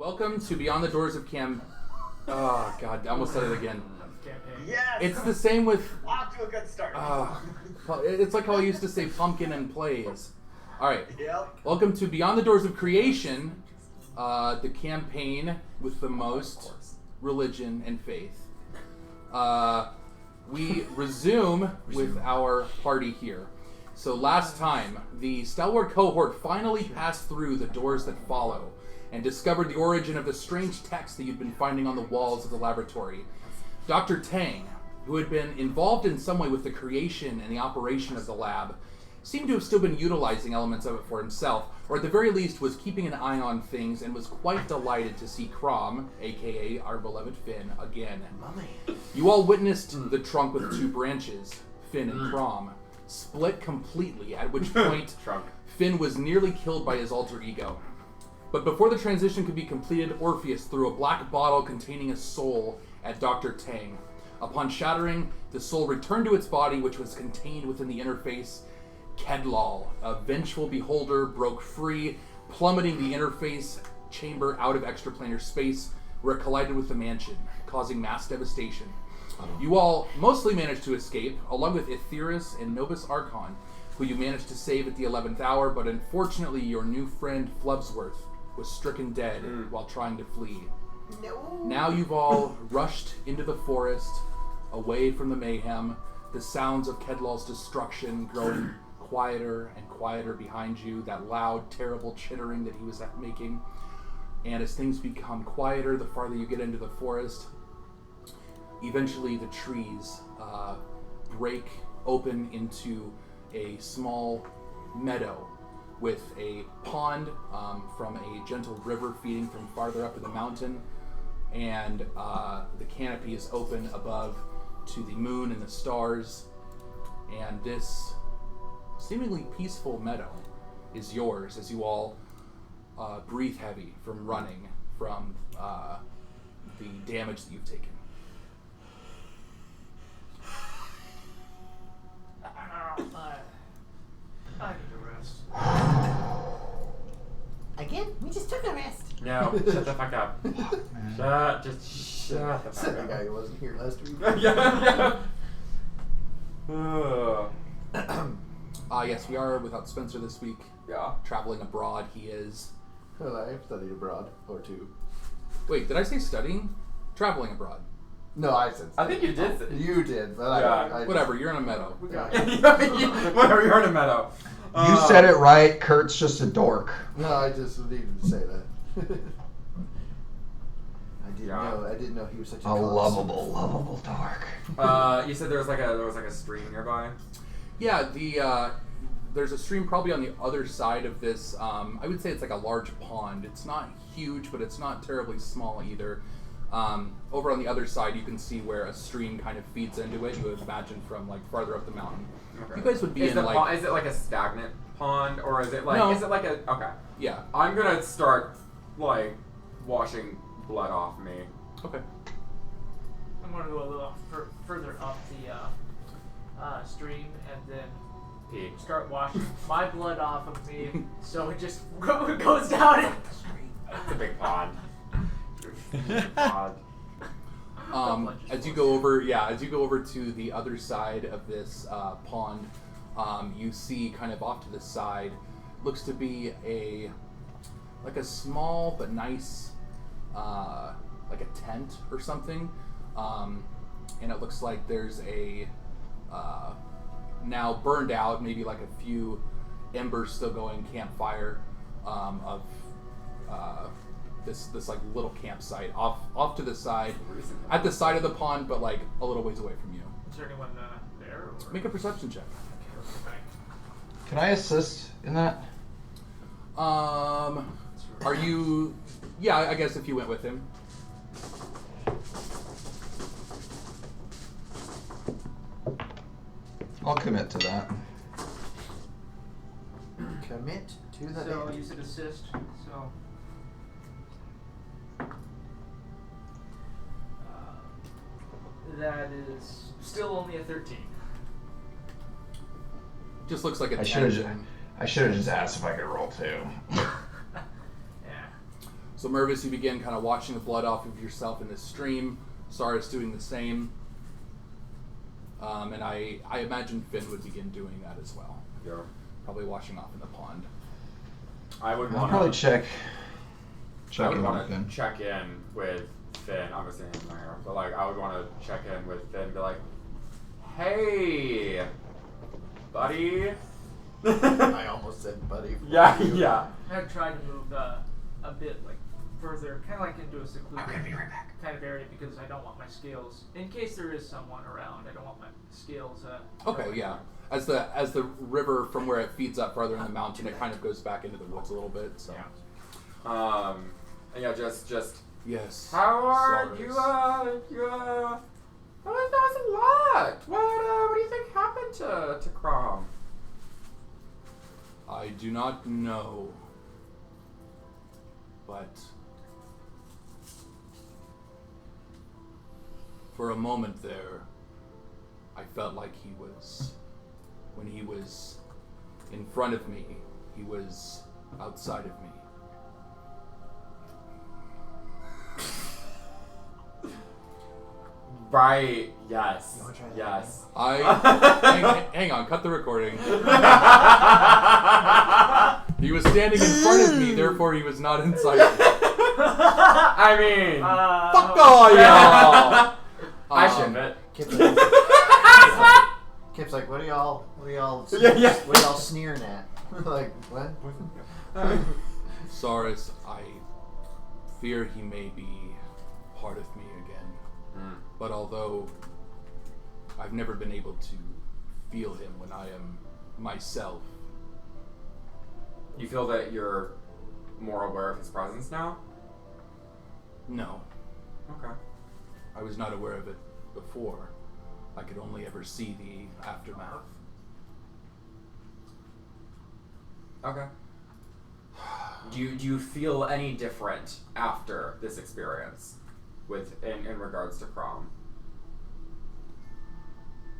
Welcome to Beyond the Doors of Oh, God, I almost said it again. Yes! It's the same with... Off to a good start. It's like how I used to say pumpkin and plays. Alright. Yep. Welcome to Beyond the Doors of Creation, the campaign with the most religion and faith. We resume with our party here. So last time, the Stalwart Cohort finally passed through the doors that follow and discovered the origin of the strange text that you'd been finding on the walls of the laboratory. Dr. Tang, who had been involved in some way with the creation and the operation of the lab, seemed to have still been utilizing elements of it for himself, or at the very least was keeping an eye on things, and was quite delighted to see Crom, aka our beloved Finn, again. You all witnessed the trunk with two branches, Finn and Crom, split completely, at which point Finn was nearly killed by his alter ego. But before the transition could be completed, Orpheus threw a black bottle containing a soul at Dr. Tang. Upon shattering, the soul returned to its body, which was contained within the interface. Khedloll, a vengeful beholder, broke free, plummeting the interface chamber out of extraplanar space, where it collided with the mansion, causing mass devastation. You all mostly managed to escape, along with Aetheris and Novus Archon, who you managed to save at the 11th hour, but unfortunately your new friend Flubsworth was stricken dead while trying to flee. No. Now you've all rushed into the forest, away from the mayhem, the sounds of Khedloll's destruction growing quieter and quieter behind you, that loud, terrible chittering that he was making. And as things become quieter, the farther you get into the forest, eventually the trees break open into a small meadow with a pond from a gentle river feeding from farther up in the mountain, and the canopy is open above to the moon and the stars, and this seemingly peaceful meadow is yours as you all breathe heavy from running from the damage that you've taken. I need a rest. Again? We just took a rest. No, shut the fuck up. Shut the fuck Said the up. guy who wasn't here last week. Yes, we are without Spencer this week. Yeah. Traveling abroad, he is. Well, I've studied abroad, or two. Wait, did I say studying? Traveling abroad. No, I said I think you did. You did, but Yeah. I Whatever, you're in a meadow. Whatever, you're in a meadow. You said it right. Kurt's just a dork. No, I just needed to say that. I didn't know he was such a lovable dork. You said there was like a stream nearby. Yeah, there's a stream probably on the other side of this. I would say it's like a large pond. It's not huge, but it's not terribly small either. Over on the other side, you can see where a stream kind of feeds into it. You would imagine from like farther up the mountain. Okay. You guys would be Is in like. Is it like a stagnant pond, or is it like? No. Is it like a? Okay. Yeah. I'm gonna start like washing blood off me. Okay. I'm going to go a little further up the stream and then Pee. start washing my blood off of me so it just goes down in the stream. It's a big pond. Pond. As you go over to the other side of this pond, you see kind of off to the side, looks to be a small but nice, like a tent or something, and it looks like there's a now burned out, maybe like a few embers still going campfire of this like little campsite off to the side, at the side of the pond, but like a little ways away from you. Is there anyone there? Or? Make a perception check. Okay. Can I assist in that? Are you? Yeah, I guess if you went with him. I'll commit to that. Commit to the So end. you said assist. So. That is still only a 13. Just looks like a I tent. should have just asked if I could roll too. Yeah. So Mervis, you begin kind of watching the blood off of yourself in this stream. Saris doing the same. And I imagine Finn would begin doing that as well. Yeah. Probably washing off in the pond. I would I'll want probably to check. I Check would in want with to him. check in with Finn. Obviously, in my hair, but like I would want to check in with Finn and be like, "Hey, buddy." I almost said buddy. Yeah, yeah. I tried to move a bit like further, kind of like into a secluded kind of area because I don't want my scales, in case there is someone around, I don't want my scales. Okay, yeah. As the river from where it feeds up farther in the mountain, it kind of goes back into the woods a little bit. So. Yeah. Yeah. Just. Yes. How are Saris. you? That was a lot. What do you think happened to Crom? I do not know, but for a moment there, I felt like he was, when he was in front of me, he was outside of me. Right. Yes. You wanna try that Yes. Hang on, cut the recording. He was standing in front of me, therefore he was not inside of me. I mean, Fuck all y'all! I ship it. Kip's like, what are y'all Yeah. what are y'all sneering at? Like, what? Saris, I fear he may be part of me again. But although I've never been able to feel him when I am myself. You feel that you're more aware of his presence now? No, Okay. I was not aware of it before. I could only ever see the aftermath. Okay. Do you feel any different after this experience in regards to Crom?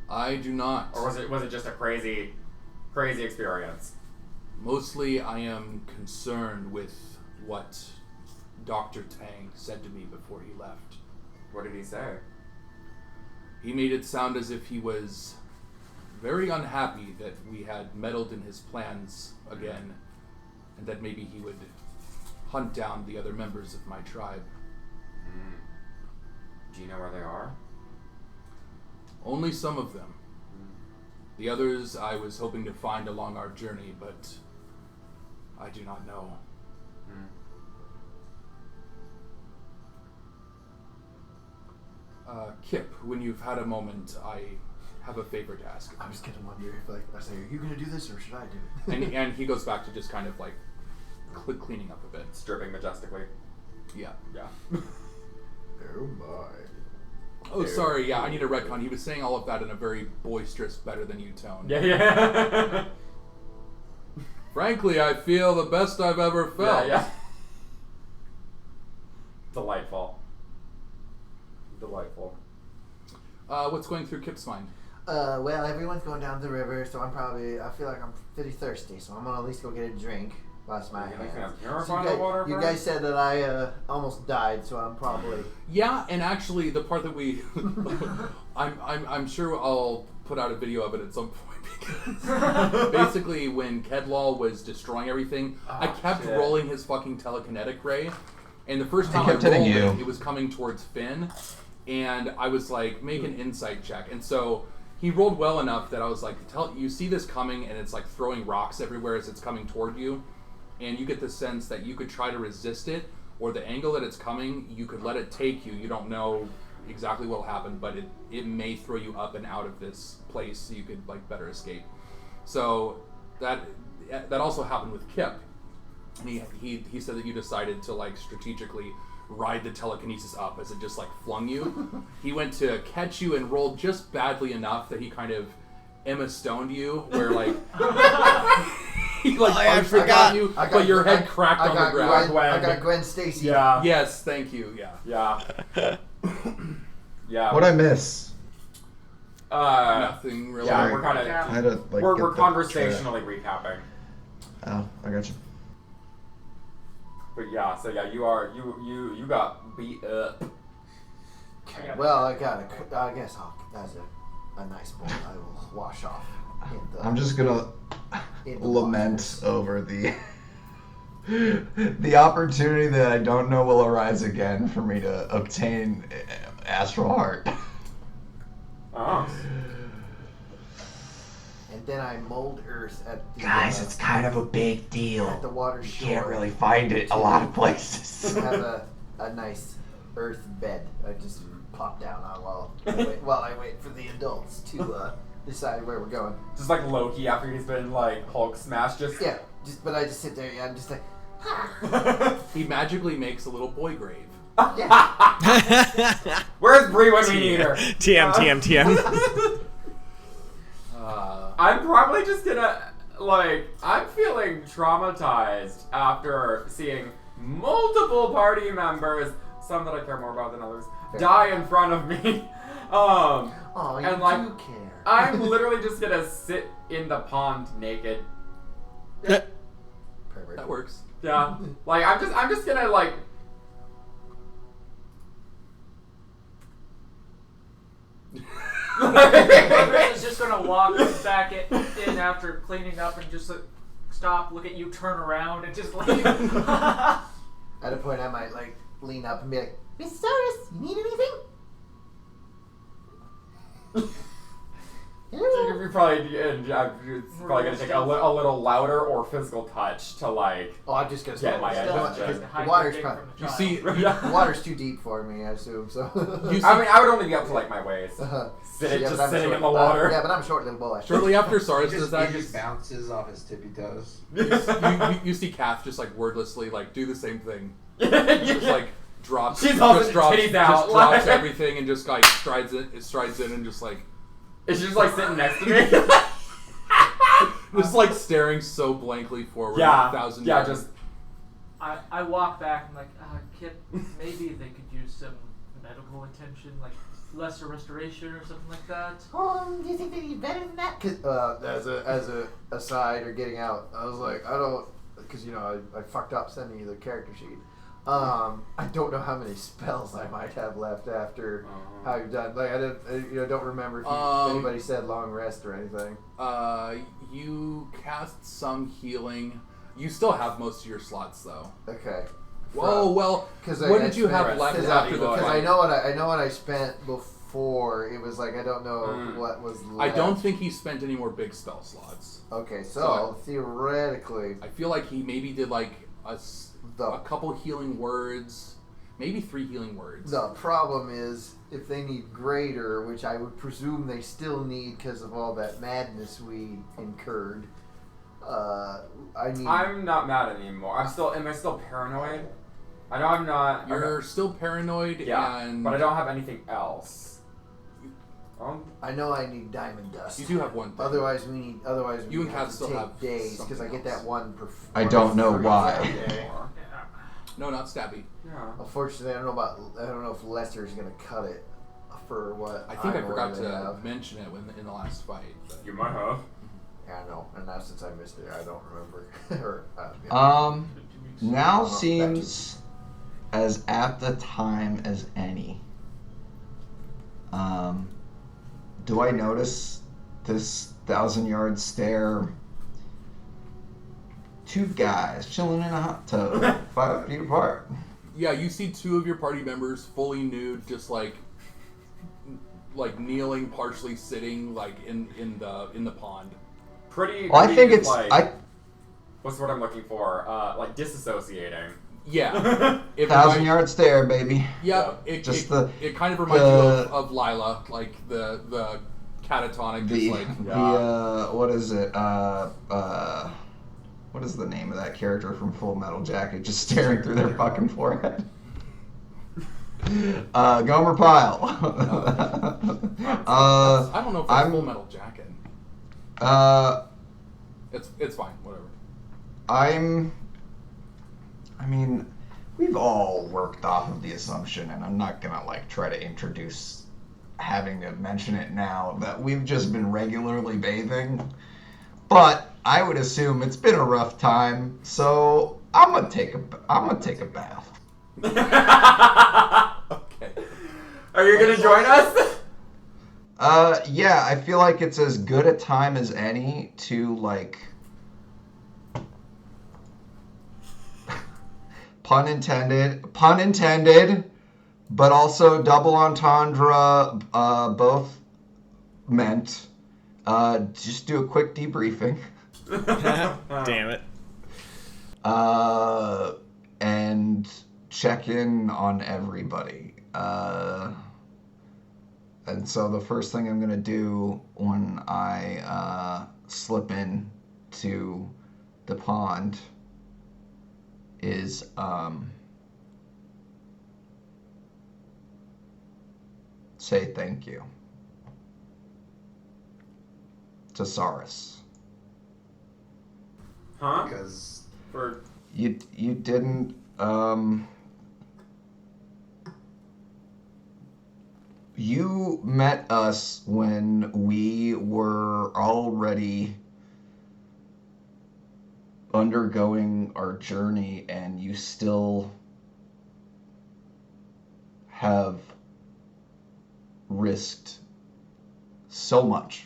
I do not. Or was it just a crazy experience? Mostly I am concerned with what Dr. Tang said to me before he left. What did he say? He made it sound as if he was very unhappy that we had meddled in his plans again, and that maybe he would hunt down the other members of my tribe. Do you know where they are? Only some of them. The others I was hoping to find along our journey, but I do not know. Kip, when you've had a moment, I have a favor to ask. I was gonna wonder if, like, I say, are you gonna do this or should I do it? And he goes back to just kind of like cleaning up a bit. Stripping majestically. Yeah. Yeah. Oh my. Oh, sorry. Yeah, I need a retcon. He was saying all of that in a very boisterous, better than you tone. Yeah. Frankly, I feel the best I've ever felt. Yeah. Delightful. What's going through Kip's mind? Well, everyone's going down the river, so I feel like I'm pretty thirsty, so I'm gonna at least go get a drink. Wash my You think hands. you ever So find the water you first? guys said that I almost died, so I'm probably. Yeah, and actually, the part that we, I'm sure I'll put out a video of it at some point because basically when Khedloll was destroying everything, I kept shit. rolling his fucking telekinetic ray, and the first time I kept hitting rolled you. it was coming towards Finn, and I was like, make an insight check, and so he rolled well enough that I was like, you see this coming, and it's like throwing rocks everywhere as it's coming toward you. And you get the sense that you could try to resist it, or the angle that it's coming, you could let it take you. You don't know exactly what will happen, but it may throw you up and out of this place so you could like better escape. So that also happened with Kip. And he said that you decided to like strategically ride the telekinesis up as it just like flung you. He went to catch you and rolled just badly enough that he kind of Emma Stoned you, where like he like punched it on you, but your head cracked on the ground. I got Gwen Stacy. Yeah. Yes, thank you. Yeah. Yeah. Yeah. What'd I miss? Nothing really. Yeah, we're kind of. I had to, like, We're get the conversationally recapping. Oh, I got you. But yeah, so yeah, you got beat up. Okay. Well, I guess as a nice boy, I will wash off. I'm just gonna in the lament waters. over the opportunity that I don't know will arise again for me to obtain Astral Heart. Oh. And then I mold earth at the It's kind of a big deal. at the water You shore. can't really find it a lot of places. Have a nice earth bed. I just plop down on while I wait for the adults to decide where we're going. Just like Loki after he's been like Hulk smashed. Yeah, but I just sit there. Yeah, I'm just like, He magically makes a little boy grave. yeah. Where's Bree when we need her? TM. I'm probably just gonna, I'm feeling traumatized after seeing multiple party members, some that I care more about than others, die in front of me. Oh, you And, do care. I'm literally just gonna sit in the pond naked. Pervert. That works. Yeah. I'm just gonna, Chris is just gonna walk back in after cleaning up and just stop, look at you, turn around, and just leave. At a point, I might lean up and be like, Miss Saurus, you need anything? You're probably gonna take a little louder or physical touch to Oh, I'm just gonna Get my because attention. the water's You see, the water's too deep for me, I assume. So. I would only be up to my waist. Sitting but I'm sitting a in the short- water. yeah, but I'm a short little boy. shortly after Saurus He does that, just bounces off his tippy toes. you see Kath just wordlessly do the same thing. Just Yeah. drops, She's all just drops, titties out, just drops like- everything and just strides in and just Is she just sitting next to me? just staring so blankly forward. Yeah. 1,000 Yeah. yards. Just. I walk back and Kip, maybe they could use some medical attention, lesser restoration or something like that. Do you think they need better than that? Cause as a aside or getting out, I was like, I don't, because I fucked up sending you the character sheet. I don't know how many spells I might have left after how you've done. I don't remember if anybody said long rest or anything. You cast some healing. You still have most of your slots though. Okay. Whoa, well, Because what did you have left after the Because fight? I know what I spent before. It was I don't know what was left. I don't think he spent any more big spell slots. Okay, so theoretically, I feel like he maybe did a couple healing words, maybe 3 healing words. the problem is if they need greater, which I would presume they still need because of all that madness we incurred. I need. I'm not mad anymore. Am I still paranoid? I know I'm not. You're still paranoid, Yeah, and but I don't have anything else. I know I need diamond dust. you do have one thing. Otherwise, we You and have Kat to still take have days because I something get that else. one. I don't know why. Day. No, not stabby. Yeah. Unfortunately, I don't know if Lester's gonna cut it for what. I think I I'm forgot worthy to of. mention it in the last fight. But. You might have. Yeah, I know, and now since I missed it, I don't remember. Now seems as apt a time as any. Do I notice this 1,000-yard stare? 2 guys chilling in a hot tub, 5 feet apart. Yeah, you see 2 of your party members fully nude, just kneeling, partially sitting, in the pond. Pretty. Well, I think just, it's What's the word I'm looking for? Disassociating. Yeah. 1,000-yard stare, baby. Yeah, it kind of reminds you of Lila, the catatonic, what is it? What is the name of that character from Full Metal Jacket just staring through their fucking forehead? Gomer Pyle. I don't know if that's Full Metal Jacket. It's fine, whatever. I mean, we've all worked off of the assumption, and I'm not gonna try to introduce having to mention it now, that we've just been regularly bathing. But I would assume it's been a rough time, so I'm gonna take a bath. Okay. Are you gonna join us? Yeah, I feel like it's as good a time as any to, like, pun intended, but also double entendre, both meant, just do a quick debriefing. Damn it. And check in on everybody. And so the first thing I'm going to do when I slip in to the pond is say thank you to Saris. Huh? Because For You didn't you met us when we were already undergoing our journey, and you still have risked so much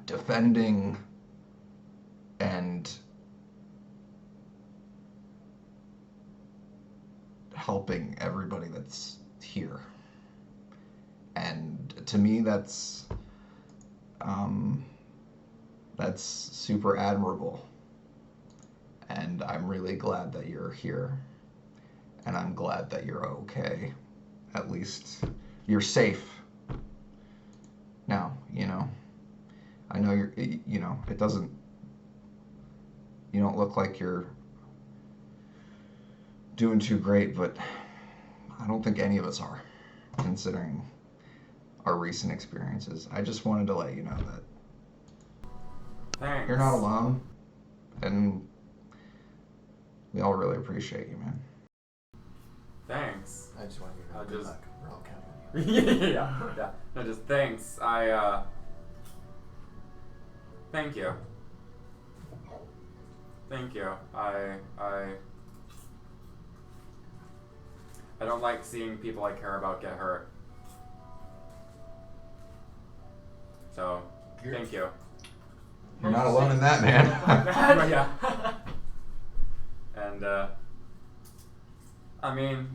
defending and helping everybody that's here. And to me, that's super admirable. And I'm really glad that you're here. And I'm glad that you're okay. At least you're safe. Now, I know it doesn't, you don't look like you're doing too great, but I don't think any of us are, considering our recent experiences. I just wanted to let you know that thanks. you're not alone, and we all really appreciate you, man. Thanks. I just want to give you I'll a good just- luck. We're all counting on you. yeah. No, just thanks. Thank you. Thank you. I don't like seeing people I care about get hurt. So, thank you. You're not alone in that, man. Yeah. And I mean,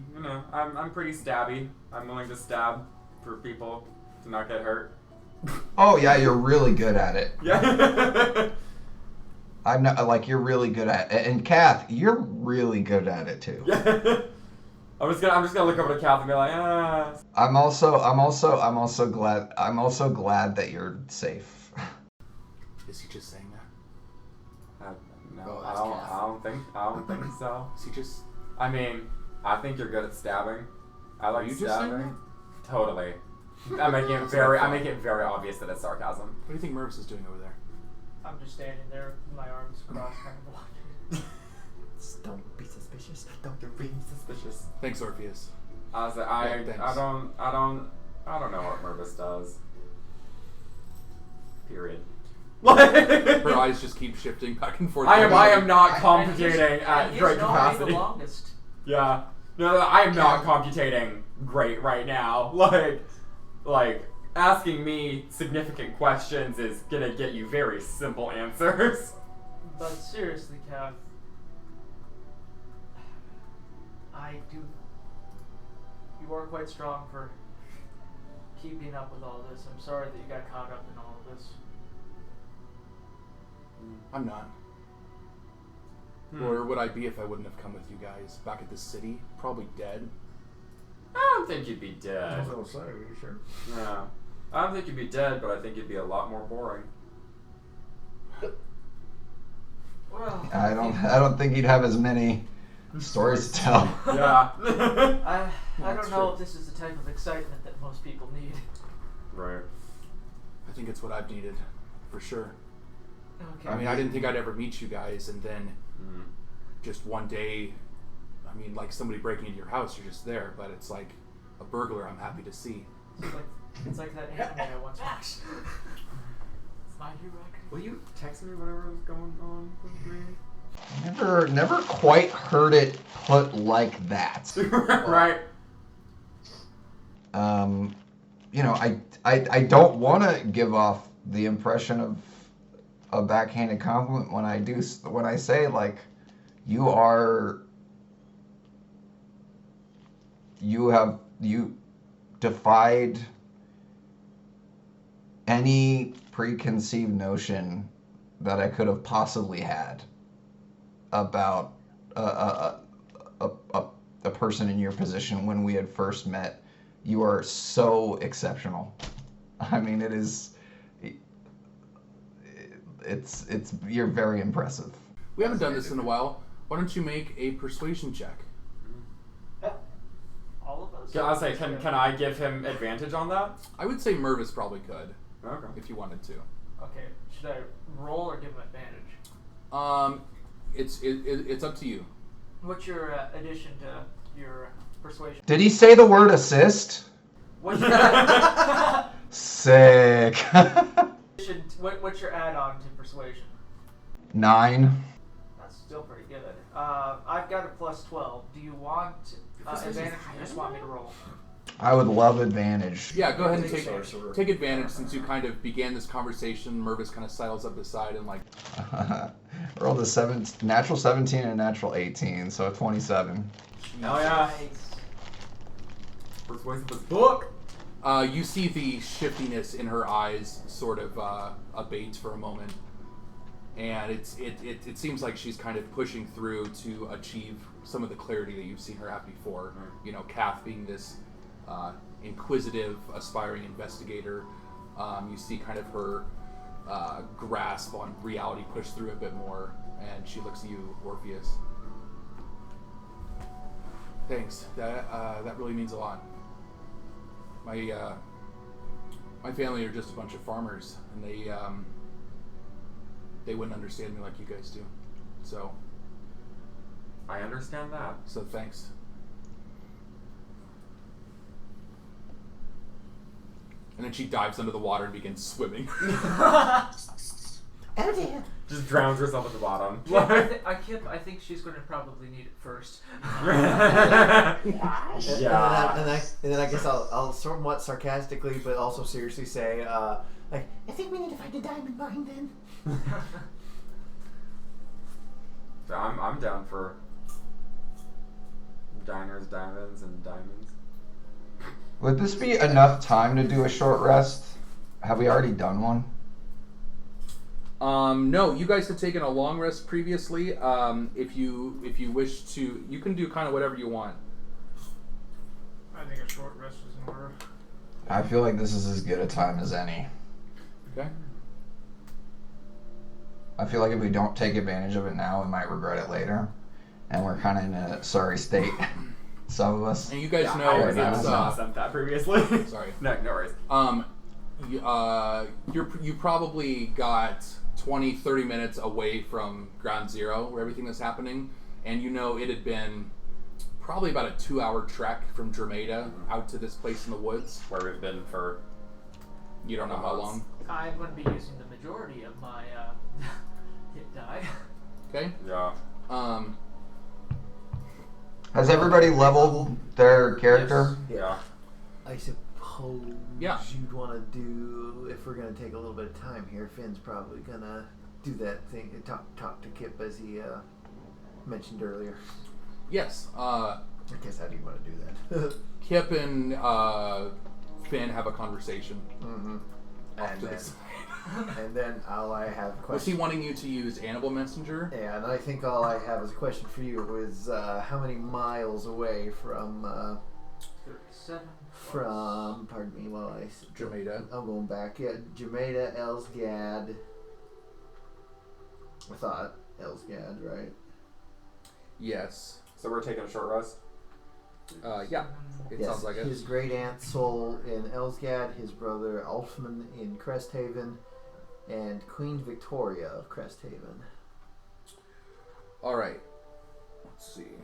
I'm pretty stabby. I'm willing to stab for people to not get hurt. Oh yeah, you're really good at it. Yeah. I'm not you're really good at it. And Kath, you're really good at it too. Yeah. I'm just gonna look over to Kath and be like, ah. I'm also glad that you're safe. Is he just saying that? No, Oh, I that's don't think so. Is he just? I mean, I think you're good at stabbing. I like Are you just saying stabbing. Totally. I'm making it very obvious that it's sarcasm. What do you think Mervis is doing over there? I'm just standing there, my arms crossed, kind of watching. don't be suspicious. Don't be suspicious. Thanks, Orpheus. I was like, Yeah, thanks. I don't know what Mervis does. Period. Her eyes just keep shifting back and forth. I am not And he's- computating at and great he's normally capacity. the longest. Yeah. No, I am not computating great right now. Like asking me significant questions is gonna get you very simple answers. But seriously, Kath, you are quite strong for keeping up with all this. I'm sorry that you got caught up in all of this. I'm not. Or would I be if I wouldn't have come with you guys back at the city? Probably dead. I don't think you'd be dead. I was gonna say, are you sure? No. I don't think you'd be dead, but I think you'd be a lot more boring. Well, I don't think he'd have as many stories to tell. Yeah. I That's don't know true. if this is the type of excitement that most people need. Right. I think it's what I've needed, for sure. Okay. I mean, I didn't think I'd ever meet you guys, and then Mm. just one day, I mean, like somebody breaking into your house, you're just there, but it's like a burglar I'm happy to see. It's like that anime I once watched. My hero. Will you text me whatever is going on with me? Never quite heard it put like that. Right. I don't want to give off the impression of a backhanded compliment when I say like you defied any preconceived notion that I could have possibly had about a person in your position when we had first met. You are so exceptional. I mean, you're very impressive. We haven't done this in a while. Why don't you make a persuasion check? All of us? Yeah, I'll say, can I give him advantage on that? I would say Mervis probably could, Okay. if you wanted to. Okay, should I roll or give him advantage? It's up to you. What's your addition to your persuasion? Did he say the word assist? What's your Sick. what's your add-on to persuasion? 9. That's still pretty good. I've got a plus 12. Do you want advantage or you just want me to roll? I would love advantage. Yeah, go ahead and Sorcerer. take advantage since you kind of began this conversation. Mervis kind of sidles up beside and like... Rolled a natural 17 and a natural 18, so 27. Hell yeah. Nice. Persuasive as book. You see the shiftiness in her eyes sort of abate for a moment. And it seems like she's kind of pushing through to achieve some of the clarity that you've seen her have before. You know, Kath being this inquisitive, aspiring investigator. You see kind of her grasp on reality push through a bit more, and she looks at you, Orpheus. Thanks. That really means a lot. My family are just a bunch of farmers, and they wouldn't understand me like you guys do. So I understand that. So thanks. And then she dives under the water and begins swimming. Oh dear. Just drowns herself at the bottom. I think she's going to probably need it first. Yeah. And then I guess I'll somewhat sarcastically, but also seriously say, like, I think we need to find a diamond mine then. So I'm down for diners, diamonds, and diamonds. Would this be enough time to do a short rest? Have we already done one? No, you guys had taken a long rest previously. If you wish to, you can do kind of whatever you want. I think a short rest is in order. I feel like this is as good a time as any. Okay. I feel like if we don't take advantage of it now, we might regret it later. And we're kind of in a sorry state. Some of us. And you guys know I it's sent that previously. sorry. No worries. You probably got 20-30 minutes away from Ground Zero where everything was happening, and you know it had been probably about a 2-hour trek from Drameda out to this place in the woods. Where we've been for You don't know how long. I'm going to be using the majority of my hit die. Okay. Yeah. Has everybody leveled their character? Yeah. I suppose you'd want to do, if we're going to take a little bit of time here, Finn's probably going to do that thing, talk to Kip as he mentioned earlier. Yes. I guess how do you want to do that? Kip and Finn have a conversation. Mm-hmm. And then all I have Was question. he wanting you to use Animal Messenger? Yeah, and I think all I have is a question for you is how many miles away from 37. pardon me while I Drameda. I'm going back. Yeah, Drameda, Elsgad. I thought Elsgad, right? Yes. So we're taking a short rest? Yeah. It Yes, sounds like it. his great aunt Sol in Elsgad, his brother Alfman in Cresthaven, and Queen Victoria of Cresthaven. All right. Let's see.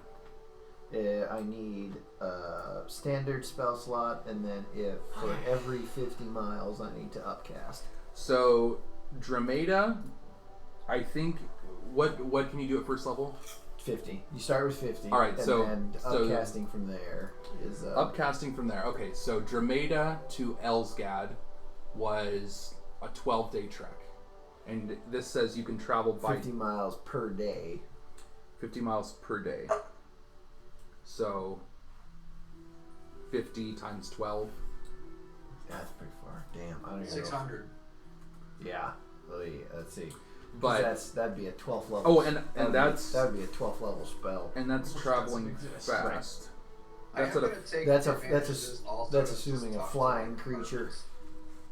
I need a standard spell slot, and then if for every 50 miles, I need to upcast. So Drameda, I think. What can you do at first level? 50. You start with 50. All right, and so- then so- upcasting from there is Upcasting from there. Okay, so Drameda to Elsgad was a 12-day trek. And this says you can travel by 50 miles per day. 50 miles per day. So 50 times 12. That's pretty far. Damn, I don't even know. 600. Yeah. Let's see. But that'd be a 12th level. oh, and that'd that's be a 12th level spell. and that's Which traveling doesn't exist. fast. I That's am at a gonna take that's advantage of this also that's to assuming a talk to flying my creature. partners.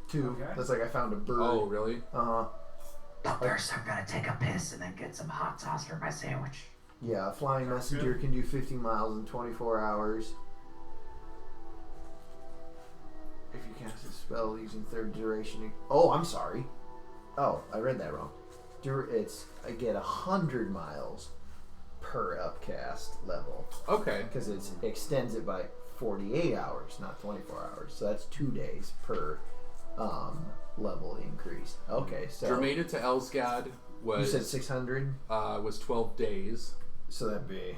Too. Okay. That's like I found a bird. Oh, really? But first, I'm gonna take a piss and then get some hot sauce for my sandwich. Yeah, a flying Sounds messenger good. can do 50 miles in 24 hours. If you cast a spell using third duration. Oh, I'm sorry. Oh, I read that wrong. I get 100 miles per upcast level Okay. because it extends it by 48 hours, not 24 hours. So that's 2 days per level increase. Okay, so Drameda to Elsgad you was said 600. was 12 days. So that'd be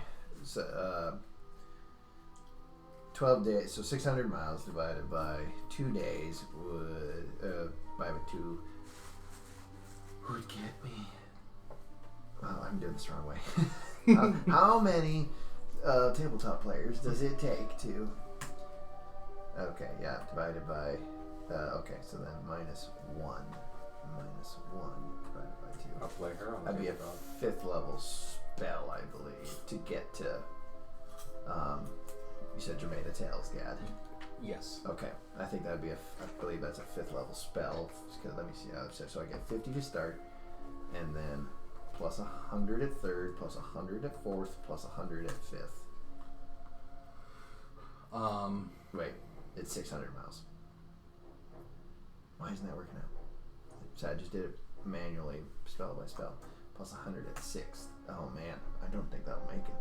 12 days. So 600 miles divided by 2 days would by 2 would get me. Well, I'm doing this the wrong way. How many tabletop players does it take to? Okay, yeah, divided by. Okay, so then minus 1 divided by 2. I'll play her on the That'd be a tabletop. 5th level spell, I believe, to get to. You said Jermaine Tailsgad. Yes. Okay, I think that'd be I believe that's a 5th level spell. Let me see how it says. So I get 50 to start, and then plus 100 at 3rd, plus 100 at 4th, plus 100 at 5th. Wait, it's 600 miles. Why isn't that working out? So I just did it manually, spell by spell. Plus 100 at 6th. Oh man, I don't think that'll make it.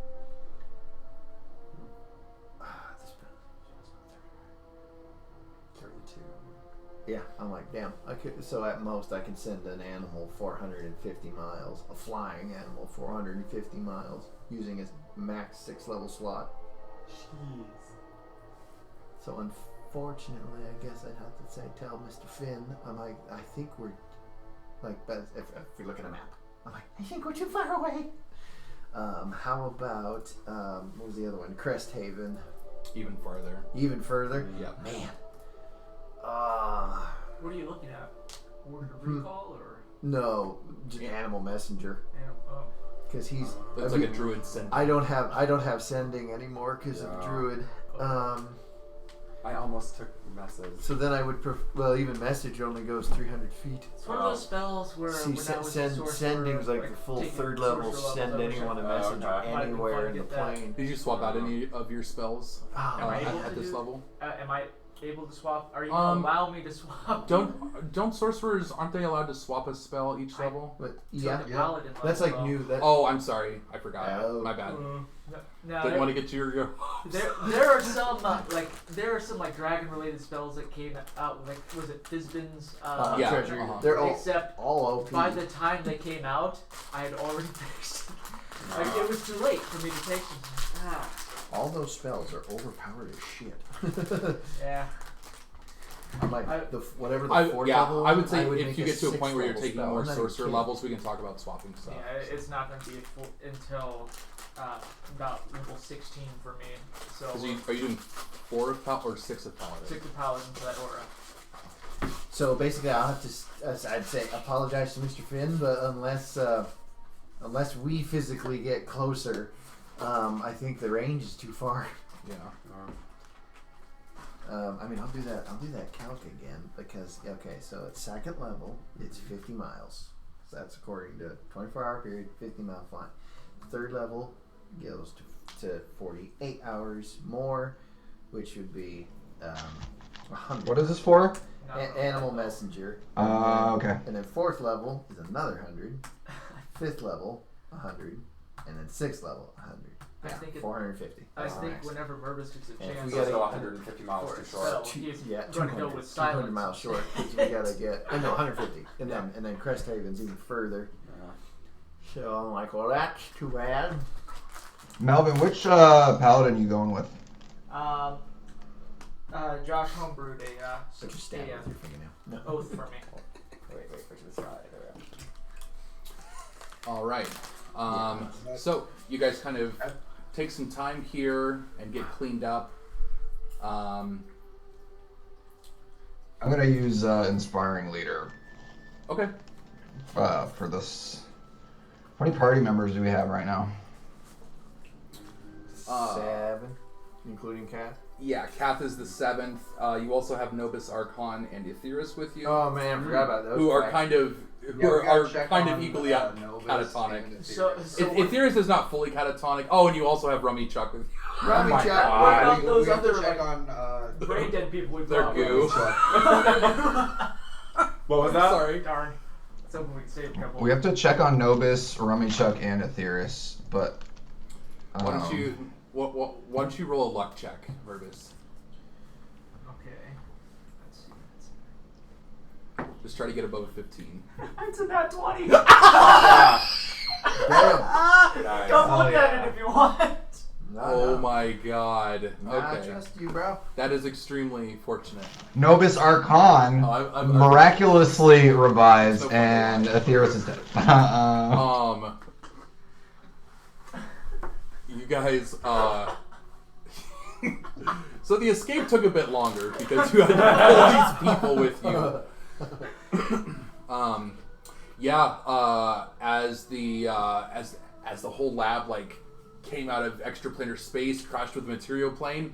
This spell. 32. Yeah, I'm like, damn. So at most, I can send an animal 450 miles, a flying animal 450 miles, using a max 6th level slot. Jeez. So unfortunately, I guess I'd have to say, tell Mr. Finn. I'm like, I think we're like, if we look at a map, I'm like, I think we're too far away. How about what was the other one? Crest Haven. Even farther. Even further. Yeah. Man. What are you looking at? Word of recall or? No, just animal messenger. Oh. Because he's. That's like a druid sending. I don't have sending anymore because of Yeah. druid. I almost took the message. So then I would even message only goes 300 feet. It's one of those spells where See, when I was a sorcerer, sending's like the full taking 3rd level. sorcerer levels, Send I wish anyone a I- message okay. Might be anywhere fun in to the get that. plane. Did you swap out any of your spells Oh, Am I able at to this do- level? Am I able to swap? Are you Um, gonna allow me to swap? Don't sorcerers, aren't they allowed to swap a spell each level? But So yeah, the paladin that's level, like new. That Oh, I'm sorry. I forgot. Oh. My bad. No, Didn't want to get your there are some like dragon related spells that came out, like was it Fizbin's Yeah, treasure. uh-huh. They're except all OP. by the time they came out I had already finished it. Like it was too late for me to take them. All those spells are overpowered as shit. Yeah. I'm like whatever the 4th yeah, level. I would say make if you get to a 6th point where you're level taking spell. more I'm not even sorcerer kidding. levels, we can talk about swapping stuff. Yeah, it's not going to be until about level 16 for me. So Are you doing 4 of Paladin or 6 of Paladin? 6 of Paladin for that aura. So basically, I'll have to, I'd say, apologize to Mr. Finn, but unless we physically get closer, I think the range is too far. Yeah. I mean, I'll do that calc again because so at 2nd level, it's 50 miles. So that's according to 24-hour period, 50 mile flying. 3rd level goes to 48 hours more, which would be 100. What is this for? Animal messenger. Okay. And then 4th level is another 100. 5th level 100, and then 6th level 100. I Yeah, think 450. I That's think max. whenever Mervis gets a And chance, we So gotta still get 150 miles for too a short. spell, he's Yeah, going to 200, go with 200 silence. miles short. 'Cause we gotta get, no, 150, and then Crest Haven's even further. So I'm like, well, that's too bad. Melvin, which paladin you going with? Josh homebrewed So just stab it with your fingernail. No. oath for me. Wait, push this side. There we go. All right. So you guys kind of take some time here and get cleaned up. I'm gonna use inspiring leader Okay. for this. How many party members do we have right now? 7, including Cat. Yeah, Kath is the 7th. You also have Nobis, Archon, and Aetheris with you, Oh man, I forgot about those. who are guys. kind of equally catatonic. So Aetheris is not fully catatonic. Oh, and you also have Rummy Chuck with you. Rummy Oh my Chuck. God. what about we those have to other check like, on brain dead people we They're brought? goo. What was that? Sorry. Darn. It's hoping we can save a couple. We have to check on Nobis, Rummychuck, and Aetheris, but Why don't you roll a luck check, Verbis? Okay. Let's see. Just try to get above a 15. It's a nat 20. Yeah. Damn. Nice. Come Oh, look at yeah. it if you want. Oh my god. I Okay. trust you, bro. That is extremely fortunate. Nobis Archon Oh, I'm miraculously revives, No and Aetheris is dead. You guys, so the escape took a bit longer because you had all these people with you. As the whole lab like came out of extraplanar space, crashed with the material plane,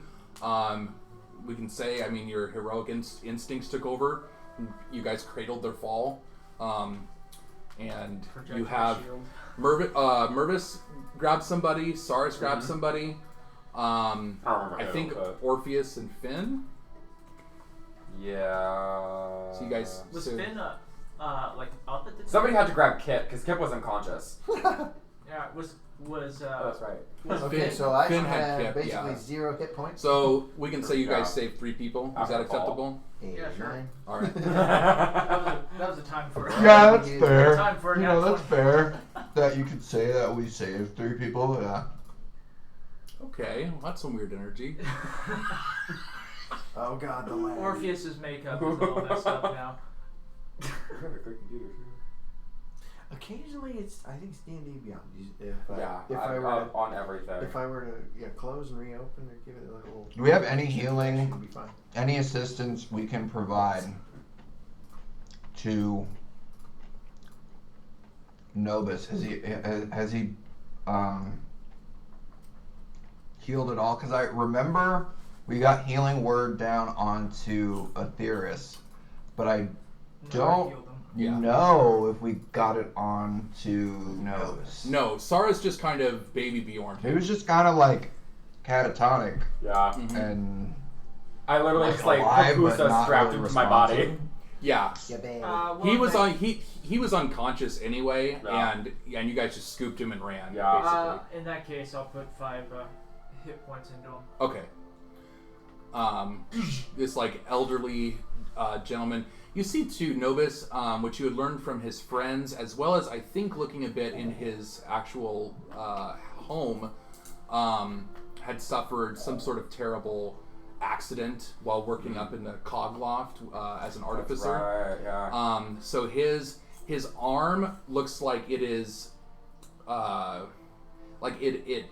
we can say, I mean, your heroic instincts took over. You guys cradled their fall, and you have Mervis grabbed somebody, Sars grabbed somebody. I think Orpheus and Finn. Yeah. So you guys. Was so- Finn like up at the time? Somebody had to grab Kip because Kip was unconscious. Yeah, was Oh, that's right. Okay, so I Finn had have Kip, basically yeah. 0 hit points. So we can say you guys Yeah. saved 3 people. Is After that fall. acceptable? 8, Yeah, sure. 9. All right. that was a time for it. Yeah, that's Time fair. for a You nat know, that's 20. fair. That you could say that we saved 3 people. Yeah. Okay, well, that's some weird energy. Oh god, the lag. Orpheus's makeup is all messed up now. Occasionally, I think it's D&D Beyond. Yeah, If I I'm were up on everything. If I were to close and reopen or give it a little. Do we have any It'd healing, be fine. any assistance we can provide to Nobis? Has he healed at all? Because I remember we got healing word down onto Aetheris, but I don't Healed him. Yeah. know if we got it onto Nobis. No, Sara's just kind of baby Bjorn. He was just kind of like catatonic Yeah. and I literally like just like alive, but Papusa not strapped really into my body. responsive. Yeah. Yeah, babe. He was he was unconscious anyway, Yeah. and you guys just scooped him and ran. Yeah. Basically. In that case, I'll put 5 hit points into him. Okay. This like elderly gentleman. You see too, Nobis, which you had learned from his friends, as well as I think looking a bit in his actual home, had suffered some sort of terrible accident while working up in the cog loft as an artificer. Right, yeah. So his arm looks like it is, like it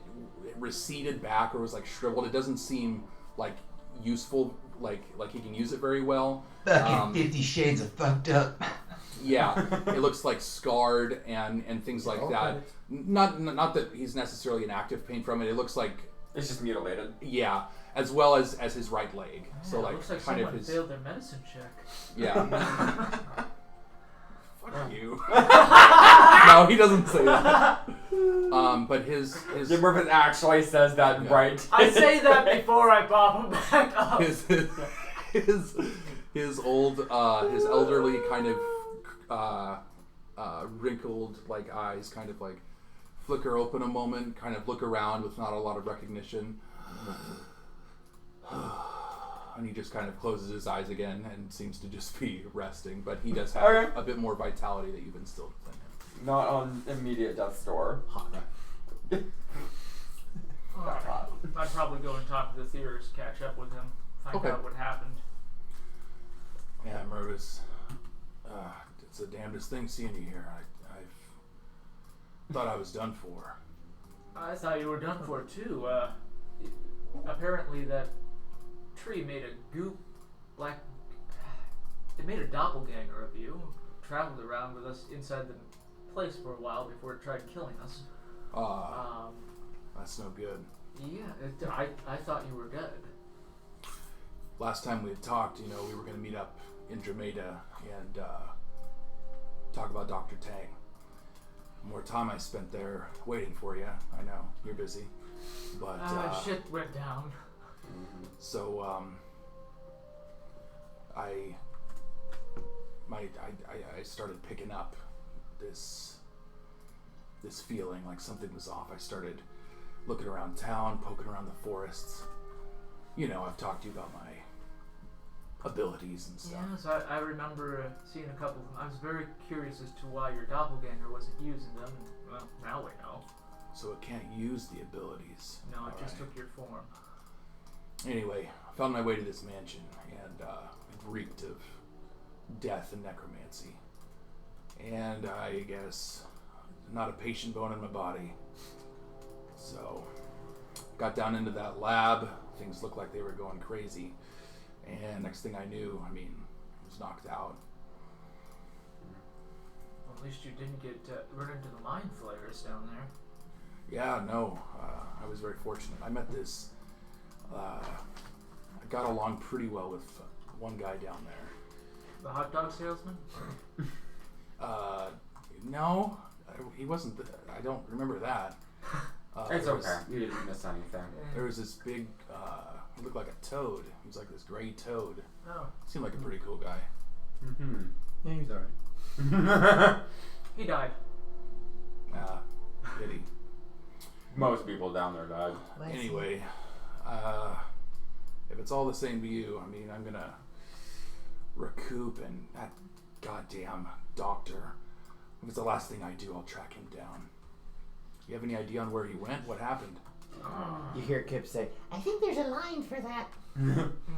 receded back or was like shriveled. It doesn't seem like useful, like he can use it very well. fucking 50 Shades of fucked up. Yeah, it looks like scarred and things like that. Not that he's necessarily in active pain from it. It looks like, It's just mutilated. yeah, as well as his right leg. So Yeah, like looks like kind of someone his failed their medicine check. yeah. Fuck you. No, he doesn't say that. But his Jim Murphy actually says that Yeah. right. I say that before I pop him back up. his old his elderly kind of wrinkled like eyes kind of like flicker open a moment, kind of look around with not a lot of recognition. And he just kind of closes his eyes again and seems to just be resting. But he does have a bit more vitality that you've instilled within him. Not on immediate death's door. Hot. I'd probably go and talk to the Theors, catch up with him, find out what happened. Yeah, Mervis. It's the damnedest thing seeing you here. I thought I was done for. I thought you were done for too. Apparently that tree made a goop, like it made a doppelganger of you. Traveled around with us inside the place for a while before it tried killing us. That's no good. Yeah, I thought you were dead. Last time we had talked, we were going to meet up in Drameda and talk about Dr. Tang. The more time I spent there waiting for you. I know, you're busy. But shit went down. So I started picking up this feeling like something was off. I started looking around town, poking around the forests. I've talked to you about my abilities and stuff. Yes, I remember seeing a couple of them. I was very curious as to why your doppelganger wasn't using them. Well, now we know. So it can't use the abilities. No, it just took your form. Anyway, I found my way to this mansion, and it reeked of death and necromancy. And I guess not a patient bone in my body. So, got down into that lab. Things looked like they were going crazy. And next thing I knew, I was knocked out. Well, at least you didn't get run into the mind flayers down there. Yeah, no. I was very fortunate. I met this... I got along pretty well with one guy down there. The hot dog salesman? No. He wasn't... I don't remember that. It's okay. You didn't miss anything. There was this big... he looked like a toad. He was like this gray toad. Oh. Seemed like a pretty cool guy. Mm-hmm. Yeah, he's alright. He died. Pity. Most people down there died. Anyway, if it's all the same to you, I'm gonna recoup, and that goddamn doctor, if it's the last thing I do, I'll track him down. You have any idea on where he went? What happened? You hear Kip say, I think there's a line for that.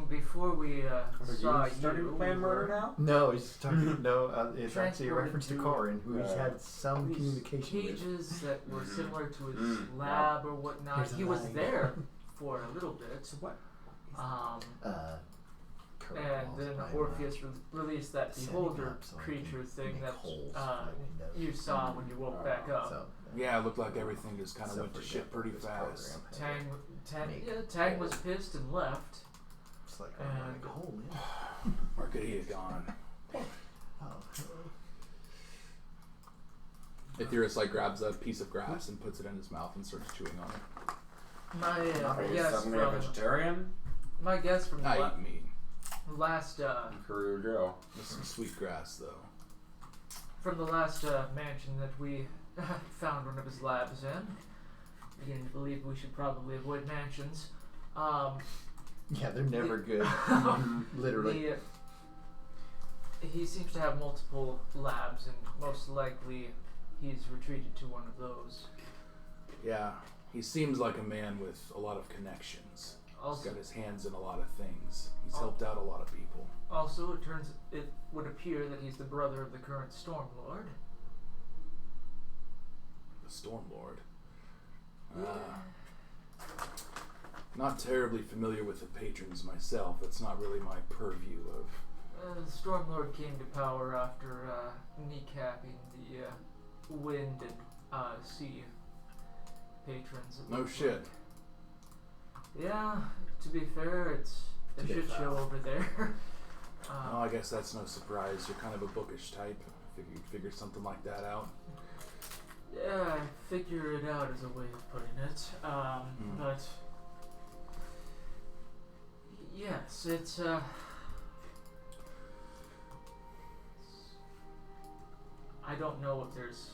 Before we saw you starting to plan murder now? No, he's talking. No, it's actually a Transported reference to to, Corin, who's had some these communication with. cages that were similar to his lab or whatnot. There's a He was line. there for a little bit. So what? And then Orpheus released that beholder creature thing that you saw when you woke back up. So, Yeah, it looked like everything just kind of went to shit pretty fast. Tang was pissed and left. It's like, And- holy. Or could he have gone? Aetheris grabs a piece of grass and puts it in his mouth and starts chewing on it. Are you suddenly a vegetarian? My guess from I eat meat. last Career Joe. This is sweet grass, though. from the last mansion that we found one of his labs in. Beginning to believe we should probably avoid mansions. Yeah, they're never good. Literally. He seems to have multiple labs, and most likely he's retreated to one of those. Yeah, he seems like a man with a lot of connections. Also, He's got his hands in a lot of things. He's helped out a lot of people. Also, it would appear that he's the brother of the current Storm Lord. The Storm Lord. Not terribly familiar with the patrons myself. It's not really my purview of... The Storm Lord came to power after kneecapping the wind and sea patrons. it No looks shit. like. Yeah, to be fair, it's a shit show over there. Well, I guess that's no surprise. You're kind of a bookish type. I figured you'd figure something like that out. Yeah, I figure it out is a way of putting it. But yes, it's I don't know if there's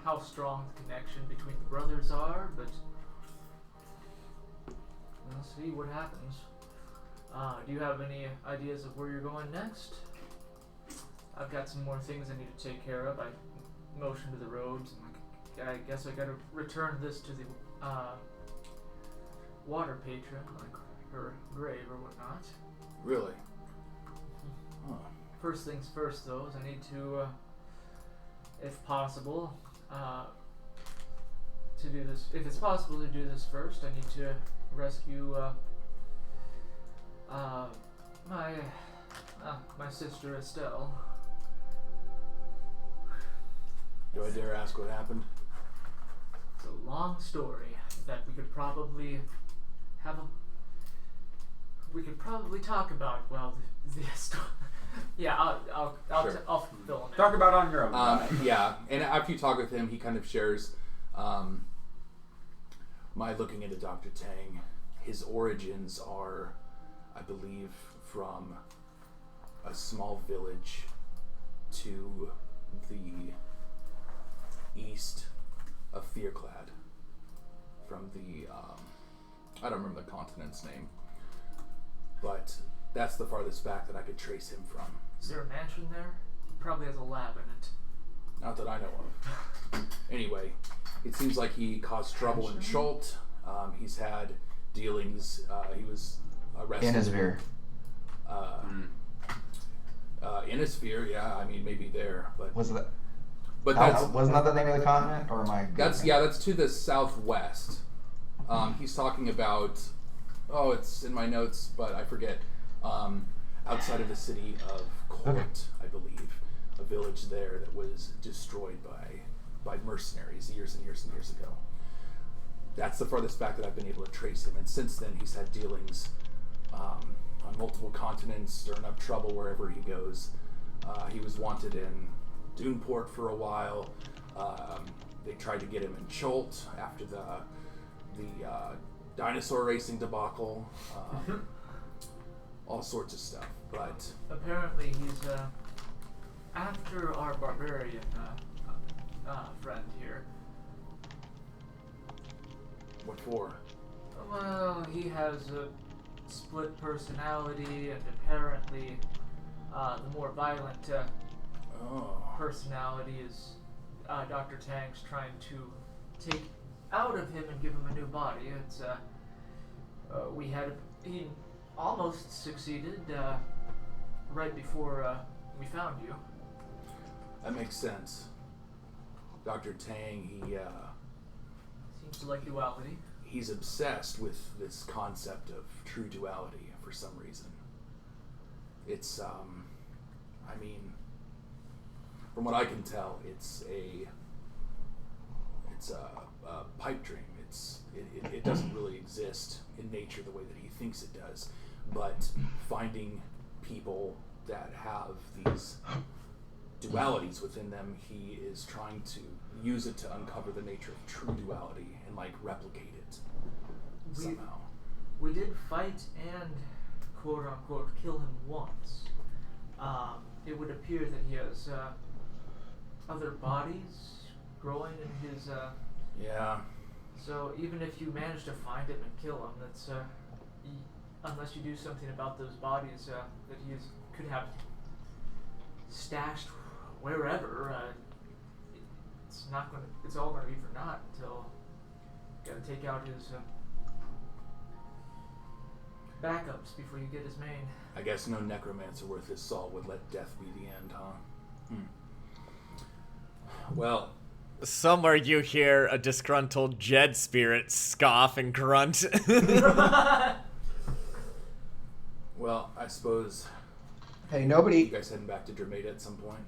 how strong the connection between the brothers are, but we'll see what happens. Do you have any ideas of where you're going next? I've got some more things I need to take care of. I motioned to the roads, and I guess I gotta return this to the water patron, like her grave or whatnot. Really? Huh. First things first, though, is I need to, if possible, to do this. If it's possible to do this first, I need to rescue my sister Estelle. Do I dare ask what happened? It's a long story that we could probably talk about. Well, the story. Yeah, I'll fill in. Talk about it on your own. Yeah, and after you talk with him, he kind of shares my looking into Dr. Tang. His origins are, I believe, from a small village to the east of Fearclad. From the, I don't remember the continent's name, but that's the farthest back that I could trace him from. Is there a mansion there? He probably has a lab in it. Not that I know of. Anyway, it seems like he caused trouble in Schult. He's had dealings. He was arrested. Innisfear. Innisfear, yeah. I mean, maybe there, but Was that? but that's Wasn't that the name of the continent, or am I? that's to the southwest. He's talking about. Oh, it's in my notes, but I forget. Outside of the city of Court, I believe, a village there that was destroyed by mercenaries years and years and years ago. That's the farthest back that I've been able to trace him, and since then he's had dealings on multiple continents, stirring up trouble wherever he goes. He was wanted in Duneport for a while. They tried to get him in Schult after the dinosaur racing debacle. All sorts of stuff, but Apparently he's after our barbarian friend here. what for? Well, he has a split personality, and apparently the more violent personality is Dr. Tang's trying to take out of him and give him a new body. It's he almost succeeded right before we found you. That makes sense. Dr. Tang, he Seems to like duality. he's obsessed with this concept of true duality for some reason. It's I mean, from what I can tell, it's a pipe dream. It doesn't really exist in nature the way that he thinks it does. But finding people that have these dualities within them, he is trying to use it to uncover the nature of true duality and replicate it somehow. We did fight and quote unquote kill him once. It would appear that he has other bodies growing in his Yeah. so even if you manage to find him and kill him, that's unless you do something about those bodies that he could have stashed wherever, it's all gonna be for naught until you gotta take out his backups before you get his main. I guess no necromancer worth his salt would let death be the end, huh? Well, Somewhere you hear a disgruntled Jed spirit scoff and grunt. well, I suppose Hey, you nobody. guys heading back to Dramata at some point.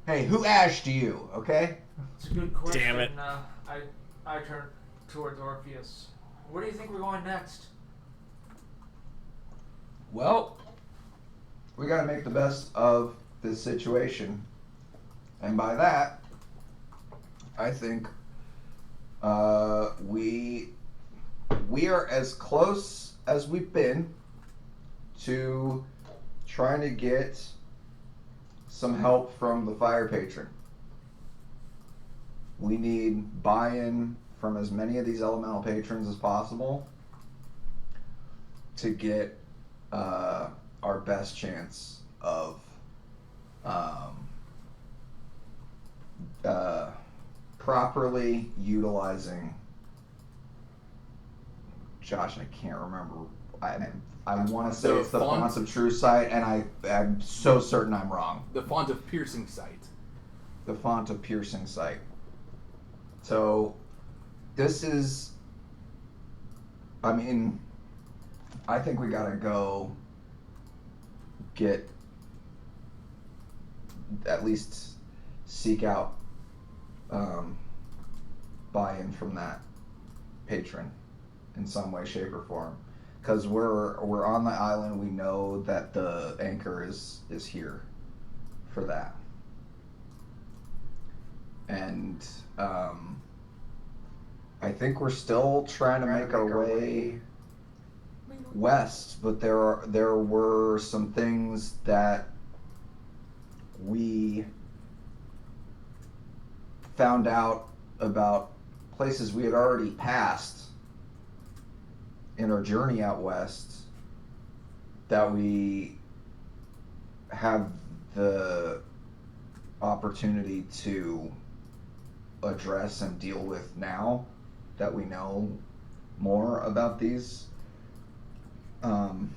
Hey, who ashed you? Okay. It's a good question. Damn it. I turn towards Orpheus. Where do you think we're going next? Well, we gotta make the best of this situation, and by that, I think we are as close as we've been to trying to get some help from the fire patron. we need buy-in from as many of these elemental patrons as possible to get our best chance of properly utilizing. Josh, I can't remember. I want to say The it's the font? Fonts of True Sight, and I'm so certain I'm wrong. The font of piercing sight. The Font of Piercing Sight. So, this is. I mean, I think we gotta go get. At least seek out buy-in from that patron in some way, shape, or form. Because we're on the island, we know that the anchor is here for that. And I think we're still trying to make our way west, but there were some things that we found out about places we had already passed in our journey out west that we have the opportunity to address and deal with now that we know more about these. I'm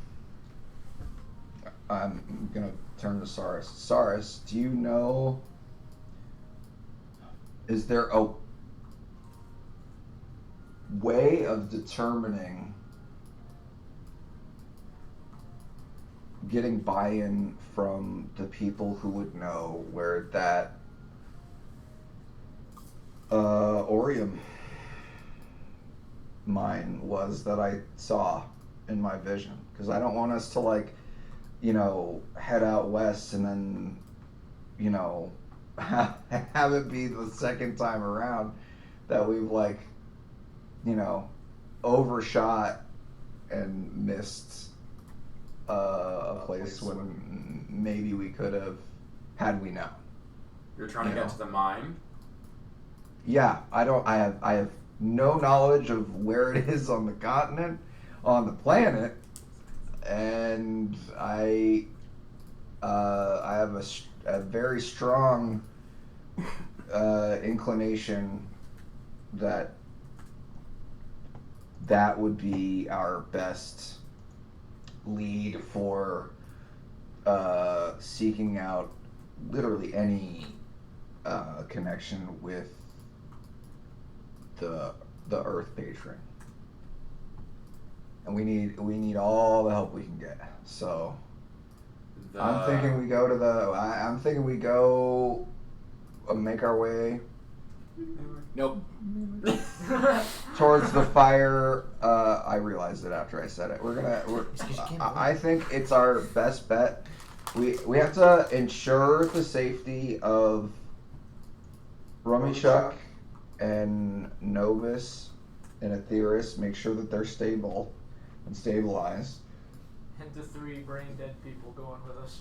gonna turn to Saris. Saris, do you know, is there a way of determining getting buy-in from the people who would know where that Orium mine was that I saw in my vision? Because I don't want us to, like, you know, head out west and then, you know, have it be the second time around that we've, like, you know, overshot and missed a place when maybe we could have, had we known. You're trying to get to the mine? Yeah, I have no knowledge of where it is on the continent, on the planet, and I have a very strong inclination that would be our best lead for seeking out literally any connection with the Earth Patron, and we need all the help we can get. So I'm thinking we go to I'm thinking we go make our way Nope. towards the fire. I realized it after I said it. I think it's our best bet. We have to ensure the safety of Rummychuck and Novus and Aetheris. Make sure that they're stable and stabilized. And the 3 brain dead people going with us.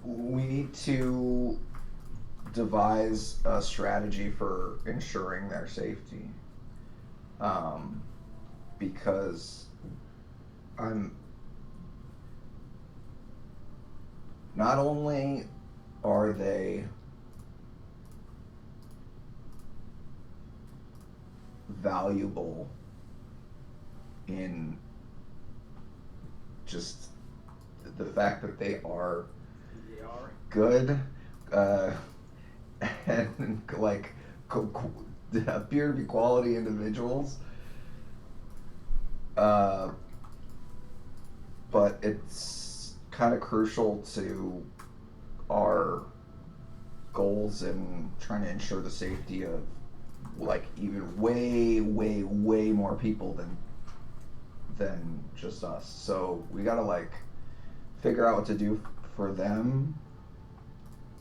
We need to devise a strategy for ensuring their safety. Because not only are they valuable in just the fact that they are good and like appear to be quality individuals, but it's kind of crucial to our goals in trying to ensure the safety of, like, even way more people than just us. So we gotta, like, figure out what to do for them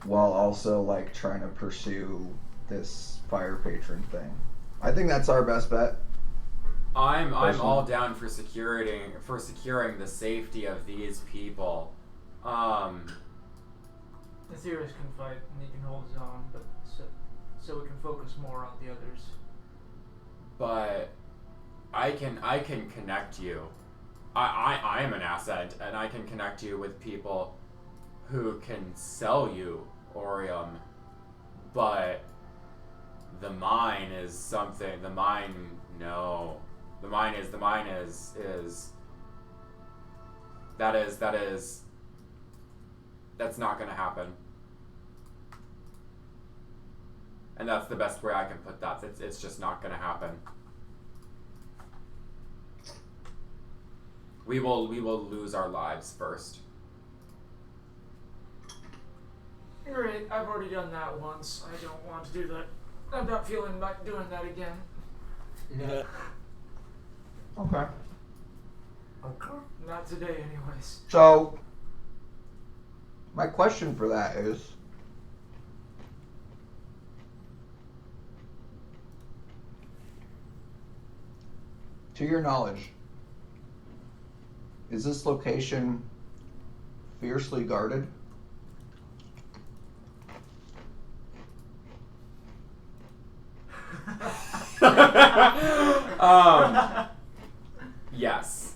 while also, like, trying to pursue this fire patron thing. I think that's our best bet. I'm all down for securing the safety of these people. Aetheris can fight and he can hold his own, but so we can focus more on the others. But I can connect you. I am an asset, and I can connect you with people who can sell you Orium. But the mine is something. The mine, no. The mine is. That's not gonna happen. And that's the best way I can put that. It's just not gonna happen. We will lose our lives first. Great, I've already done that once. I don't want to do that. I'm not feeling like doing that again. Yeah. Okay. Not today, anyways. So, my question for that is, to your knowledge, is this location fiercely guarded? Yes.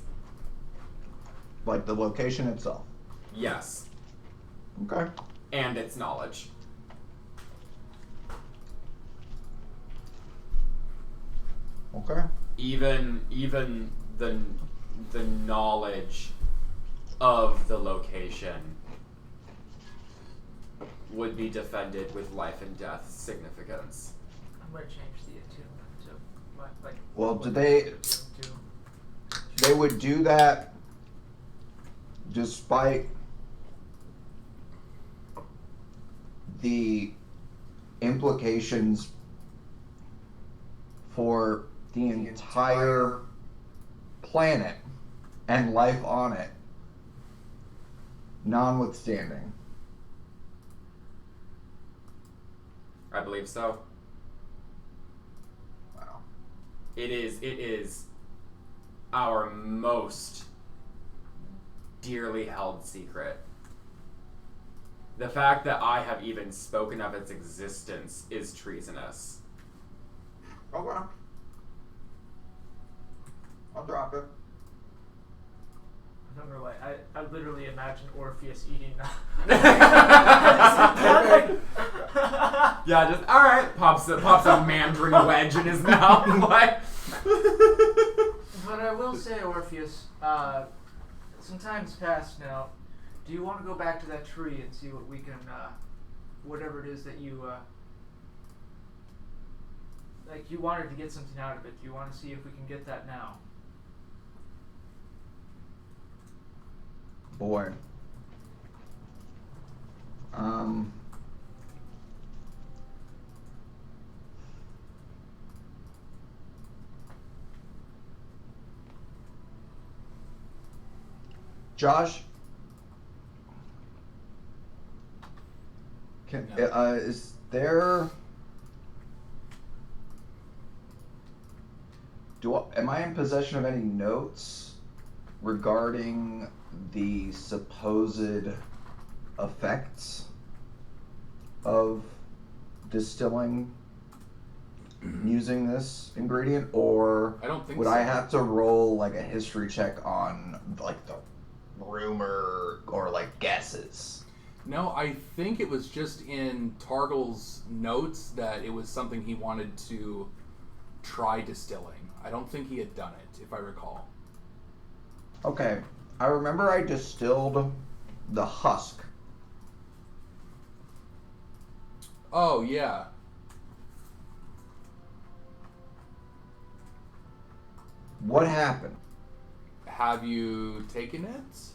Like the location itself? Yes. Okay. And its knowledge. Okay. Even the knowledge of the location would be defended with life and death significance. I'm gonna change the attunement to my, like. Well, they would do that despite the implications for the entire planet and life on it, notwithstanding. I believe so. Wow. It is our most dearly held secret. The fact that I have even spoken of its existence is treasonous. Okay. I'll drop it. I don't know why. I literally imagine Orpheus eating that. Yeah, just alright. Pops a mandarin wedge in his mouth. Like. But I will say, Orpheus, some time's passed now. Do you want to go back to that tree and see what we can, whatever it is that you, like you wanted to get something out of it. Do you want to see if we can get that now? Boy. Josh, is there? Am I in possession of any notes regarding the supposed effects of distilling using this ingredient, or I don't think would so. I have to roll like a history check on like the rumor or like guesses? No, I think it was just in Targle's notes that it was something he wanted to try distilling. I don't think he had done it, if I recall. Okay, I remember I distilled the husk. Oh, yeah. What happened? Have you taken it?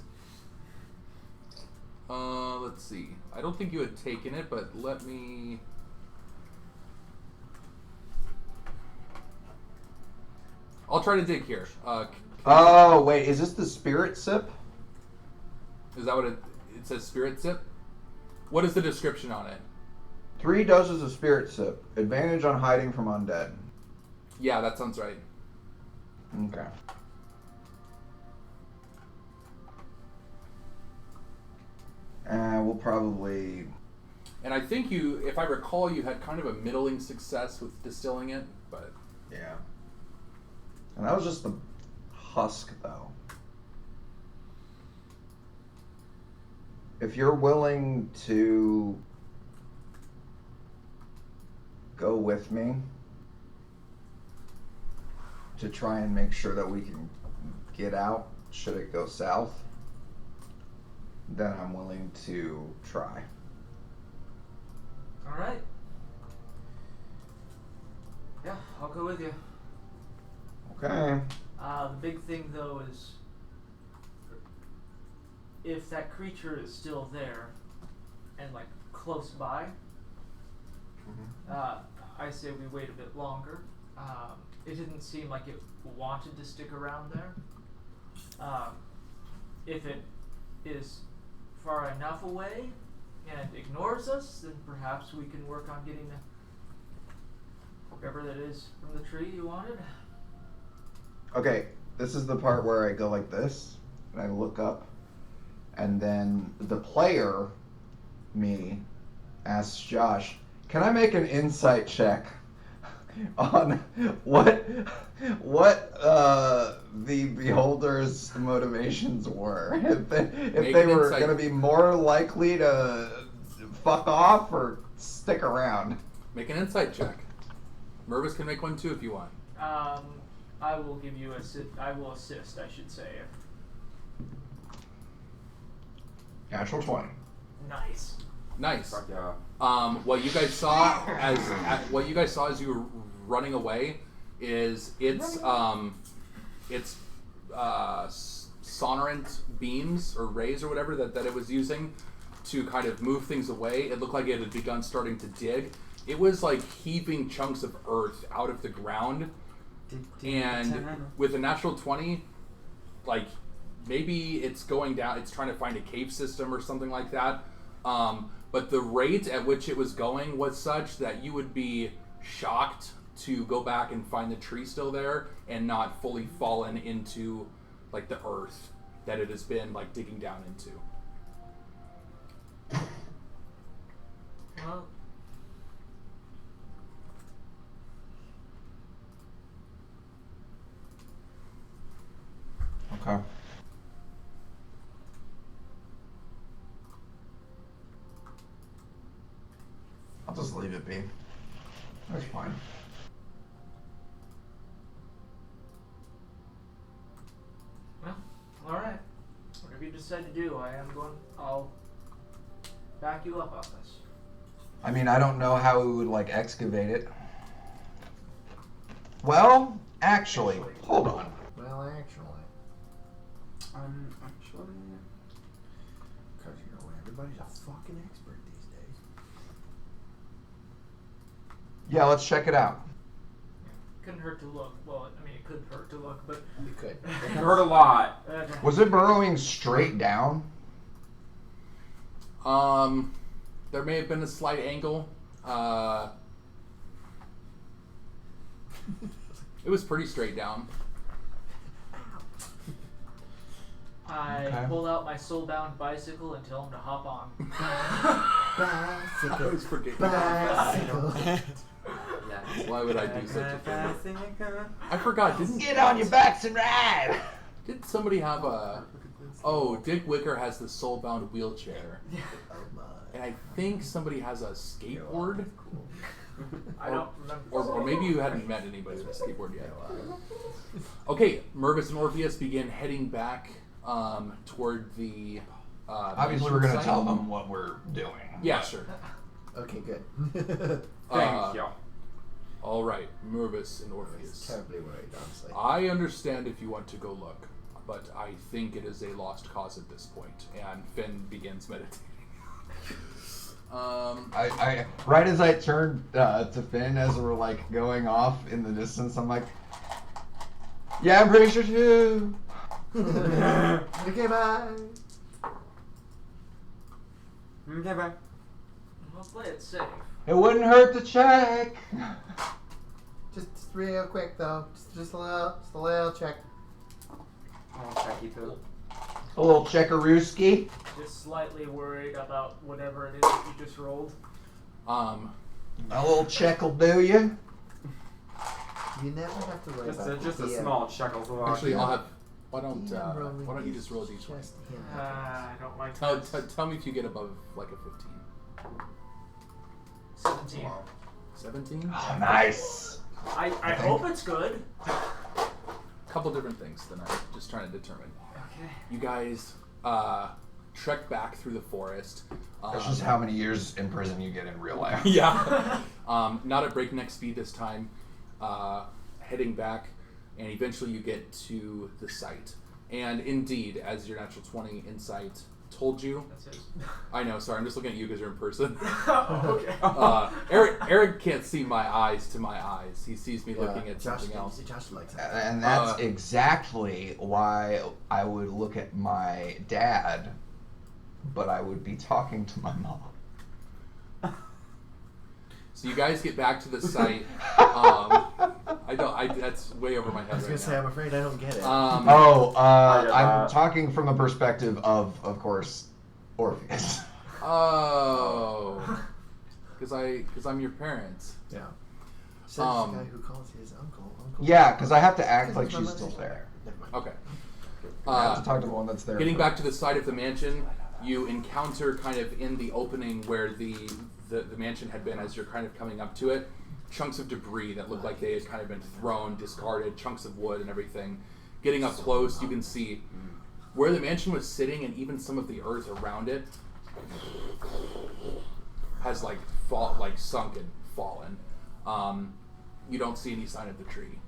Let's see. I don't think you had taken it, but let me... I'll try to dig here. Oh, wait, is this the spirit sip? Is that what it says? Spirit sip? What is the description on it? 3 doses of spirit sip. Advantage on hiding from undead. Yeah, that sounds right. Okay. We'll probably And I think you, if I recall, you had kind of a middling success with distilling it, but... Yeah. And that was just the husk, though. If you're willing to go with me to try and make sure that we can get out should it go south, then I'm willing to try. All right. Yeah, I'll go with you. Okay. The big thing though is if that creature is still there and like close by, I say we wait a bit longer. It didn't seem like it wanted to stick around there. If it is far enough away and ignores us, then perhaps we can work on getting whatever that is from the tree you wanted. Okay, this is the part where I go like this, and I look up, and then the player, me, asks Josh, can I make an insight check on what the beholder's motivations were? If they were going to be more likely to fuck off or stick around? Make an insight check. Mervis can make one too if you want. I will give you I will assist, I should say. Natural 20. Nice. Nice. Fuck yeah. What you guys saw as you were running away is its sonorant beams or rays or whatever that it was using to kind of move things away. It looked like it had begun starting to dig. It was like heaving chunks of earth out of the ground, and with a natural 20, like maybe it's going down. It's trying to find a cave system or something like that. But the rate at which it was going was such that you would be shocked to go back and find the tree still there and not fully fallen into like the earth that it has been like digging down into. Well, Okay. I'll just leave it be. That's fine. well, all right. Whatever you decide to do, I'll back you up on this. I mean, I don't know how we would like excavate it. Well, actually, hold on. Well, actually. Actually. Because you know, everybody's a fucking expert these days. Yeah, let's check it out. Couldn't hurt to look. Well, I mean, it could hurt to look, but You could. It hurt a lot. Was it burrowing straight down? There may have been a slight angle. It was pretty straight down. I pull out my soulbound bicycle and tell him to hop on. I was forgetting. Bicycle. Why would I do such a thing? I forgot. Get on your backs and ride! Did somebody have a... Oh, Dick Wicker has the soulbound wheelchair. And I think somebody has a skateboard. I don't remember. Or maybe you hadn't met anybody with a skateboard yet. Okay, Mervis and Orpheus begin heading back toward the... Obviously, we're going to tell them what we're doing. Yeah, sure. Okay, good. Thank you. All right, Mervis and Orpheus. Terribly worried, honestly. I understand if you want to go look, but I think it is a lost cause at this point. And Finn begins meditating. I right as I turned to Finn as we're like going off in the distance, I'm like, yeah, I'm pretty sure too. Okay, bye. Okay, bye. We'll play it safe. It wouldn't hurt to check. Just real quick though. Just a little check. Oh, checky poo. A little checkarooski. Just slightly worried about whatever it is that you just rolled. A little check'll do you. You never have to worry about Just a the small chuckle. Actually, I'll have. Why don't you just roll these ones? I don't like Tell me if you get above like a 15. 17. 17? Oh, nice. I hope it's good. Couple different things that I'm just trying to determine. Okay. You guys trek back through the forest. That's just how many years in prison you get in real life. Yeah. Not at breakneck speed this time. Heading back, and eventually you get to the site. And indeed, as your natural 20 insight told you, That's it. I know. Sorry, I'm just looking at you because you're in person. Okay. Eric can't see my eyes to my eyes. He sees me looking at something else. Josh likes that. And that's exactly why I would look at my dad, but I would be talking to my mom. So you guys get back to the site. That's way over my head I was right gonna say, now. I'm afraid I don't get it. I'm talking from the perspective of course, Orpheus. Oh, because I'm your parents. Yeah. Says the guy who calls his uncle. Yeah, because I have to act like she's still there. Never mind. Okay. I have to talk to the one that's there. Getting back to the side of the mansion, you encounter kind of in the opening where the mansion had been as you're kind of coming up to it, chunks of debris that look like they had kind of been thrown, discarded, chunks of wood and everything. Getting up close, you can see where the mansion was sitting, and even some of the earth around it has sunk and fallen. You don't see any sign of the tree,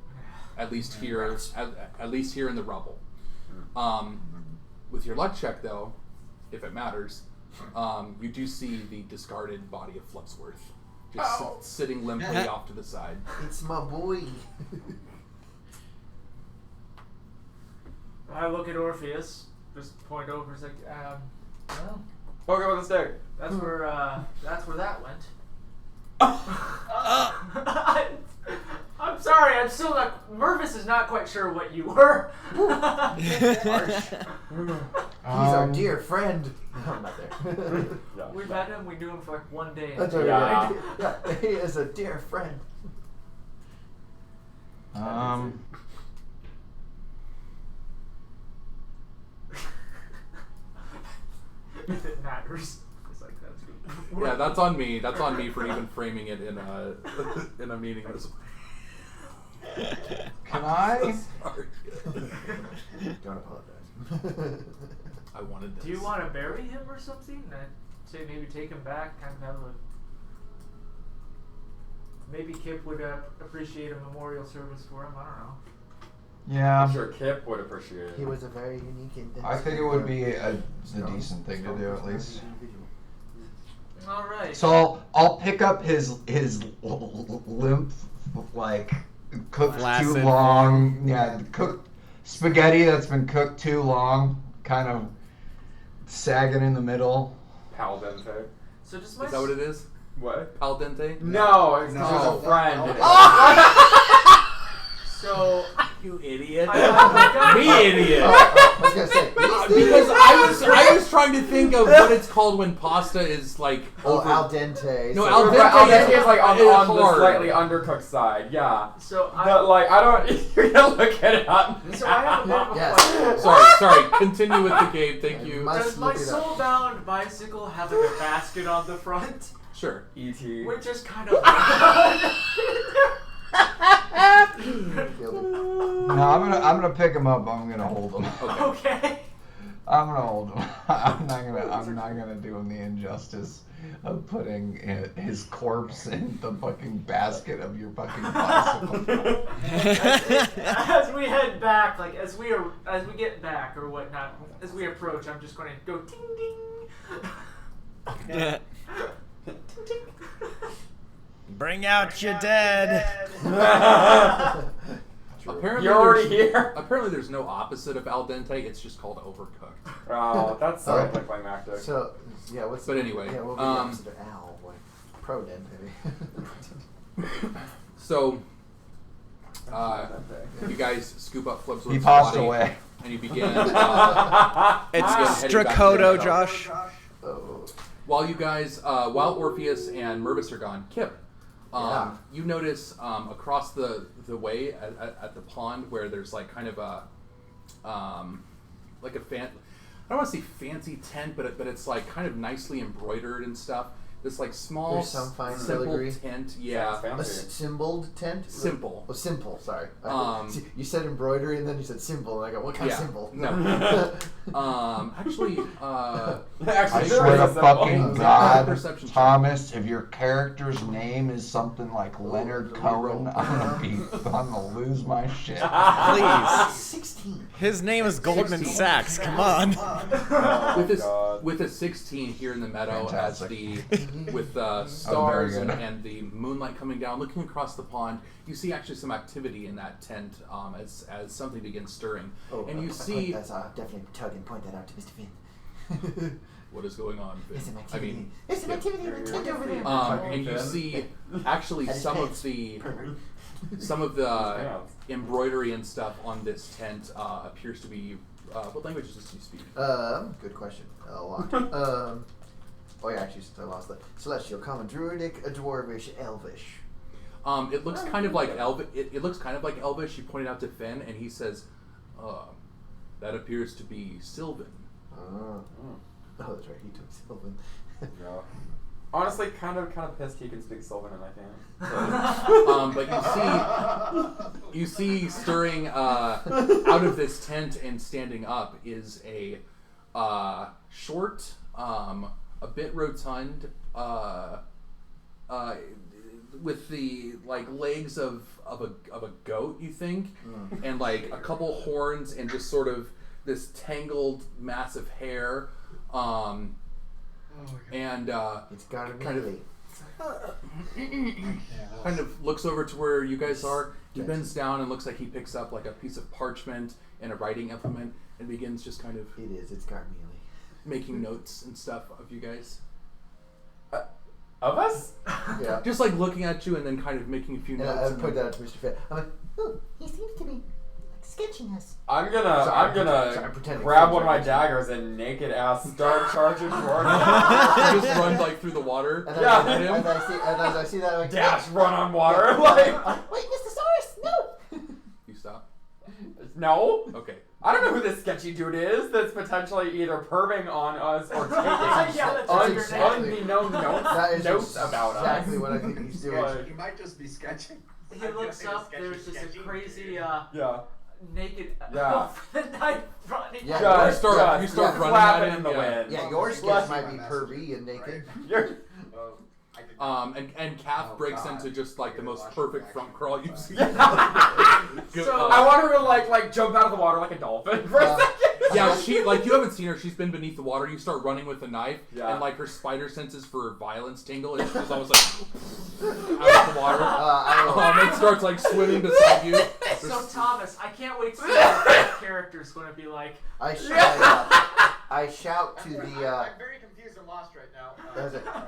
at least here in the rubble. With your luck check, though, if it matters, you do see the discarded body of Fluxworth just sitting limply off to the side. It's my boy. I look at Orpheus, just point over, it's like, well, Poke it with a stick. that's where that went. I'm sorry, I'm still not. Mervis is not quite sure what you were. He's our dear friend. No, I'm not there. We met him. We knew him for like one day. That's Yeah. yeah, he is a dear friend. If it matters, it's like that's good. Yeah, that's on me. That's on me for even framing it in a meaningless way. Can I? Sorry. Don't apologize. I wanted this. Do you want to bury him or something? Say maybe take him back, kind of have a. Maybe Kip would appreciate a memorial service for him. I don't know. Yeah. I'm sure Kip would appreciate it. He was a very unique individual. I think it would be a decent thing to do at least. All right. So I'll pick up his limp, like cooked too Flaccid long. form. Yeah, cooked spaghetti that's been cooked too long, kind of sagging in the middle. Pal dente. So just my. Is that what it is? What? Al dente? No, it's No. just a friend. So. You idiot. I Me idiot. I was gonna say Because I was trying to think of what it's called when pasta is like over. al dente. No, so- al But al dente is is like on it's the hard. slightly undercooked side, yeah. So But like, I don't. You're gonna look it up. So I have a bit of a Yes. question. Sorry. Continue with the game. Thank you. Must Does my look it up. soul-bound bicycle have like a basket on the front? Sure. E.T. Which is kind of. Killed it. No, I'm gonna pick him up. I'm gonna hold him. Okay. I'm gonna hold him. I'm not gonna do him the injustice of putting his corpse in the fucking basket of your fucking bicycle. As we head back, like as we get back or whatnot, as we approach, I'm just going to go ting ding. Bring out your dead. Apparently, You're already there's- here. Apparently, there's no opposite of al dente. It's just called overcooked. Oh, that's so anticlimactic. So yeah, what's But anyway, yeah, what would be the opposite of al? Like pro dente. So, You guys scoop up Flipsworth's He passed body, away. and you begin. It's heading back to Strakoto, the Josh. Oh. While you guys, while Orpheus and Mervis are gone, Kip, Yeah. you notice across the way at the pond where there's like kind of a like a I don't want to say fancy tent, but it's like kind of nicely embroidered and stuff. This like small, There's some fine simple filigree. tent. Yeah, Sounds A fancy. symboled tent? simple. Oh, simple, sorry. Um, you said embroidery and then you said symbol, and I go, what kind Yeah, of symbol? no. Actually, I Actually, there swear is to a symbol. fucking God, Perception check. Thomas, if your character's name is something like Leonard Cohen, I'm gonna lose my shit. Please. 16. His name is Goldman 16. Sachs. Come on. With a 16 here in the meadow, Fantastic. with stars good. and the moonlight coming down, looking across the pond, you see actually some activity in that tent as something begins stirring, and you see That's definitely tug and point that out to Mr. Finn. what is going on. Finn. There's some I activity. mean, There's some activity in the tent over there. and you see actually That is some of pants. the embroidery and stuff on this tent appears to be what languages does he speak? Good question. A lot. Oh yeah, actually, I lost that. Celestial, Common, Druidic, Dwarvish, Elvish. It looks kind of like It looks kind of like Elvish. You pointed out to Finn, and he says, "That appears to be Sylvan." Oh, that's right. He took Sylvan. Yeah. Honestly, kind of pissed he can speak Sylvan and I can't. But you see stirring out of this tent and standing up is a short, a bit rotund, with the like legs of a goat, you think, and like a couple horns and just sort of this tangled mass of hair, and It's gotta be kind of- Lee. kind of looks over to where you guys are. He bends down and looks like he picks up like a piece of parchment and a writing implement and begins just kind of It is. It's Garmealy. making notes and stuff of you guys. Of us? Yeah. Just like looking at you and then kind of making a few And notes. I and point then- that out to Mr. Finn. I'm like, oh, he seems to be like, sketching us. I'm Sorry, I'm gonna pretending grab Finn's one of my right. daggers and naked ass start charging towards him. You just run like through the water. And Yeah. then, and as I see that, I'm like, Dash, run on water. Like, wait, Mr. Saurus, no! You stop. no. Okay. I don't know who this sketchy dude is that's potentially either perving on us or taking Yeah, that's exactly- unbeknown That is notes about us. exactly what I think he's doing. Like, He might just be sketching. He looks up, there's just a crazy yeah. naked Yeah. elf with a knife running. Yeah, Yeah, You start yeah, running flapping at in him. the Yeah. wind. Yeah, your sketch Like- might be pervy and naked. You're, And Kath breaks into just like the most perfect front crawl you've seen. So- I want her to like jump out of the water like a dolphin for a second. Yeah, she like you haven't seen her. She's been beneath the water. You start running with a knife, Yeah. and like her spider senses for violence tingle, and she's almost like out of the water. It starts like swimming beside you. So Thomas, I can't wait to see what that character's going to be like. I shout to the. I'm very confused and lost right now.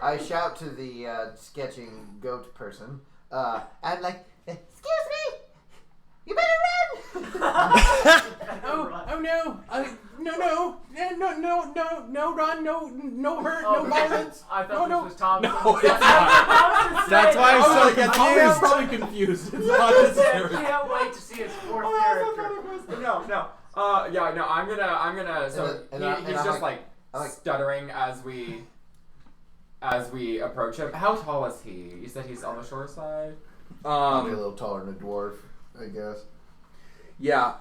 I shout to the sketching goat person. I'm like, excuse me, you better run. Oh no! No, run! No hurt! Oh, No violence! I thought No, this was Thomas. No, it's not. That's why I'm so I'm confused. probably confused. It's not this I character. can't wait to see his fourth Oh, character. No. Yeah, no. I'm gonna. So And he's I'm just like- I'm like- stuttering as we approach him. How tall is he? You said he's on the short side. Probably a little taller than a dwarf, I guess. Yeah,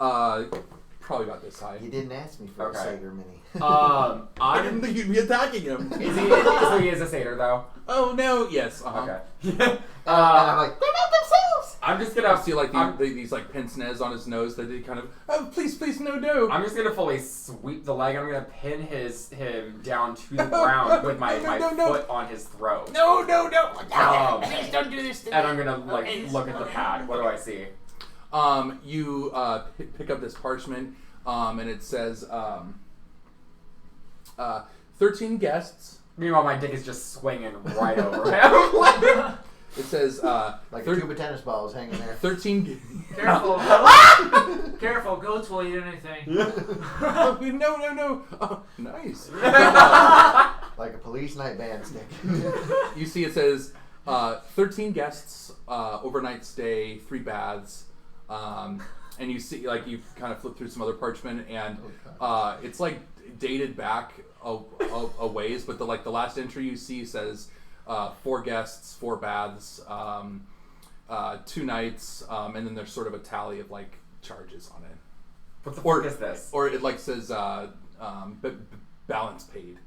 probably about this high. You didn't ask me for Okay. a satyr mini. I I'm. didn't think you'd be attacking him. Is he? So he is a satyr though. Oh no! Yes. Okay. And I'm like, they're not themselves. I'm just I gonna see like I'm- these like pince-nez on his nose that they kind of please no. I'm just gonna fully sweep the leg. I'm gonna pin him down to the ground with my No. foot on his throat. No. Please don't do this to me. And I'm gonna look at the pad. What do I see? You pick up this parchment, and it says 13 guests. Meanwhile, my dick is just swinging right over him. It says Like a tube of tennis balls hanging there. 13. Careful. Careful, goats will eat anything. Oh, no. Oh, nice. Like a police night band stick. You see it says 13 guests, overnight stay, 3 baths, and you see, like, you kind of flip through some other parchment, and it's like dated back a ways, but the last entry you see says 4 guests, 4 baths, 2 nights, and then there's sort of a tally of like charges on it. What the fuck is this? Or it like says balance paid.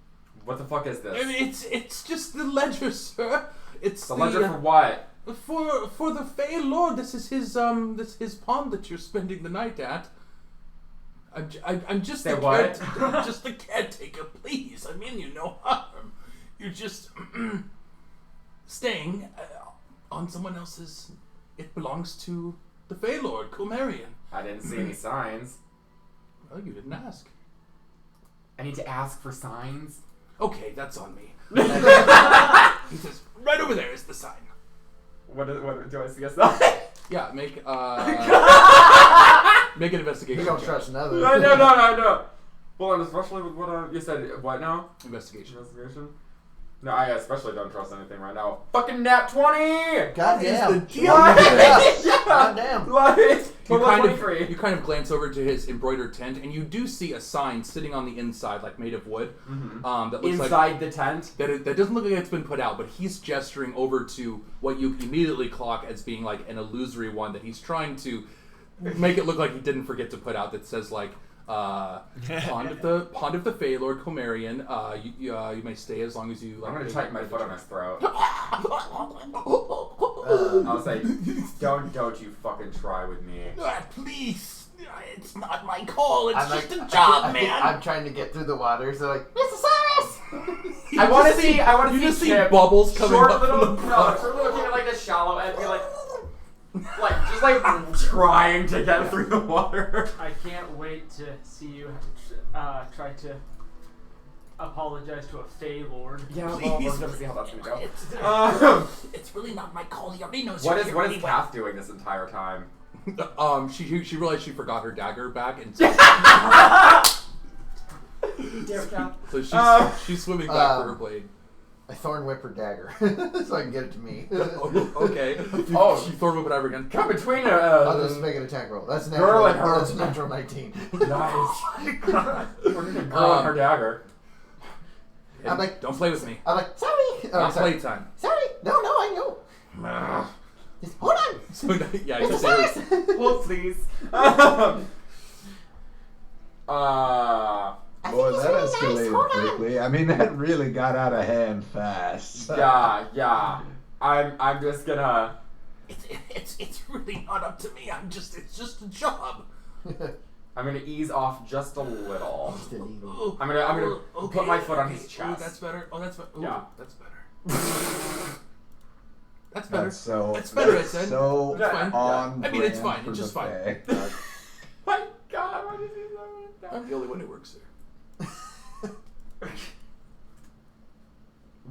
What the fuck is this? I mean, it's just the ledger, sir. It's the ledger for what? For the Fey Lord. This is his pond that you're spending the night at. I'm just Say the what? I'm just the caretaker. Please, I mean you no harm. You're just staying on someone else's. It belongs to the Fey Lord, Comerian. I didn't see any signs. Well, you didn't ask. I need to ask for signs? Okay, that's on me. He says, right over there is the sign. What do I see a sign? Yeah, make an investigation. You don't check. trust another. No. Well, and especially with what you said. What now? Investigation. No, I especially don't trust anything right now. Fucking nat 20! Goddamn. What is the deal? Goddamn. Like, You kind of glance over to his embroidered tent, and you do see a sign sitting on the inside, like made of wood. That looks inside the tent? That doesn't look like it's been put out, but he's gesturing over to what you immediately clock as being like an illusory one that he's trying to make it look like he didn't forget to put out. That says like pond of the Fey Lord Comerian. You may stay as long as you like. I'm gonna tighten my foot on his throat. I'll say, don't you fucking try with me. Please, it's not my call. It's I'm just like- a job, I think man. I'm trying to get through the water, so like, Mr. Cyrus! I want to see You just see Chip, bubbles coming short up little, from the no, short little kid like the shallow end, be like trying to get through the water. I can't wait to see you try to apologize to a Fey Lord. Yeah, well, Please. we're gonna see how that's gonna go. It's really not my call. He already knows. What is Kath doing this entire time? She realized she forgot her dagger back, and Damn Kath. so she's swimming back for her blade. I thorn whip her dagger, so I can get it to me. Okay. Oh. She throw it over again. Come between I'll just make an attack roll. That's natural. Girl and her. That's a natural 19. Nice. Girl and her dagger. I'm like, Don't play with me. I'm like, sorry. Not Sorry. playtime. Sorry. No, I know. Just, hold on. So yeah, Mr. just Cyrus. Hold please. I think Boy, he's that really nice. escalated Hold on. quickly. I mean, that really got out of hand fast. Yeah. I'm just gonna. It's really not up to me. It's just a job. I'm gonna ease off just a little. Just a little. I'm gonna put my foot on his chest. Ooh, that's better. Oh, that's better. Yeah. That's better. That's better. That's so. That's better, I that's said. So That's fine. on I mean, it's brand fine. for It's just the fine. Fae. My God, why did he say that? I'm the only one who works there.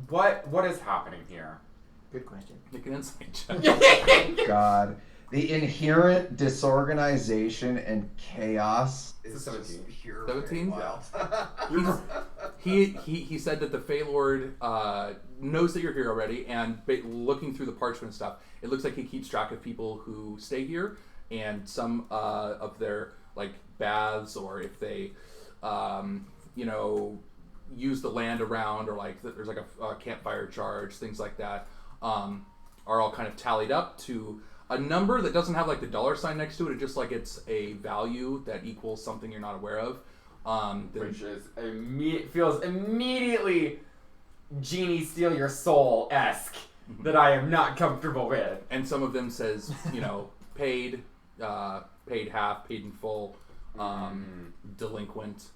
What is happening here? Good question. Make an insight check. God, the inherent disorganization and chaos. It's a 17. 17? Wild. He said that the Fey Lord knows that you're here already, and looking through the parchment and stuff, it looks like he keeps track of people who stay here and some of their like baths, or if they use the land around, or like there's like a campfire charge, things like that, are all kind of tallied up to a number that doesn't have like the dollar sign next to it. It's just like it's a value that equals something you're not aware of. Which is feels immediately Genie Steal Your Soul-esque that I am not comfortable with. And some of them says, paid half, paid in full, delinquent.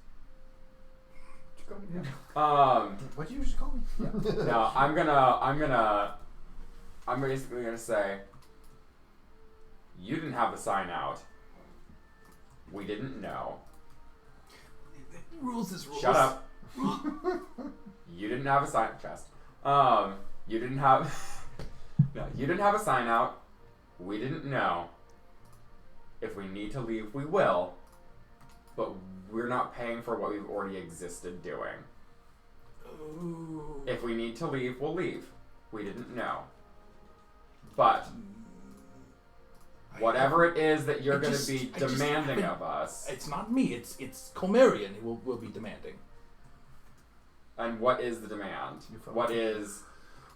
What did you just call me? No, I'm basically gonna say, you didn't have the sign out. We didn't know. Rules is rules. Shut up. You didn't have a sign chest. You didn't have. No, you didn't have a sign out. We didn't know. If we need to leave, we will. But we're not paying for what we've already existed doing. Oh. If we need to leave, we'll leave. We didn't know. But whatever it is that you're going to be demanding of us. It's not me. It's Comerian who will be demanding. And what is the demand? What is...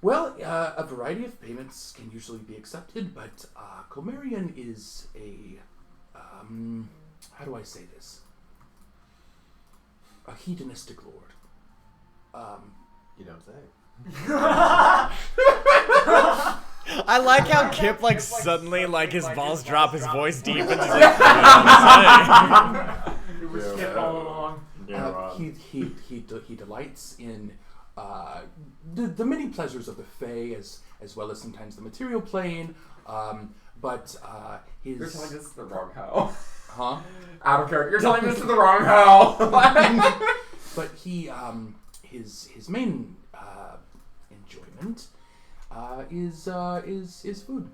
Well, a variety of payments can usually be accepted, but Comerian is a... how do I say this? A hedonistic lord. You don't say. I like how Kip like suddenly like his balls drop, his voice deepens. He's like, It was Kip all along. He delights in the many pleasures of the Fae, as well as sometimes the material plane. But his... You're telling this is the wrong hoe. Huh? Out of character. You're telling this is the wrong hoe. But he his main enjoyment is food.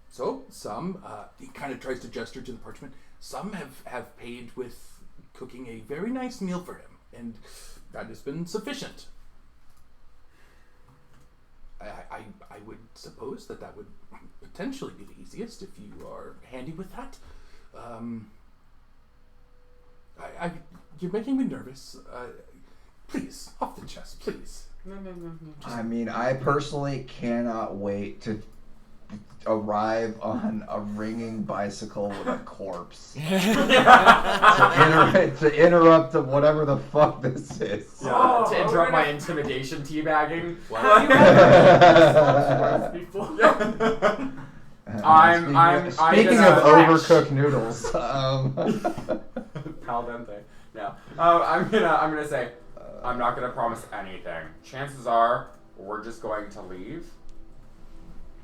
So some he kind of tries to gesture to the parchment. Some have paid with cooking a very nice meal for him, and that has been sufficient. I would suppose that would potentially be the easiest if you are handy with that. You're making me nervous. Please, off the chest, please. No. I mean, I personally cannot wait to arrive on a ringing bicycle with a corpse to interrupt whatever the fuck this is. Yeah, to interrupt my intimidation teabagging. Have you ever before? Speaking of overcooked noodles, Pal dente. No, I'm gonna say I'm not gonna promise anything. Chances are we're just going to leave.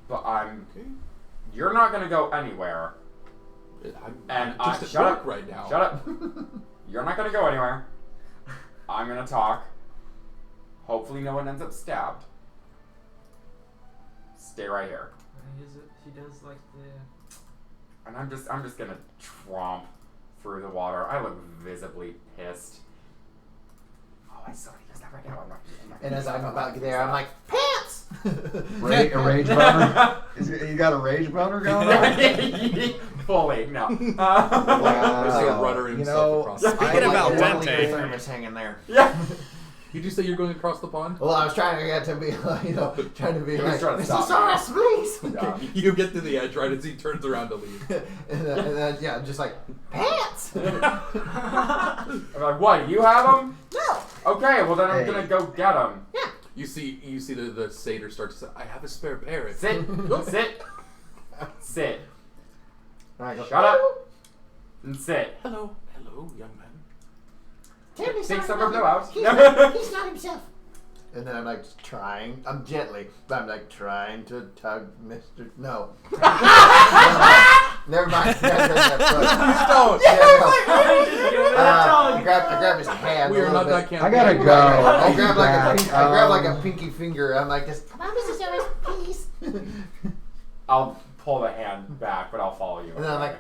But you're not gonna go anywhere. I'm just at work right now. Shut up. You're not gonna go anywhere. I'm gonna talk. Hopefully no one ends up stabbed. Stay right here. He does like the... And I'm just gonna tromp through the water. I look visibly pissed. Oh, I saw he does that right now. And as I'm about to get there, I'm like, pants! a rage boner? You got a rage boner going on? Fully, no. Wow. Rudder himself across the Speaking of al dente, thermos hanging there. Yeah. Did you say you're going across the pond? Well, I was trying to get to be, trying to be like, trying to stop Mr. Soros, please! Yeah. You get to the edge right as he turns around to leave. and then, yeah, I'm just like, pants! I'm like, what? You have them? No! Okay, well then I'm gonna go get them. Yeah. You see the satyr start to say, I have a spare pair. Sit. Sit. And I go, Shut up. And sit. Hello, young man. Take some of them out. He's not himself. And then I'm like trying, I'm gently, but I'm like trying to tug Mr. No. Never mind. I grab his hand. We are not that bit. camping. I gotta go. I grab like a pinky finger. I'm like this. Come on, Mr. Soros, please. I'll pull the hand back, but I'll follow you. And then I'm like,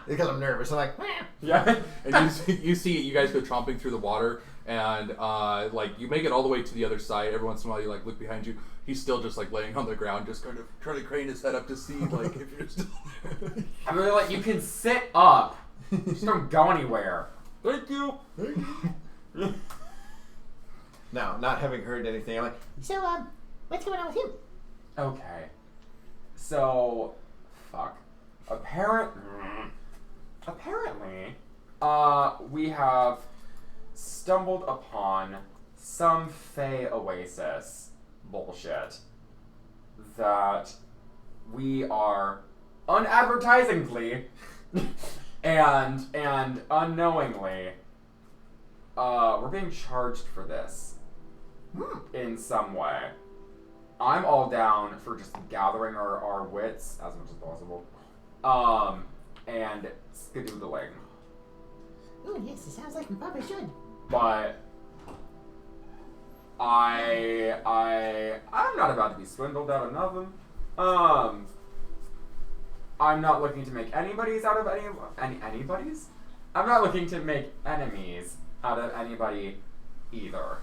because I'm nervous. I'm like, yeah. And you see you guys go tromping through the water, and like you make it all the way to the other side. Every once in a while, you like look behind you. He's still just like laying on the ground, just kind of trying to crane his head up to see like if you're still there. I'm really like, you can sit up. Just don't go anywhere. Thank you. no, not having heard anything. I'm like, so what's going on with him? Okay. So, fuck. Apparently, we have stumbled upon some Fey oasis bullshit that we are unadvertisingly and unknowingly we're being charged for this in some way. I'm all down for just gathering our wits as much as possible and skedoodling. Oh yes, it sounds like we probably should. But I'm not about to be swindled out of nothing. I'm not looking to make anybody's out of anybody's. I'm not looking to make enemies out of anybody either.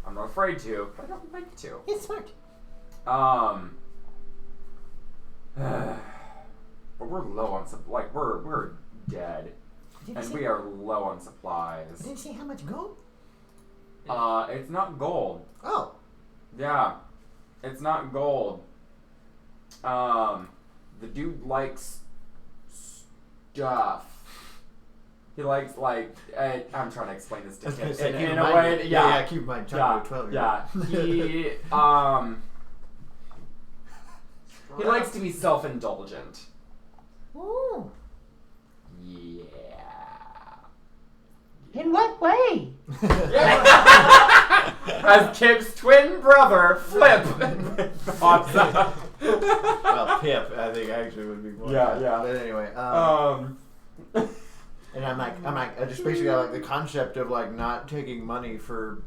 I'm not afraid to, but I don't like to. It's smart. But we're low on we're dead, and we are low on supplies. Didn't say how much gold? It's not gold. Oh. Yeah, it's not gold. The dude likes stuff. He likes I'm trying to explain this to him in a way. Yeah, keep in mind, Yeah, 12. yeah. He likes to be self-indulgent. Ooh. Yeah. In what way? As Kip's twin brother, Flip, pops up. Well, Pip, I think actually would be more. Yeah. But anyway, and I'm like, I just basically got the concept of not taking money for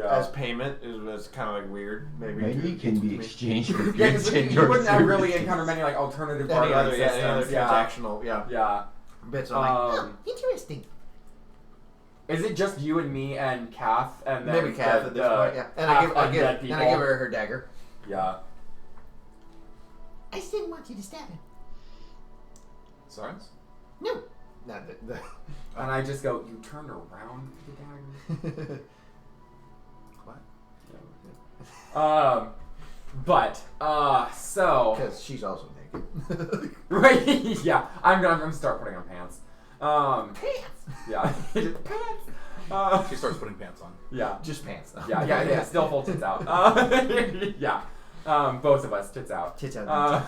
as payment is kind of weird. Maybe it can be exchanged for Yeah, goods because and you wouldn't have services. really encountered many alternative any other bartering systems. transactional Yeah. bits. I'm like, Interesting. Is it just you and me and Kath and then maybe Kath at this point. Yeah, and I give her dagger. Yeah. I just didn't want you to stab him. Sorry? No. Not And I just go, you turned around with the dagger? What? So because she's also naked. right, yeah, I'm gonna start putting on pants. Pants. Yeah, pants. She starts putting pants on. Yeah, Just pants though. yeah. Still full tits out. Yeah, both of us tits out. Tits out.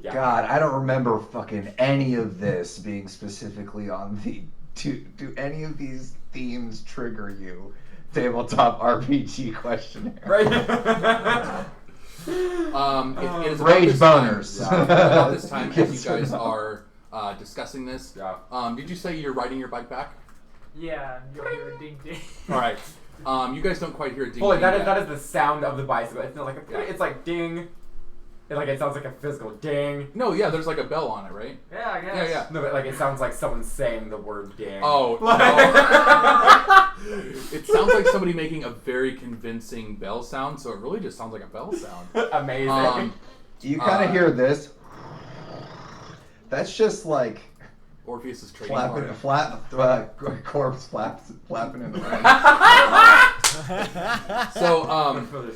Yeah. God, I don't remember fucking any of this being specifically on the. Do any of these themes trigger you? Tabletop RPG questionnaire. Right. It is Rage about boners. about this time as you guys are discussing this. Yeah. Did you say you're riding your bike back? Yeah, and you'll hear a ding ding. All right. You guys don't quite hear a ding. Fully, ding that yet. is the sound of the bicycle. It's not like it's like ding. It sounds like a physical ding. No, yeah, there's a bell on it, right? Yeah, I guess. Yeah. No, but it sounds like someone saying the word ding. Oh, no. It sounds like somebody making a very convincing bell sound, so it really just sounds like a bell sound. Amazing. You kind of hear this. That's just like Orpheus is trading hard. corpse flapping in the wind. So,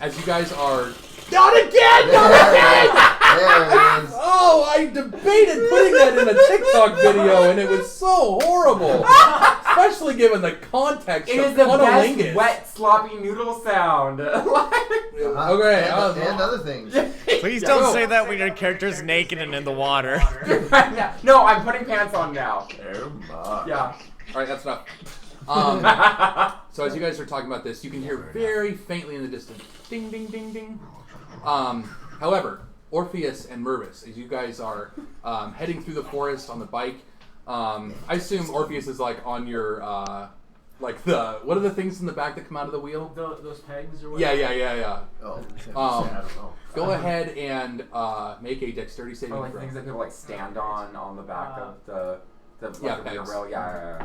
as you guys are... Not again! There it is. Oh, I debated putting that in a TikTok video, and it was so horrible. Especially given the context It of is the cunnilingus. best wet sloppy noodle sound. Okay, and other things. Please don't say that when your character's naked and in the water. No, I'm putting pants on now. Oh my. Yeah. All right, that's enough. So as you guys are talking about this, you can hear very faintly in the distance, ding, ding, ding, ding. However, Orpheus and Mervis, as you guys are heading through the forest on the bike, I assume Orpheus is on your what are the things in the back that come out of the wheel? Those pegs or whatever? Oh, Yeah. I don't know. Go ahead and make a dexterity saving Oh, like throw. things that people stand on the back of the rear pegs. rail. Yeah.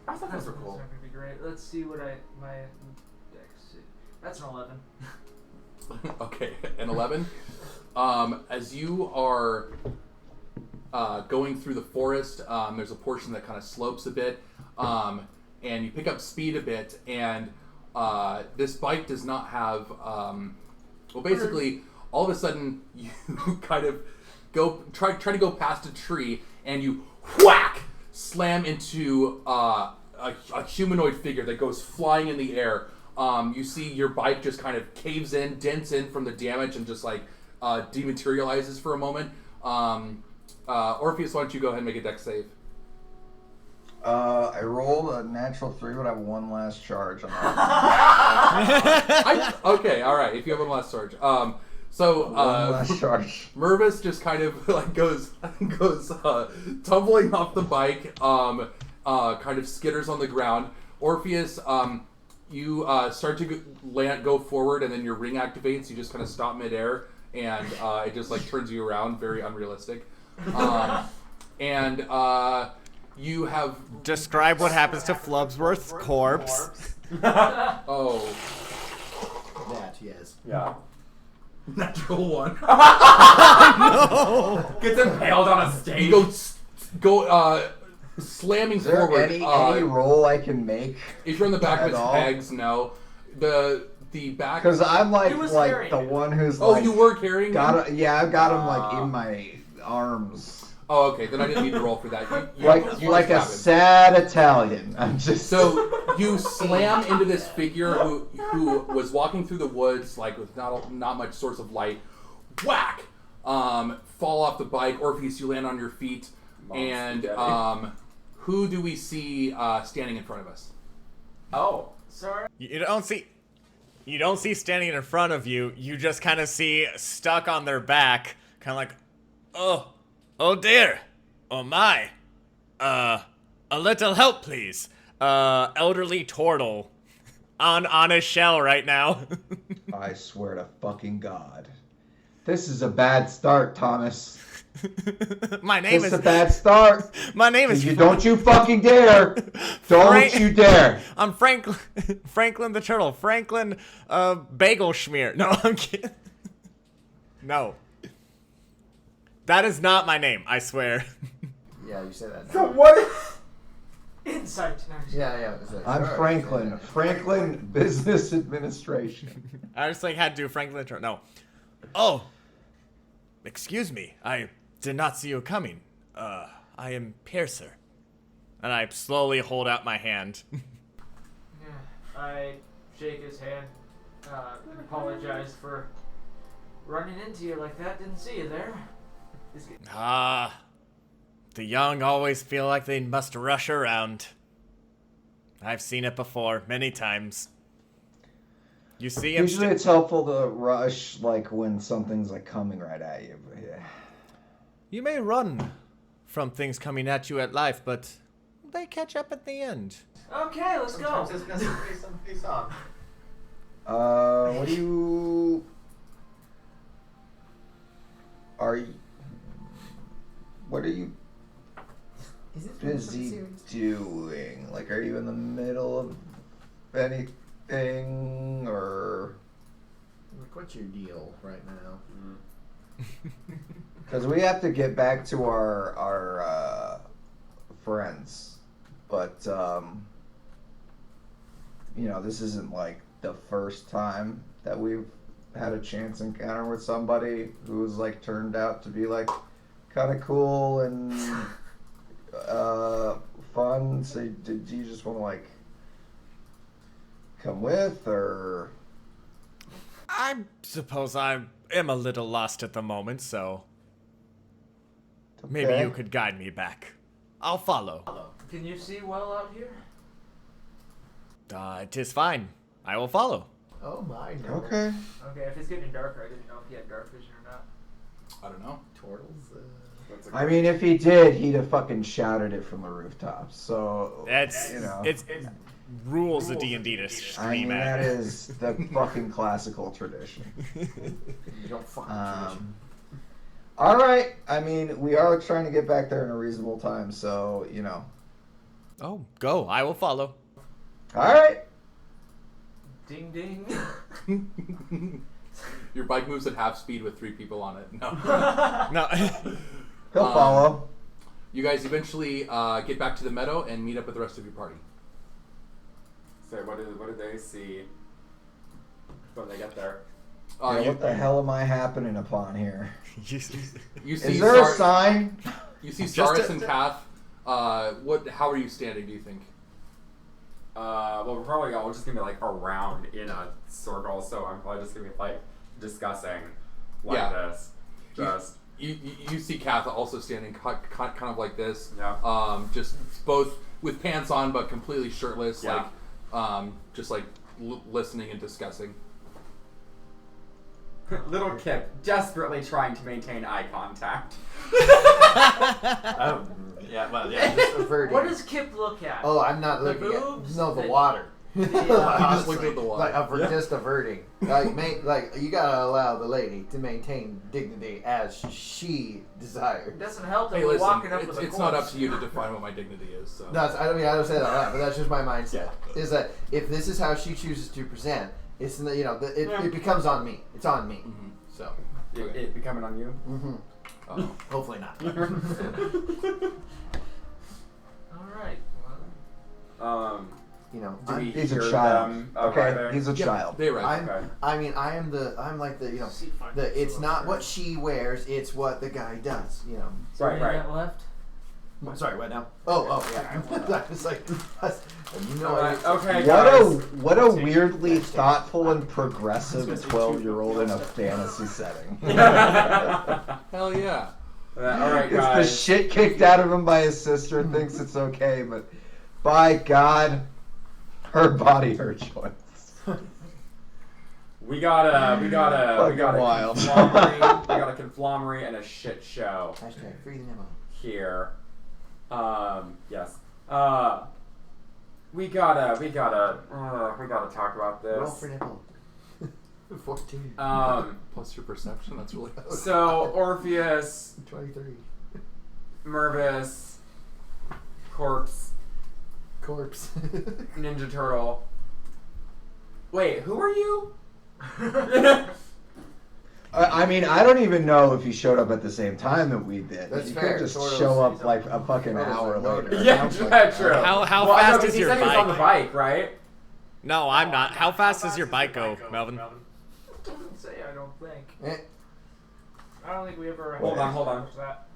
I thought those were That's cool. not gonna be great. Let's see what my dex. That's an 11. Okay, an 11. As you are going through the forest, there's a portion that kind of slopes a bit, and you pick up speed a bit, and this bike does not have, basically, all of a sudden, you kind of try to go past a tree, and you whack! Slam into a humanoid figure that goes flying in the air. You see your bike just kind of caves in, dents in from the damage, and just dematerializes for a moment. Orpheus, why don't you go ahead and make a dex save? I rolled a natural 3, but I have one last charge on that. Okay, all right. If you have one last charge, One last charge. Mervis just kind of goes tumbling off the bike, kind of skitters on the ground. Orpheus, You start to go forward, and then your ring activates. You just kind of stop midair, and it just like turns you around. Very unrealistic. And you have Describe what happens to Flubsworth's corpse. oh That, yes. Yeah. natural one. No. Gets impaled on a stake. You go slamming Is there forward. any roll I can make? If you're on the back of at its all? pegs, no. The back. Because I'm He like was the carrying one who's Oh, like you were carrying him? got it. Yeah, I've got him like in my arms, Oh, okay. Then I didn't need to roll for that. You like a just have him. sad Italian. I'm just So you slam into this figure who was walking through the woods like with not much source of light. Whack! Fall off the bike. Orpheus, you land on your feet. And who do we see standing in front of us? Oh. Sorry. You don't see standing in front of you. You just kind of see stuck on their back, kind of like, oh dear, oh my, a little help, please. Elderly turtle on a shell right now. I swear to fucking God, this is a bad start, Thomas. My name This is is a bad start. My name is. Don't you fucking dare! Don't you dare! I'm Franklin the turtle. Franklin, bagel schmear. No, I'm kidding. No. That is not my name, I swear. Yeah, you say that. So what? Insight. Yeah. It's like, I'm sure, Franklin. yeah. Franklin Business Administration. I just like had to do Franklin the turtle. No. Oh. Excuse me. I did not see you coming. I am Piercer. And I slowly hold out my hand. I shake his hand. Apologize for running into you like that. Didn't see you there. The young always feel like they must rush around. I've seen it before, many times. You see him. Usually it's helpful to rush like when something's like coming right at you. But yeah. You may run from things coming at you at life, but they catch up at the end. Okay, let's Sometimes go. it's best to face on face off. What do you? What are you Is this busy serious? doing? Like, are you in the middle of anything, or? Like, what's your deal right now? Because we have to get back to our friends, but this isn't like the first time that we've had a chance encounter with somebody who's like turned out to be like kind of cool and fun. So do you just want to like come with, or? I suppose I am a little lost at the moment, so maybe Okay. you could guide me back. I'll follow. Can you see well out here? It is fine. I will follow. Oh my no. Okay. Okay, if it's getting darker, I didn't know if he had dark vision or not. I don't know. Turtles. I mean, if he did, he'd have fucking shouted it from the rooftops. So It's it's rules of D&D to I scream mean, at. that is the fucking classical tradition. You don't fucking tradition. All right. I mean, we are trying to get back there in a reasonable time, so Oh, go. I will follow. All right. Ding ding. Your bike moves at half speed with 3 people on it. No. No. He'll follow. You guys eventually get back to the meadow and meet up with the rest of your party. So what do they see when they get there? What the hell am I happening upon here? You see Is there a sign? You see Just Saris a- and Kath. How are you standing, do you think? Well, we're probably all just gonna be like around in a circle, so I'm probably just gonna be like discussing like Yeah. this. Just You see Kath also standing kind of like this. Yeah. Just both with pants on but completely shirtless, Yeah. just like listening and discussing. little Kip desperately trying to maintain eye contact. Oh, yeah, well, yeah, just averting. What does Kip look at? Oh, I'm not The looking at. boobs? No, the The- water. You just looked at the wall. Like just averting. Like you gotta allow the lady to maintain dignity as she desired. It doesn't help that Hey, we're listen, walking up with a it's not up corpse. to you to define what my dignity is. So. I don't say that out loud, but that's just my mindset. Is that if this is how she chooses to present, it's it becomes on me. It's on me. Mm-hmm. So It becoming on you? mm-hmm. Hopefully not. All right. Well, do we He's hear a child. them Okay, arriving? he's a child. They arrive. I'm like the it's not what she wears, it's what the guy does. so Right, any right. of that left? Sorry, what now? Oh yeah. I was like, Okay, What guys. what a weirdly thoughtful and progressive 12-year-old in a fantasy setting. Hell yeah. All right, Gets the guys. shit kicked out of him by his sister, thinks it's okay, but by God, her body, her choice. We got a Fucking wild. conglomerate. We got a conglomerate and a shit show Hashtag free the nemo. here. Yes. We gotta talk about Roll this. for nipple. 14. Plus your perception, that's really good. So Orpheus, 23. Mervis, Corpse, Ninja Turtle. Wait, who are you? I mean, I don't even know if he showed up at the same time that we did. That's he fair. could just Sort of. show up like a fucking hour later. Yeah, Sounds like that's that. true. How Well, fast no, is he your said he was on the bike? bike, right? No, I'm not. How fast does your bike go, Melvin? Doesn't say. I don't think. Eh. I don't think we ever. Hold on. What's that?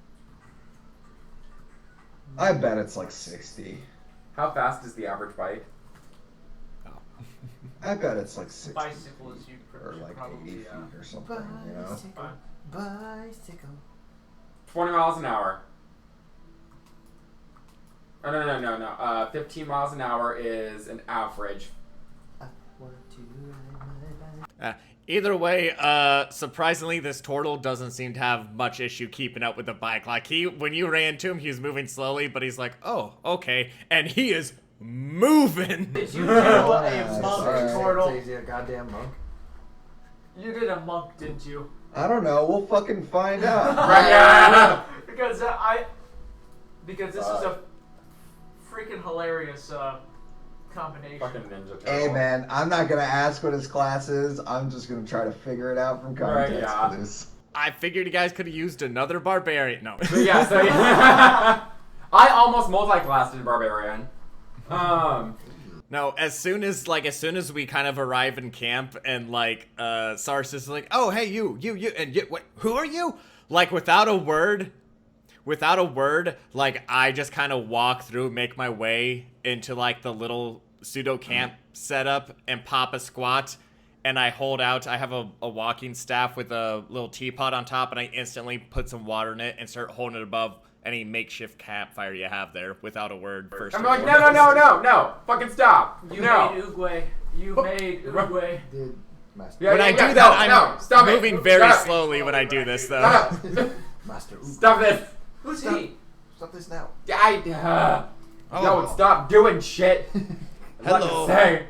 I bet it's like 60. How fast is the average bike? I bet it's like 60. Bicycle is you Or like 80 probably. feet or something, you know? Bicycle. 20 miles an hour. Oh, no. 15 miles an hour is an average. Either way, surprisingly, this turtle doesn't seem to have much issue keeping up with the bike. Like, when you ran to him, he was moving slowly, but he's like, oh, okay. And he is moving. Did you do a monk turtle? Is he a goddamn monk? You did a monk, didn't you? I don't know. We'll fucking find out. Right. Because this is a freaking hilarious combination. Fucking Ninja Turtle. Hey, man, I'm not going to ask what his class is. I'm just going to try to figure it out from context Right, yeah. for this. I figured you guys could have used another barbarian. No. So I almost multi-classed in Barbarian. No, as soon as we kind of arrive in camp and Sars is like, oh, hey, you, and you, what, who are you? Like, without a word, like, I just kind of walk through, make my way into, like, the little pseudo camp setup and pop a squat, and I hold out, I have a walking staff with a little teapot on top, and I instantly put some water in it and start holding it above any makeshift campfire you have there without a word first. I'm like, no, fucking stop. You made Uguay. You made Uguay. Did Master. When I do that, I'm moving very slowly when I do this, though. Master. Stop this. Who's Stop. he? Stop this now. No, stop doing shit. Hello. Say.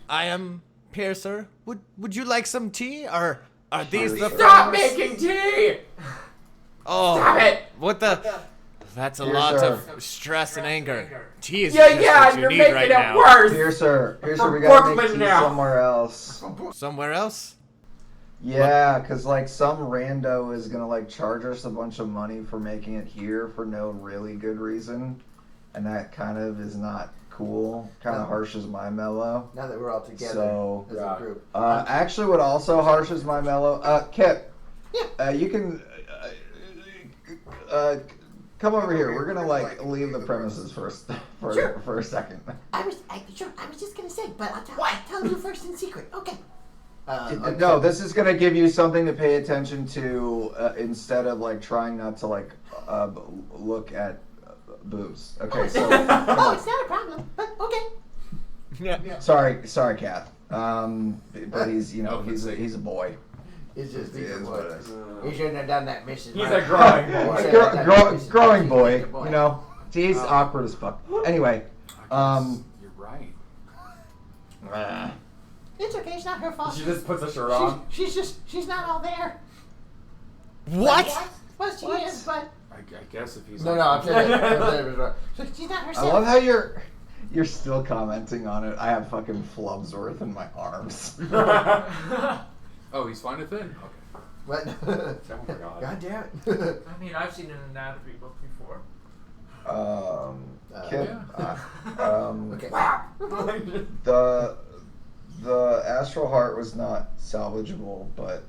I am Piercer. Would you like some tea? Or are these the Stop flowers? making tea. Oh, Stop it. what the? That's a Here, lot sir. of stress and anger. Tea is Yeah, just what you you're need making right it now. worse. Piercer, we From gotta make Brooklyn tea now. somewhere else. Somewhere else? Yeah, because like some rando is gonna like charge us a bunch of money for making it here for no really good reason, and that kind of is not cool. Kind of harshes my mellow. Now that we're all together So, as a group. Actually, what also harshes my mellow, Kip, you can come over here. We're gonna like leave the premises for a second. I was just gonna say, but I'll tell you first in secret. Okay. No, this is gonna give you something to pay attention to instead of like trying not to like look at boobs. Okay, so Oh, it's not a problem, but okay. Yeah. sorry, Kath. But he's he's a boy. It's just It is what it is. You shouldn't have done that, Mrs. He's Martin. a growing boy. You shouldn't have done that, Mrs. Growing Martin. boy, you know. He's awkward as fuck. Anyway, You're right. It's okay. It's not her fault. She just puts a shirt on. She's not all there. What? Well, she is, but I guess if he's No, I'm saying she's not I herself. love how you're still commenting on it. I have fucking Flubsworth in my arms. Oh, he's fine with it? Okay. What? Oh my god. God damn it. I mean, I've seen an anatomy book before. Kid, Okay. the astral heart was not salvageable, but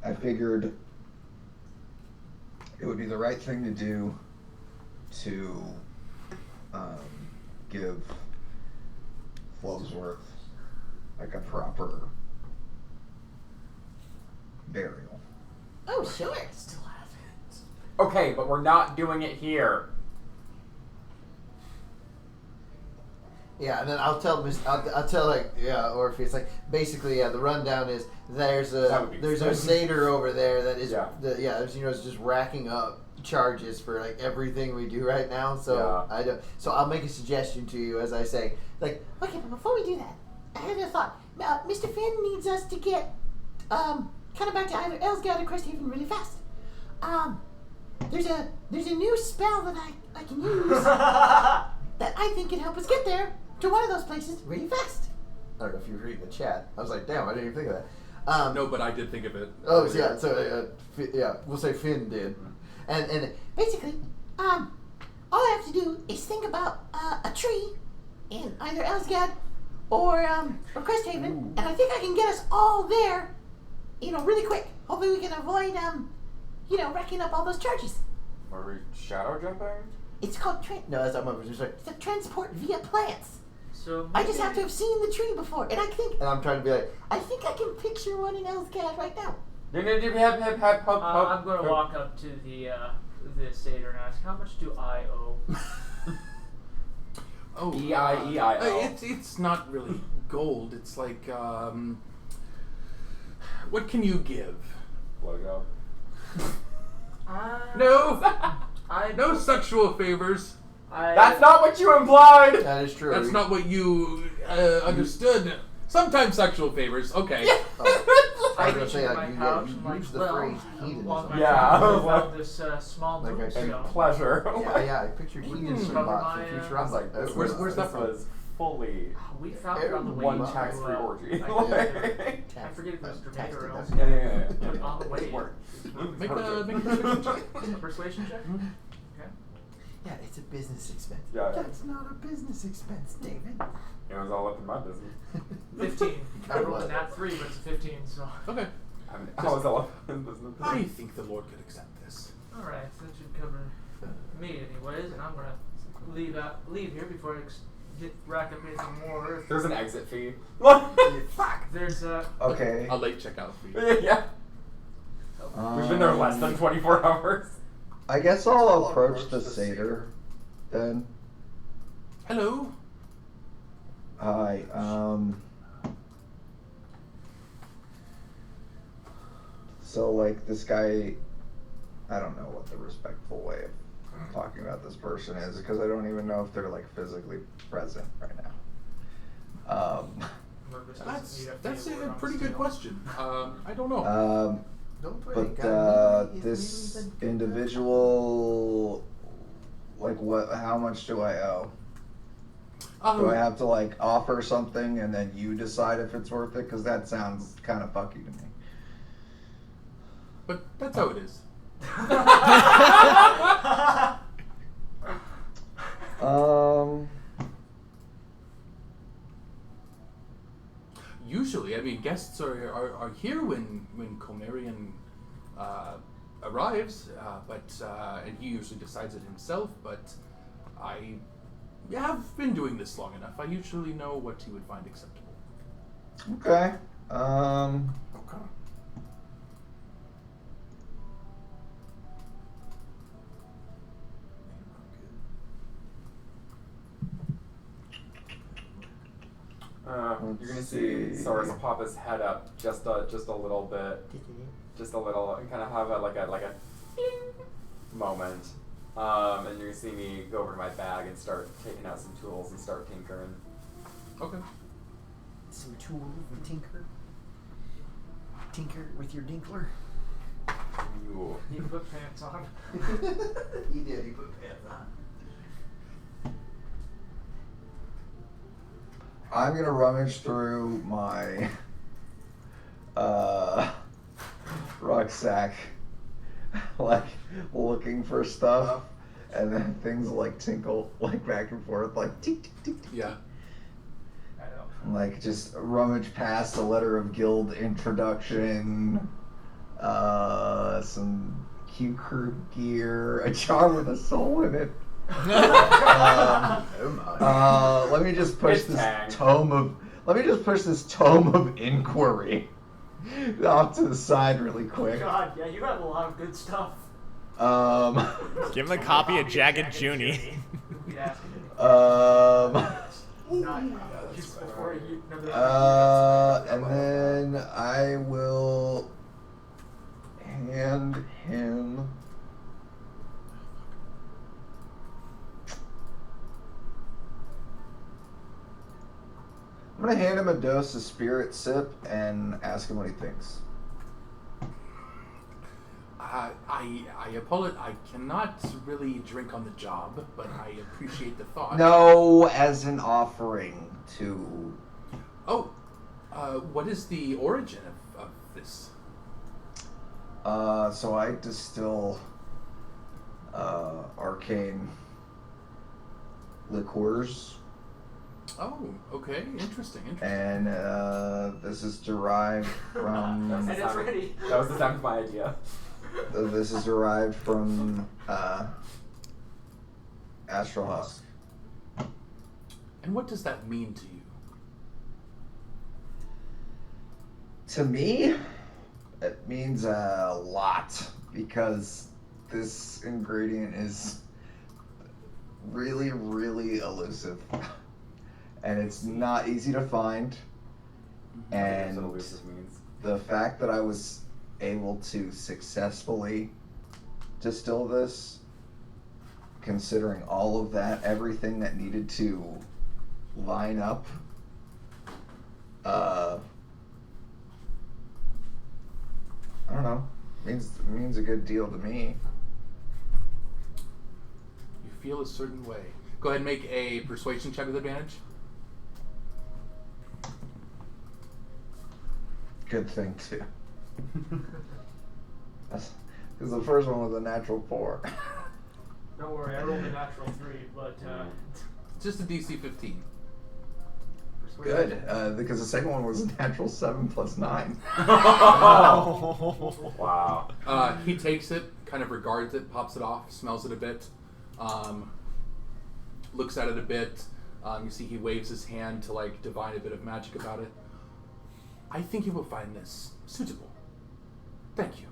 I figured it would be the right thing to do to give Flowsworth like a proper burial. Oh, sure. Still have it. Okay, but we're not doing it here. Yeah, and then I'll tell Orpheus, like, basically, the rundown is there's That would be a expensive. satyr over there that is, Yeah. is just racking up charges for, like, everything we do right now, so Yeah. so I'll make a suggestion to you as I say, like, Okay, but before we do that, I had a thought. Mr. Finn needs us to get kind of back to either Elsgard or Cresthaven really fast. There's a new spell that I can use that I think can help us get there to one of those places really fast. I don't know if you were reading the chat. I was like, damn, I didn't even think of that. No, but I did think of it. Oh, yeah, so, we'll say Finn did. And Basically, all I have to do is think about a tree in either Elsgard or Cresthaven, and I think I can get us all there, really quick. Hopefully we can avoid, racking up all those charges. Are we shadow jumping? It's called no, that's not my version, sorry. it's a transport via plants. So I just have to have seen the tree before, and And I'm trying to be like, I think I can picture one in Elsgard right now. You're gonna do hip hip hip hop hop. I'm going to walk up to the satyr and ask, how much do I owe? Oh, E-I-E-I-O. It's not really gold. It's like, what can you give? Logo. No! I No sexual favors. That's not what you implied! that is true. That's not what you understood. Sometimes sexual favors. Okay. I was I gonna reach say, into like, my you pouch use and like, the well, phrase hedonism. while my Yeah. travels, I found this small Like I moonstone. said, And pleasure. Yeah, I pictured hedonism Cover bot my, for future. I was like, That's Where's what- that this from? was fully We found it on the way one to, tax-free orgy. I forget if it was Tax Jamaica or deduction. elsewhere. Yeah. But on the way. Work. Make a persuasion check. A persuasion check? Okay. Yeah, it's a business expense. Yeah. That's not a business expense, David. It was all up in my business. 15. I rolled was. a nat 3, but it's a 15, so. Okay. I was all up in business. I think the Lord could accept this. Alright, so that should cover me anyways, and I'm gonna leave here before I rack up anything more. There's an exit fee. Fuck! There's a. Okay. A late checkout fee. Yeah. We've been there less than 24 hours. I guess I'll approach the satyr then. Hello. Hi. So like this guy, I don't know what the respectful way of talking about this person is because I don't even know if they're like physically present right now. That's a pretty good question. I don't know. Don't put But it, God, maybe this it's maybe individual, like what? How much do I owe? Do I have to like offer something and then you decide if it's worth it? Because that sounds kind of fucky to me. But that's how it is. Usually, I mean, guests are here when Comerian arrives, and he usually decides it himself. But I have been doing this long enough. I usually know what he would find acceptable. Okay. Okay. You're gonna see Soros pop his head up just a little bit, just a little, and kind of have a moment. And you're gonna see me go over to my bag and start taking out some tools and start tinkering. Okay. Some tools and tinker. Tinker with your dinkler. Ooh. He put pants on. He did. He put pants on. I'm gonna rummage through my rucksack, like looking for stuff, and then things like tinkle like back and forth, like tick tick tick tick. Yeah. I know. Like just rummage past a letter of guild introduction, some Q crew gear, a jar with a soul in it. Let me just push It's this tang. let me just push this tome of inquiry off to the side really quick. God, yeah, you have a lot of good stuff. Give him a copy of Jagged Junie. Yeah. Not just before you. And then I will hand him. I'm gonna hand him a dose of Spirit Sip and ask him what he thinks. I apologize. I cannot really drink on the job, but I appreciate the thought. No, as an offering to. Oh, what is the origin of this? So I distill arcane liqueurs. Oh, okay. Interesting. And this is derived from. And it's ready. That was the sound of my idea. This is derived from Astral Husk. And what does that mean to you? To me, it means a lot because this ingredient is really, really elusive, and it's not easy to find. That's what And elusive means. the fact that I was able to successfully distill this, considering all of that, everything that needed to line up, I don't know, means a good deal to me. You feel a certain way. Go ahead and make a persuasion check with advantage. Good thing too. Because the first one was a natural 4. Don't worry, I rolled a natural 3, but Just a DC 15. Good, because the second one was a natural 7 plus 9. Wow. He takes it, kind of regards it, pops it off, smells it a bit, looks at it a bit. You see he waves his hand to like divine a bit of magic about it. I think you will find this suitable. Thank you.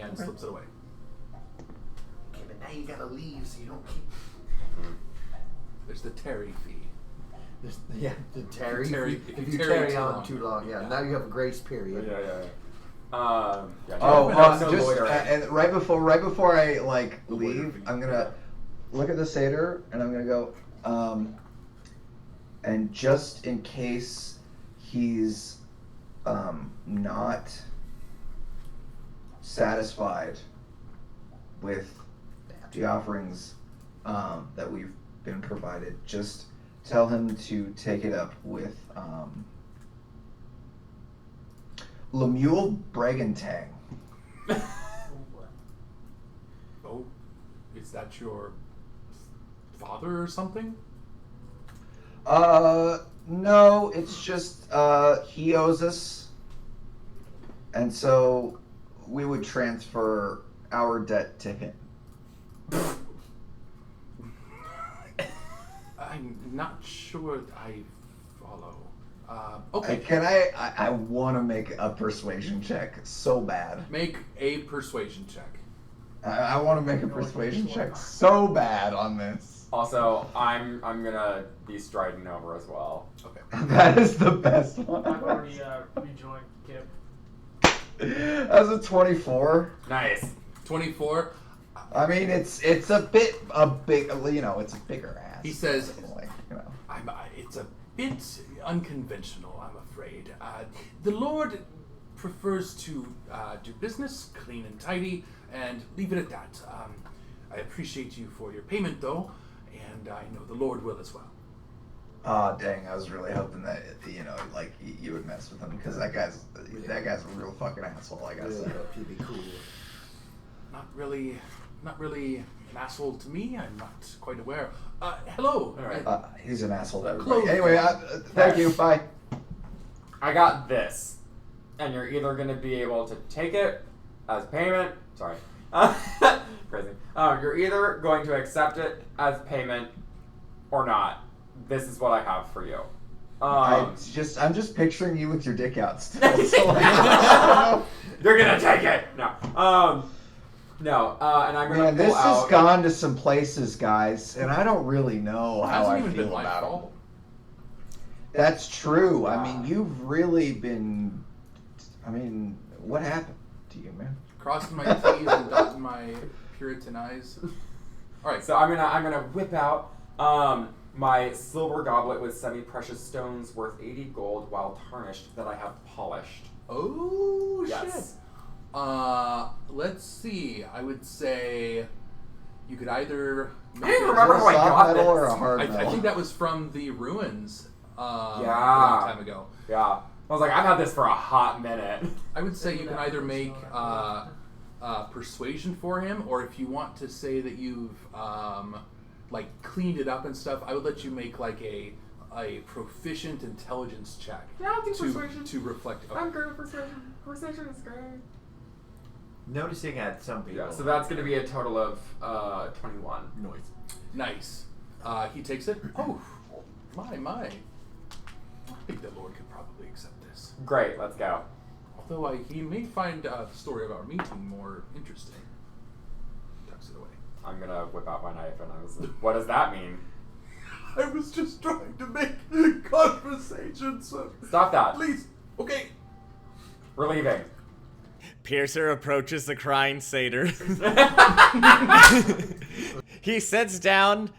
And slips it away. Okay, but now you gotta leave so you don't keep. There's the tarry fee. Yeah, the tarry. Tarry- If you tarry on too long, yeah. Yeah. Now you have a grace period. Yeah. Oh, no just loitering. and right before I like leave, I'm gonna look at the satyr and I'm gonna go, and just in case he's not satisfied with the offerings that we've been provided, just tell him to take it up with Lemuel Bragantang. Oh, is that your father or something? No, it's just he owes us, and so we would transfer our debt to him. I'm not sure I follow. Okay. Can I want to make a persuasion check so bad. Make a persuasion check. I want to make a persuasion check so bad on this. Also, I'm gonna be striding over as well. Okay. That is the best one. I've already rejoined Kip. That's a 24. Nice. 24. I mean, it's a big, it's a bigger ass. He says, Like, you know. it's a bit unconventional, I'm afraid. The Lord prefers to do business clean and tidy and leave it at that. I appreciate you for your payment, though, and I know the Lord will as well. Aw, dang, I was really hoping that, like, you would mess with him, because that guy's a real fucking asshole, I guess. Really hope he'd be cool. Not really an asshole to me. I'm not quite aware. Hello. All right. He's an asshole to everybody. Close. Anyway, thank you, bye. I got this. And you're either going to be able to take it as payment. Sorry. Crazy. You're either going to accept it as payment or not. This is what I have for you. I'm just picturing you with your dick out still. So like, You're going to take it. No. No. And I'm going to man, pull this out. has gone to some places, guys, and I don't really know how I Hasn't even feel been my about fault. it. That's true. I mean, you've really been. I mean, what happened to you, man? Crossing my T's and dotting my Puritan eyes. All right. So I'm gonna whip out my silver goblet with semi-precious stones worth 80 gold while tarnished that I have polished. Oh Yes. shit. Let's see. I would say you could either. I don't even remember Is it how I a soft got metal or this. a hard metal? I think that was from the ruins. A long Yeah. time ago. Yeah. I was like, I've had this for a hot minute. I would say you can either make persuasion for him, or if you want to say that you've like cleaned it up and stuff, I would let you make like a proficient intelligence check. Yeah, I'll do persuasion. To reflect. I'm good at persuasion. Persuasion is great. Noticing at some people. Yeah, so that's going to be a total of 21. Noise. Nice. He takes it. Oh, my. I think the Lord could probably accept this. Great, let's go. Although he may find the story of our meeting more interesting. Tucks it away. I'm going to whip out my knife and I was like, what does that mean? I was just trying to make conversation, so... Stop that. Please. Okay. We're leaving. Piercer approaches the crying satyr. He sits down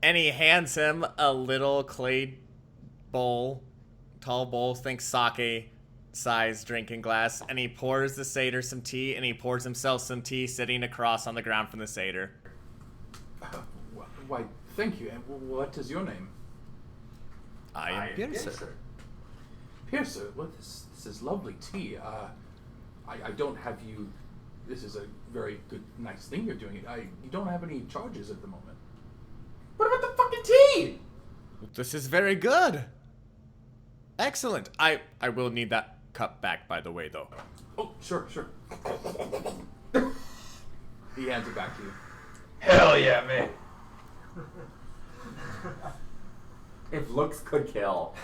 and he hands him a little clay bowl, tall bowl, think sake size drinking glass, and he pours the satyr some tea, and he pours himself some tea sitting across on the ground from the satyr. Why, thank you. And what is your name? I am Piercer. Piercer, well, this is lovely tea. I don't have you... This is a very good, nice thing you're doing. You don't have any charges at the moment. What about the fucking tea? This is very good. Excellent. I will need that cup back, by the way, though. Oh, sure. He hands it back to you. Hell yeah, man. If looks could kill.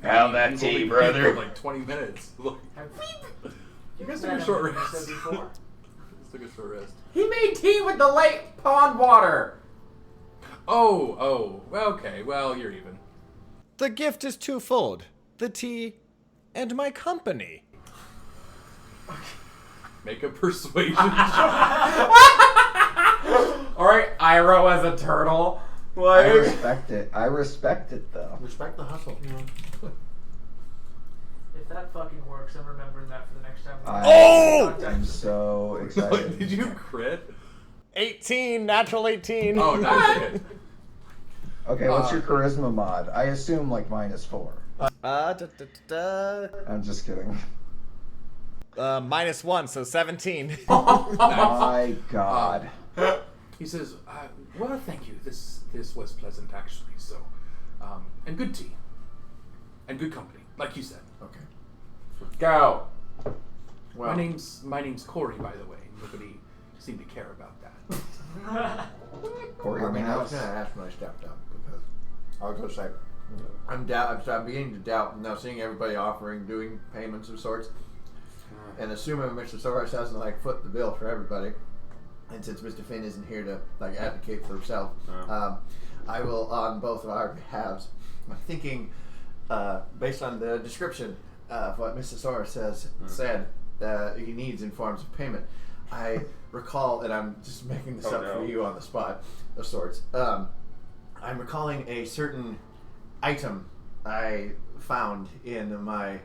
Have that you've tea, only brother. been for like 20 minutes. Look. You guys took a short rest. Just took a short rest. He made tea with the lake pond water. Oh, okay, well, you're even. The gift is twofold. The tea and my company. Make a persuasion check. Alright, Iroh as a turtle. I respect it. I respect it, though. Respect the hustle. If that fucking works, I'm remembering that for the next time. I'm so excited. Did you crit? 18, natural 18. Oh, nice hit. Okay, what's your charisma mod? I assume like -4. I'm just kidding. -1, so 17. My God. He says, well, thank you. This was pleasant, actually. So, and good tea. And good company, like you said. Okay. Go. Well, My name's Corey, by the way. Nobody seemed to care about that. Corey, I mean, I House. was gonna ask when I stepped up because I was gonna say I'm beginning to doubt now, seeing everybody doing payments of sorts, and assuming Mr. Soros hasn't like foot the bill for everybody, and since Mr. Finn isn't here to like advocate for himself, I will on both of our behalves. I'm thinking, based on the description of what Mr. Soros said he needs in forms of payment. I recall, and I'm just making this up for you on the spot of sorts. I'm recalling a certain item I found in my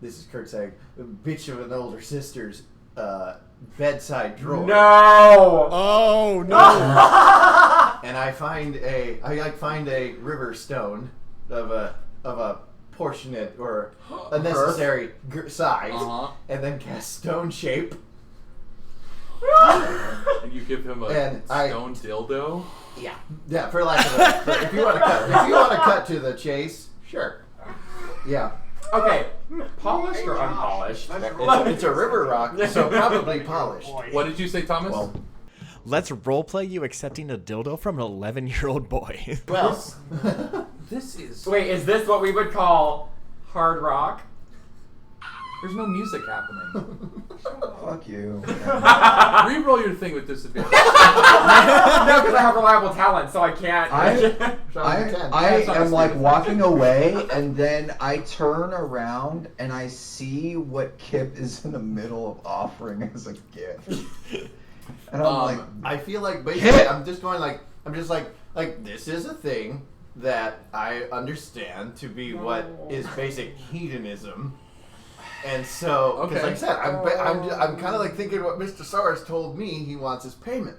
this is Kurt saying bitch of an older sister's bedside drawer. No! Oh no! And I find a river stone of a proportionate or a necessary size, and then cast stone shape. And you give him a stone dildo? Yeah, for lack of if you want to cut to the chase, sure. Yeah. Okay, polished or unpolished? It's a river rock, so probably polished. What did you say, Thomas? Well, Let's roleplay you accepting a dildo from an 11-year-old boy. well This is... Wait, is this what we would call hard rock? There's no music happening. Fuck you. Reroll your thing with disadvantage. No, because I have reliable talent, so I can't. I am like walking away, and then I turn around and I see what Kip is in the middle of offering as a gift. And I'm like, I feel like basically I'm just like this is a thing that I understand to be what is basic hedonism. And so, because like I said, I'm kind of like thinking what Mr. Soros told me he wants his payment,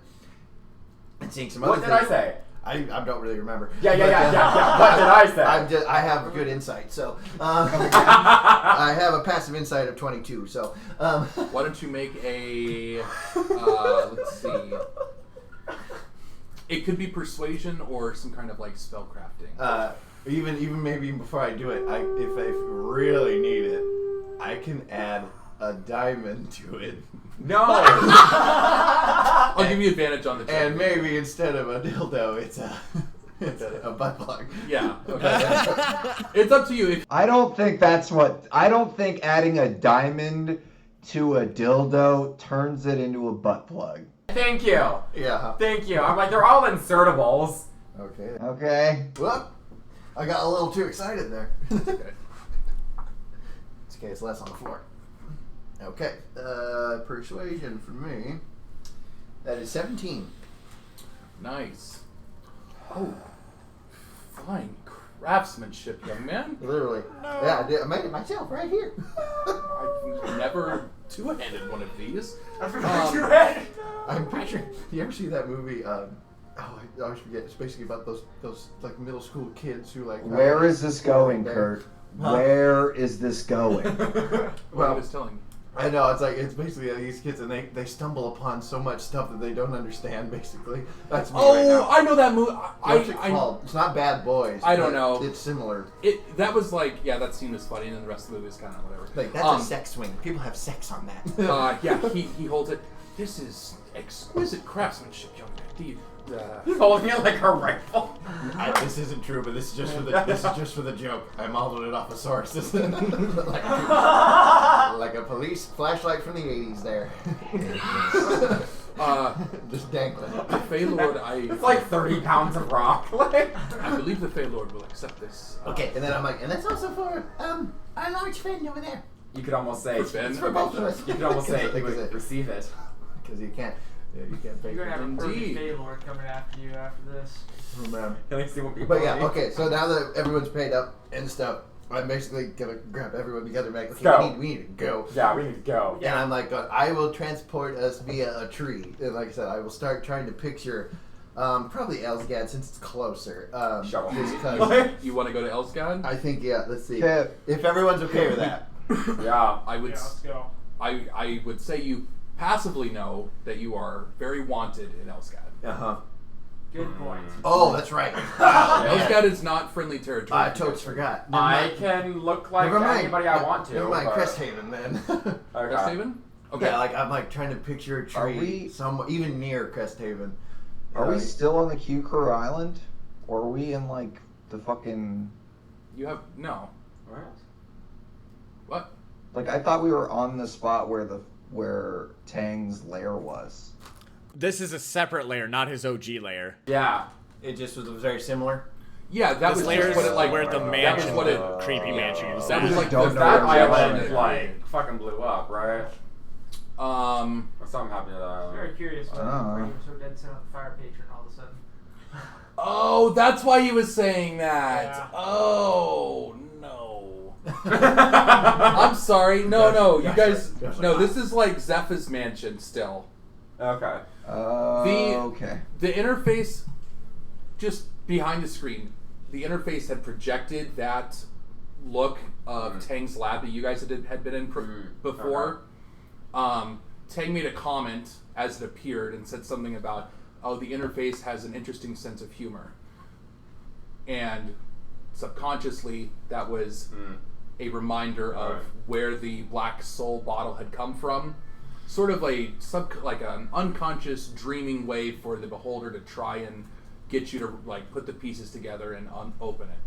and seeing some other What did things. I say? I don't really remember. Yeah. What did I say? I have good insight, so I have a passive insight of 22. So Why don't you make a... let's see. It could be persuasion or some kind of like spell crafting. even maybe before I do it, if I really need it, I can add a diamond to it. No! I'll give you advantage on the check. And maybe instead of a dildo, it's a butt plug. Yeah. Okay. It's up to you. I don't think adding a diamond to a dildo turns it into a butt plug. Thank you. Yeah. Thank you. I'm like, they're all insertables. Okay. Okay. Whoop. I got a little too excited there. Okay. It's okay, it's less on the floor. Okay. Persuasion for me. That is 17. Nice. Oh. Fine craftsmanship, young man. Literally. Yeah, I made it myself right here. I've never two-handed one of these. I'm pretty sure. You ever see that movie? I always forget. It's basically about those like middle school kids who like. Where is this going, Kurt? Huh? Where is this going? What he was telling me. I know, it's basically these kids and they stumble upon so much stuff that they don't understand, basically. That's me right now. I know that movie. What's it called? It's not Bad Boys. I don't but know. It's similar. That was like, yeah, that scene was funny, and then the rest of the movie is kind of whatever. Like, that's a sex swing. People have sex on that. Yeah, he holds it. This is exquisite craftsmanship, young man. He's holding it like a rifle. This isn't true, but this is just for the joke. I modeled it off a source. like a police flashlight from the 80s there. Just dangling. The Feylord, It's like 30 pounds of rock. I believe the Feylord will accept this. Okay, and then I'm like, and that's also for our large friend over there. You could almost say, Ben, For both of us. you could almost say he Because would receive it. Because you can't pay You're gonna have a perfect Indeed. Baylor coming after you after this. Oh, man. At least see what people But yeah, need. okay, so now that everyone's paid up and stuff, I'm basically gonna grab everyone together and be like, Let's okay, go. we need to go. Yeah, we need to go. And I'm like, I will transport us via a tree. And like I said, I will start trying to picture probably Elsgad since it's closer. Shovel. Just 'cause You want to go to Elsgad? I think, yeah, let's see. Kip. If everyone's okay with that. Yeah. I would. Yeah, let's go. I would say you passively know that you are very wanted in Elsgad. Uh-huh. Good point. Oh, that's right. Elsgad is not friendly territory. I totes forgot. Never I mind. can look like Never mind. anybody I want to. Never mind, but- Cresthaven then. Okay. Cresthaven? Okay. Yeah, like I'm like trying to picture a Are tree we- somewhere, even near Cresthaven. Are we still on the Q Crew Island? Or are we in like the fucking You have no. What? What? like I thought we were on the spot where Tang's lair was. This is a separate layer, not his OG layer. Yeah. It just was very similar. Yeah, that This was layer just is what it like. where the that was mansion, what the it. creepy mansion is. That was like don't the know That where we island are. like fucking blew up, right? Um. Or something happened to that I'm island. very curious why Oh. you were so dead set on the fire patron all of a sudden. Oh, that's why he was saying that. Yeah. Oh, no. I'm sorry. No. You guys... No, this is like Zeph's mansion still. Okay. Okay. The interface, just behind the screen, the interface had projected that look of Tang's lab that you guys had been in before. Tang made a comment as it appeared and said something about, oh, the interface has an interesting sense of humor. And subconsciously, that was a reminder of where the black soul bottle had come from. Sort of like an unconscious dreaming way for the beholder to try and get you to like put the pieces together and open it.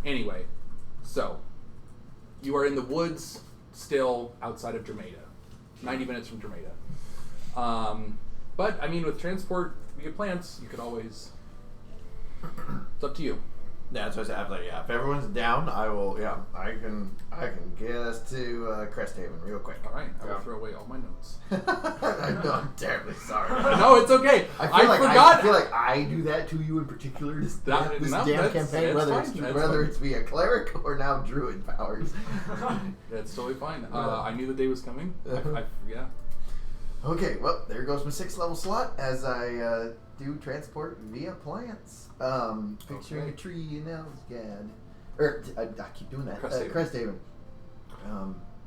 Anyway, so you are in the woods still outside of Drameda, 90 minutes from Drameda. But I mean, with transport via plants, you could always. It's up to you. Yeah, that's what I said. I'm like, yeah, if everyone's down, I will. Yeah, I can get us to Cresthaven real quick. All right, I will throw away all my notes. I know, I'm terribly sorry. No, it's okay. I forgot. I feel like I do that to you in particular. This damn campaign, whether it's via cleric or now druid powers. That's totally fine. I knew the day was coming. Yeah. Okay, well, there goes my 6th level slot as I do transport via plants. Picturing a tree in Elsgad. I keep doing that. Cresthaven.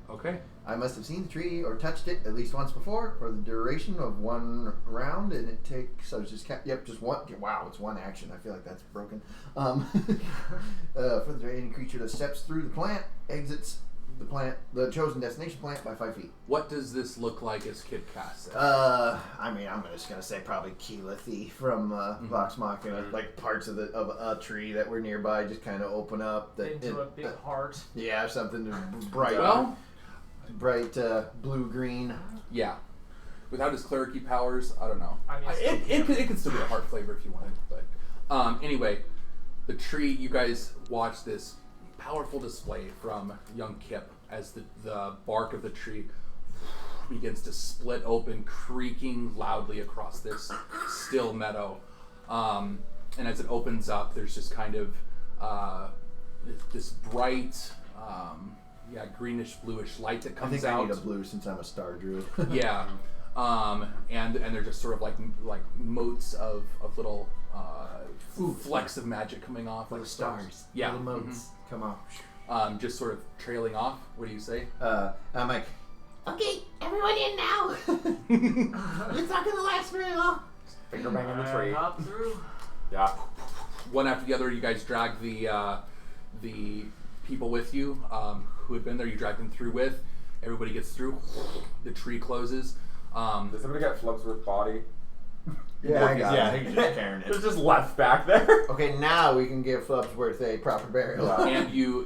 Okay. I must have seen the tree or touched it at least once before for the duration of one round, and it takes. So it's just just one. Wow, it's one action. I feel like that's broken. For any creature that steps through the plant, exits the plant, the chosen destination plant by 5 feet. What does this look like as Kid Cass said? I mean, I'm just gonna say probably Keelathy from Vox Machina, like parts of a tree that were nearby, just kind of open up. Into a big heart. Yeah, something bright. Well, bright blue green. Yeah. Without his clericy powers, I don't know. I mean, it could still be a heart flavor if you wanted, but anyway, the tree. You guys watch this powerful display from young Kip as the bark of the tree begins to split open, creaking loudly across this still meadow. And as it opens up, there's just kind of this bright, greenish bluish light that comes out. I think I need a blue since I'm a star druid. Yeah. And they're just sort of like motes of little flecks of magic coming off, like stars. Yeah. Little motes. Come on. Just sort of trailing off. What do you say? I'm like, Okay, everyone in now. It's not gonna last very long. Finger bang in the tree. Hop through. Yeah. One after the other, you guys drag the people with you who had been there. You drag them through with. Everybody gets through. The tree closes. Does somebody get Flubsworth's body? Yeah, I got it. he's just carrying It's just left back there. Okay, now we can give Flubsworth a proper burial. And you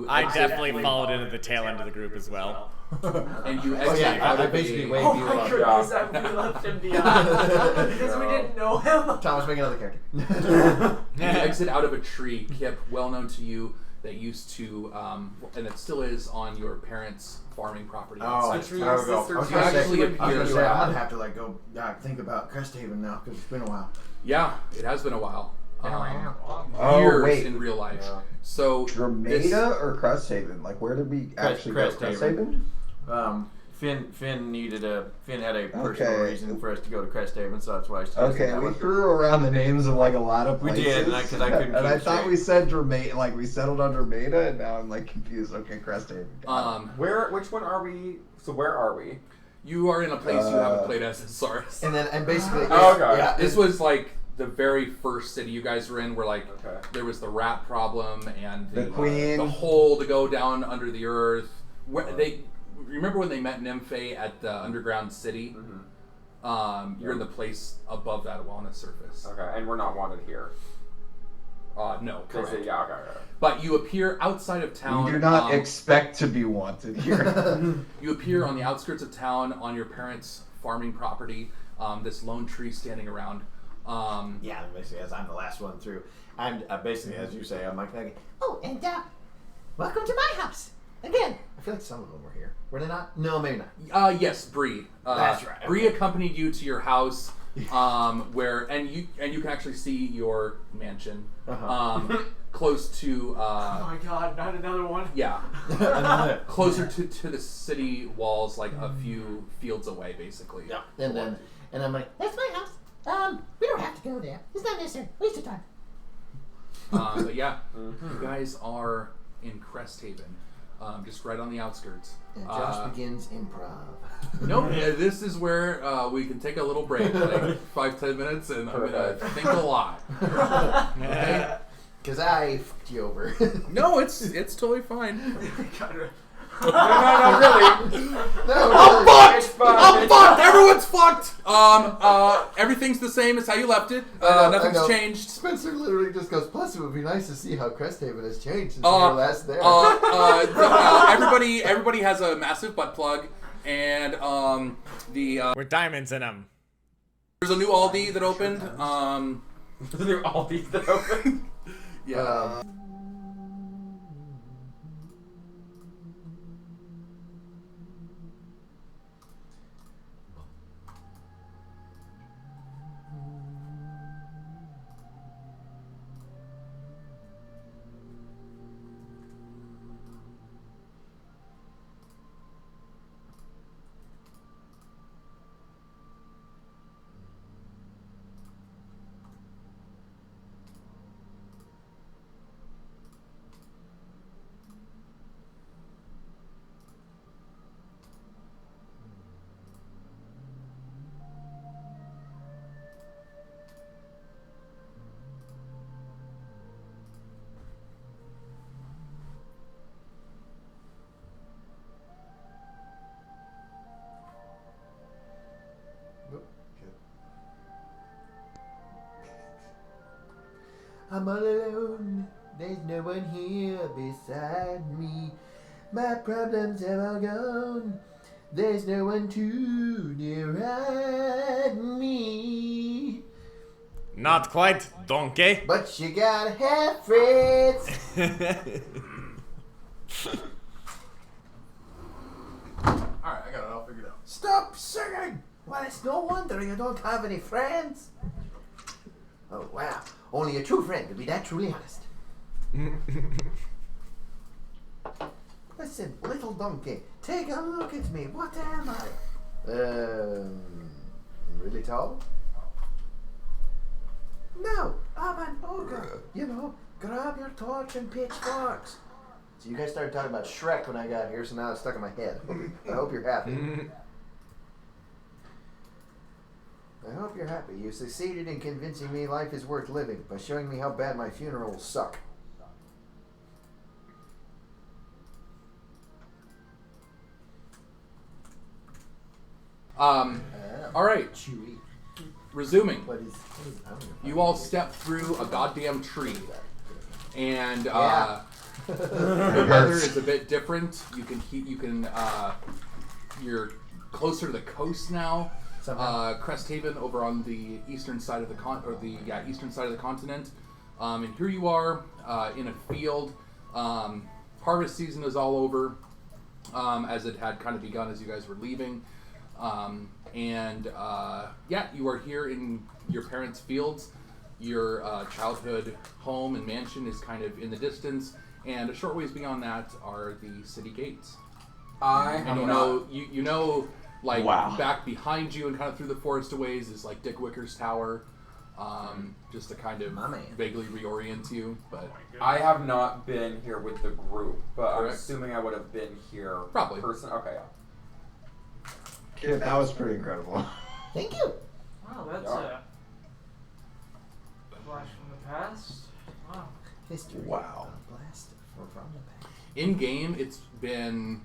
I exit- definitely followed into the tail end of the group as well. and you exit out I of basically a- waved Oh you my up. goodness, we left him behind because we didn't know him. Thomas, make another character. You exit out of a tree, Kip, well known to you, that used to, and it still is on your parents' farming property. Oh, outside. there we go. sister I was You gonna actually say, I'm appear. gonna have to go think about Cresthaven now because it's been a while. Yeah, it has been a while. Oh, Years wait. in real life. So Drameda or Cresthaven? Like, where did we actually go? Cresthaven. Cresthaven? Finn had a personal Okay. reason for us to go to Cresthaven, so that's why I suggested Okay, that we one. threw around the names of like a lot of We places. did, because I couldn't and keep I thought straight. we said Drameda, like we settled on Drameda, and now I'm like confused. Okay, Cresthaven. Which one are we? So where are we? You are in a place you haven't played as Saurus. And basically, Oh, okay. yeah, This was like the very first city you guys were in, where like Okay. there was the rat problem and The queen. the hole to go down under the earth. Where they remember when they met Nymphe at the underground city? Mm-hmm. You're in the place above that on the surface. Okay, and we're not wanted here. No, They correct. say, yeah, okay. But you appear outside of town. We do not expect to be wanted here. You appear on the outskirts of town on your parents' farming property. This lone tree standing around. yeah, basically, as I'm the last one through, and basically, as you say, I'm like, Oh, and welcome to my house again. I feel like some of them were here. Were they not? No, maybe not. Yes, Bree. That's right, Bree okay. accompanied you to your house where and you can actually see your mansion Uh-huh. close to Oh my god, not another one. yeah Another. closer to the city walls, like a few fields away, basically. Yeah. And I'm like, That's my house. We don't have to go there. It's not necessary. Waste of time. But yeah, you guys are in Crest Haven, just right on the outskirts. and Josh begins improv. Nope, this is where we can take a little break, like 5-10 minutes, and I'm gonna think a lot. Okay? Because I fucked you over. No, it's totally fine. No, really. No, I'm It's fucked! fine. I'm fucked! Everyone's fucked! Everything's the same as how you left it. I know. Nothing's changed. Spencer literally just goes, plus it would be nice to see how Cresthaven has changed since we were last there. Everybody has a massive butt plug, and With diamonds in them. there's a new Aldi that opened. They're all these that open. Yeah. I'm all alone. There's no one here beside me. My problems have all gone. There's no one to deride me. Not quite, donkey. But you gotta have friends. Alright, I got it all figured out. Stop singing! Well, it's no wonder you don't have any friends. Oh, wow. Only a true friend could be that truly honest. Listen, little donkey, take a look at me. What am I? Really tall? No, I'm an ogre. You know, grab your torch and pitchforks. So you guys started talking about Shrek when I got here, so now it's stuck in my head. I hope you're happy. I hope you're happy. You succeeded in convincing me life is worth living by showing me how bad my funeral will suck. All right, Chewy. resuming. What is I don't know. You all step through a goddamn tree, and Yeah. the weather is a bit different. You're closer to the coast now. Crest Haven over on the eastern side of the eastern side of the continent. And here you are in a field. Harvest season is all over, as it had kind of begun as you guys were leaving. You are here in your parents' fields. Your childhood home and mansion is kind of in the distance, and a short ways beyond that are the city gates. And you know, like Wow. back behind you and kind of through the forest a ways is like Dick Wicker's tower, just to kind of My man. vaguely reorient you. But I have not been here with the group, but I'm Correct. assuming I would have been here. Probably. Okay, yeah. Yeah, that was pretty incredible. Thank you. Wow, that's Yeah. a flash from the past. Wow. History. Wow. Blast from the past. in game, it's been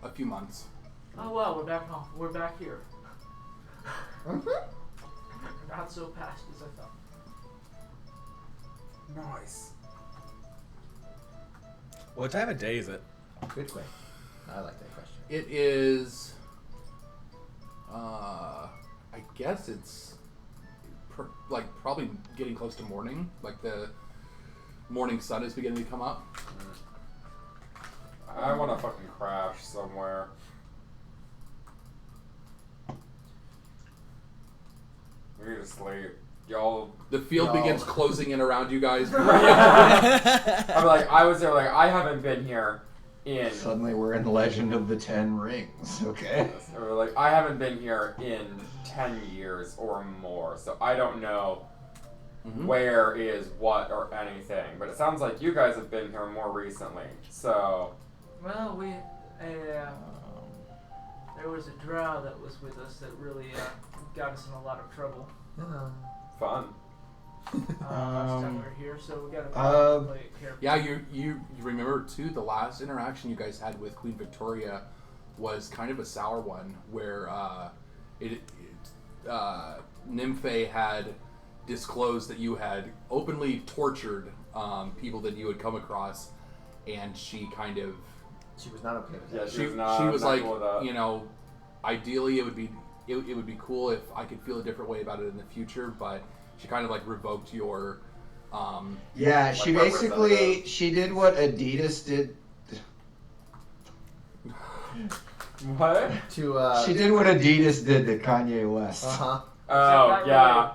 a few months. Oh wow, we're back home. We're back here. Mm-hmm. Not so past as I thought. Nice. What time of day is it? Good question. I like that question. It is. I guess it's probably getting close to morning. Like the morning sun is beginning to come up. I want to fucking crash somewhere. We need to sleep. Y'all. The field begins closing in around you guys. I'm like, I was there, like, I haven't been here in. Suddenly we're in Legend of the Ten Rings, okay? Or like, I haven't been here in 10 years or more, so I don't know where is what or anything. But it sounds like you guys have been here more recently, so. Well, there was a drow that was with us that really got us in a lot of trouble. Fun. Last time we were here, so we gotta play it carefully. Yeah, you remember too, the last interaction you guys had with Queen Victoria was kind of a sour one, where Nymphe had disclosed that you had openly tortured people that you had come across, and she kind of... She was not okay with Yeah, that. she was like, cool with that. you know, ideally it would be cool if I could feel a different way about it in the future, but she kind of like revoked your Yeah, she basically she did what Adidas did. What? She did what Adidas did to Kanye West. Oh, yeah.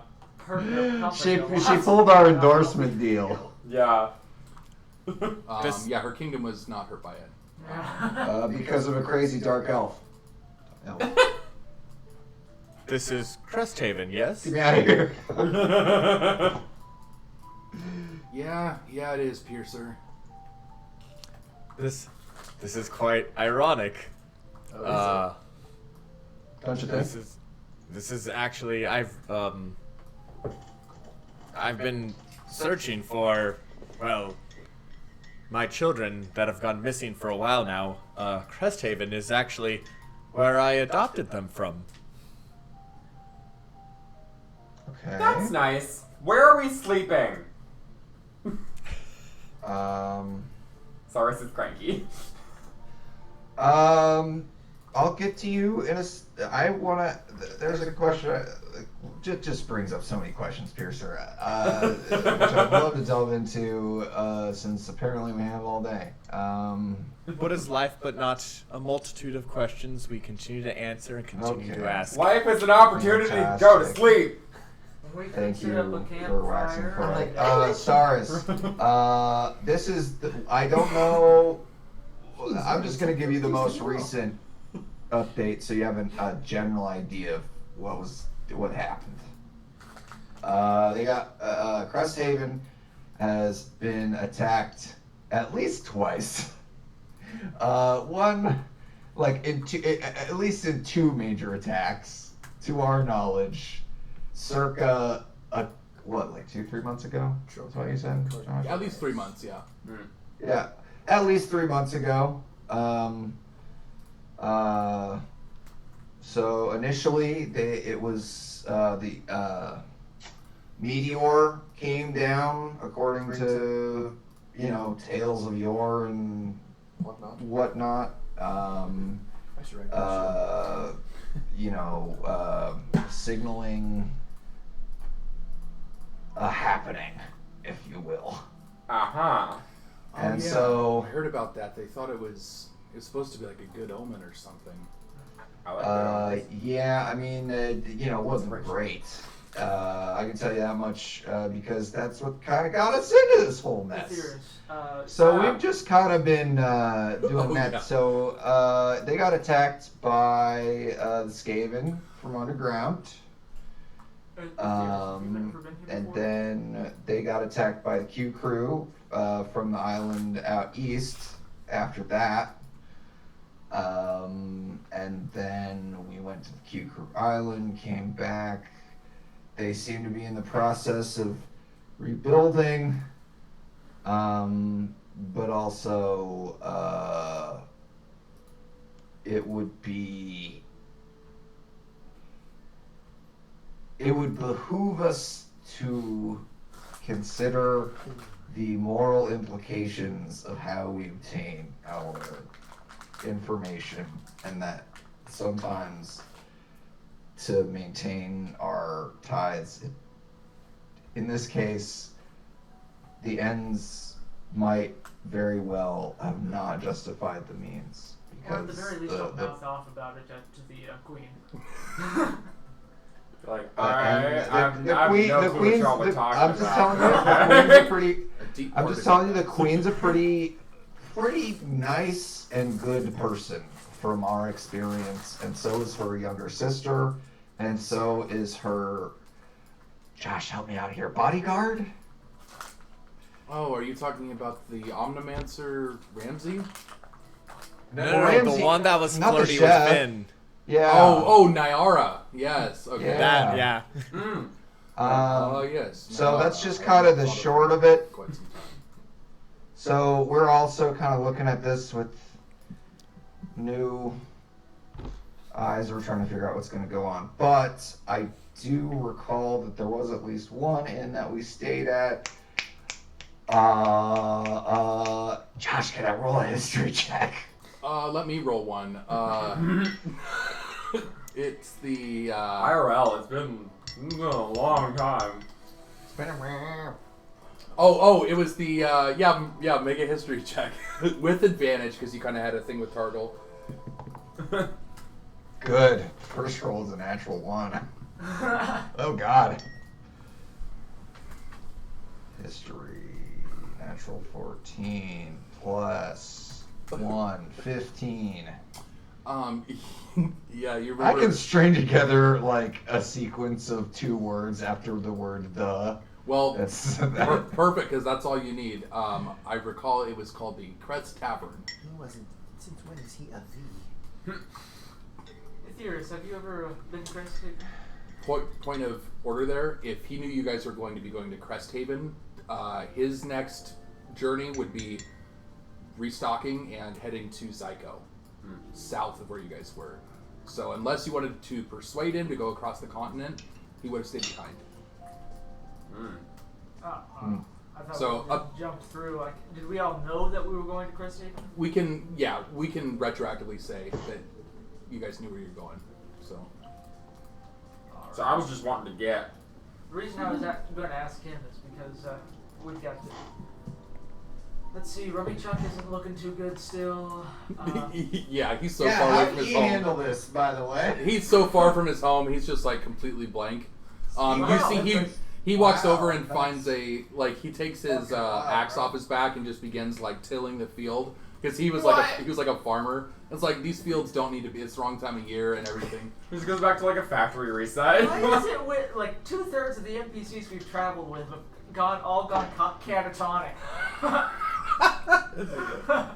She pulled our endorsement deal. Yeah. Yeah, her kingdom was not hurt by it. Because of a crazy dark elf. This is Cresthaven, yes? Get me out of here. Yeah, it is, Piercer. This is quite ironic. Don't you think? This is actually I've been searching for, well, my children that have gone missing for a while now. Cresthaven is actually where I adopted them from. Okay. That's nice. Where are we sleeping? Sorry, this is cranky. I'll get to you in a. I wanna. There's a question. Just brings up so many questions, Piercer. Which I'd love to delve into, since apparently we have all day. What is life but not a multitude of questions we continue to answer and continue to ask? Life is an opportunity to go to sleep. Thank you set up a for waxing campfire. poetic. Stars. This is. I don't know. I'm just gonna give you the most recent update, so you have a general idea of what happened. They got Cresthaven has been attacked at least twice. One, like at least in two major attacks, to our knowledge, circa like 2-3 months ago. That's what you said. Josh? At least 3 months, yeah. Yeah, at least 3 months ago. So initially, it was the meteor came down, according to tales of yore and whatnot. Signaling a happening, if you will. And so I heard about that. They thought it was supposed to be like a good omen or something. Yeah, I mean, it wasn't great. I can tell you that much because that's what kind of got us into this whole mess. So we've just kind of been doing that. Yeah. So they got attacked by the Skaven from underground. And then they got attacked by the Q crew from the island out east after that. And then we went to the Q crew island, came back. They seem to be in the process of rebuilding, but also it would behoove us to consider the moral implications of how we obtain our information, and that sometimes to maintain our ties, in this case, the ends might very well have not justified the means. Or at the very least, don't mouth off about it to the queen. Like, And I have no clue what y'all were talking I'm just about. telling you, the queen's a pretty. Deep I'm part just of telling it. you, the queen's a pretty nice and good person from our experience, and so is her younger sister, and so is her. Josh, help me out here. Bodyguard. Oh, are you talking about the Omnimancer Ramsey? No, Ramsey- the one that was not the flirty with chef. Finn. Yeah. Oh, Nyara. Yes. Okay. Yeah. That, yeah. Yes. So Nyara. that's just kind of the Thought short of it. quite some time. So we're also kind of looking at this with new eyes. We're trying to figure out what's going to go on. But I do recall that there was at least one inn that we stayed at. Josh, can I roll a history check? Let me roll one. It's the IRL, it's been a long time. it was the make a history check with advantage because you kind of had a thing with Targle. Good. First roll is a natural 1. Oh, God. History. Natural 14 plus 1. 15. Yeah, you I remember. can string together like a sequence of 2 words after the word the. Well, That's perfect because that's all you need. I recall it was called the Crest Tavern. He wasn't. Since when is he a V? Etheris, have you ever been to Cresthaven? Point of order there. If he knew you guys were going to be going to Cresthaven, his next journey would be restocking and heading to Zyko, south of where you guys were. So unless you wanted to persuade him to go across the continent, he would have stayed behind. I thought So, we just jumped through. Like, did we all know that we were going to Cresthaven? We can retroactively say that you guys knew where you're going. So So I was just wanting to get. The reason I was going to ask him is because we've got to. Let's see, Rummy Chuck isn't looking too good still. yeah, he's so far away from his home. handle this, by the way? He's so far from his home. He's just like completely blank. You see, he walks over and finds he takes his axe off his back and just begins like tilling the field because he was like a farmer. It's like these fields don't need to be. It's the wrong time of year and everything. He just goes back to like a factory reset. Why is it with like 2/3 of the NPCs we've traveled with have gone catatonic?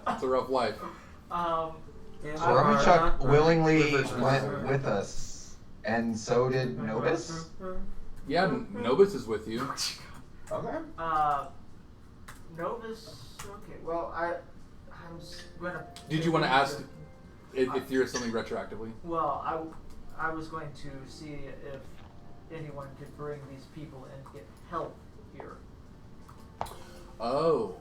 It's a rough life. So Rummy Chuck willingly went with us, and so did Novus. Yeah, Novus is with you. Okay. Novus. Okay. Well, I'm gonna. Did you want to ask if there is something retroactively? Well, I was going to see if anyone could bring these people and get help here. Oh.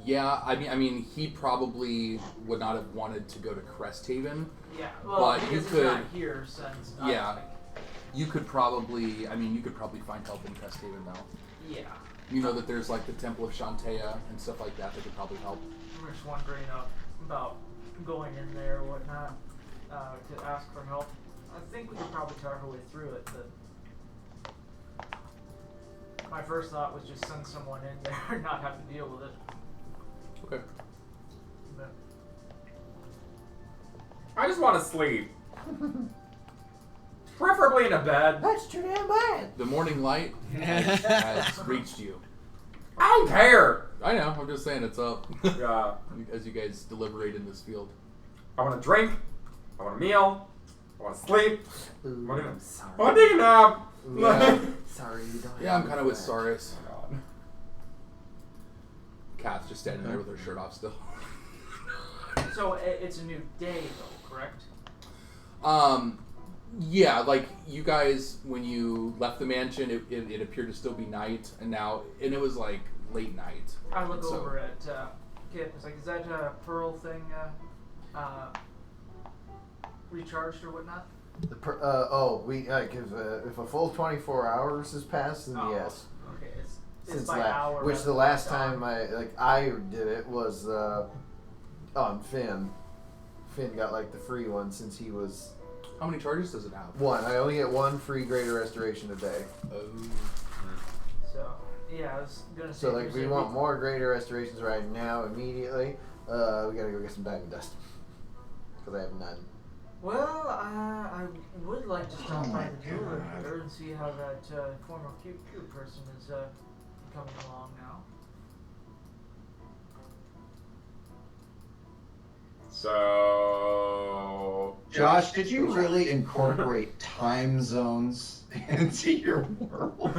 Yeah, I mean, he probably would not have wanted to go to Cresthaven. Yeah, well, but because you he's could. not here since. Yeah. You could probably find help in Cresthaven though. Yeah. You know that there's like the Temple of Shantea and stuff like that could probably help. I'm just wondering about going in there or whatnot to ask for help. I think we could probably talk our way through it, but my first thought was just send someone in there and not have to deal with it. Okay. But I just want to sleep. Preferably in a bed. That's too damn bad. The morning light has reached you. I don't care. I know. I'm just saying it's up. Yeah. As you guys deliberate in this field. I want to drink. I want a meal. I want to sleep. Ooh, I want I'm to sorry. take a nap. Yeah. Sorry, you don't. Yeah, I'm have kind of with that. Saris. Oh, God. Kat's just standing there with her shirt off still. so it's a new day, though, correct? Yeah, like you guys, when you left the mansion, it appeared to still be night, and it was like late night. I look So- over at Kit. It's like, is that pearl thing recharged or whatnot? If a full 24 hours has passed, then Oh, yes. Okay, it's Since by hour. which rather the than last by time I did it was on Finn Finn got like the free one since he was How many charges does it have? 1. I only get 1 free greater restoration a day. Oh. So, yeah, I was gonna say. So like we want more greater restorations right now immediately. We gotta go get some diamond dust because I have none. Well, I would like to stop by the jeweler here and see how that former cute person is coming along now. So, Josh, did you really incorporate time zones into your world?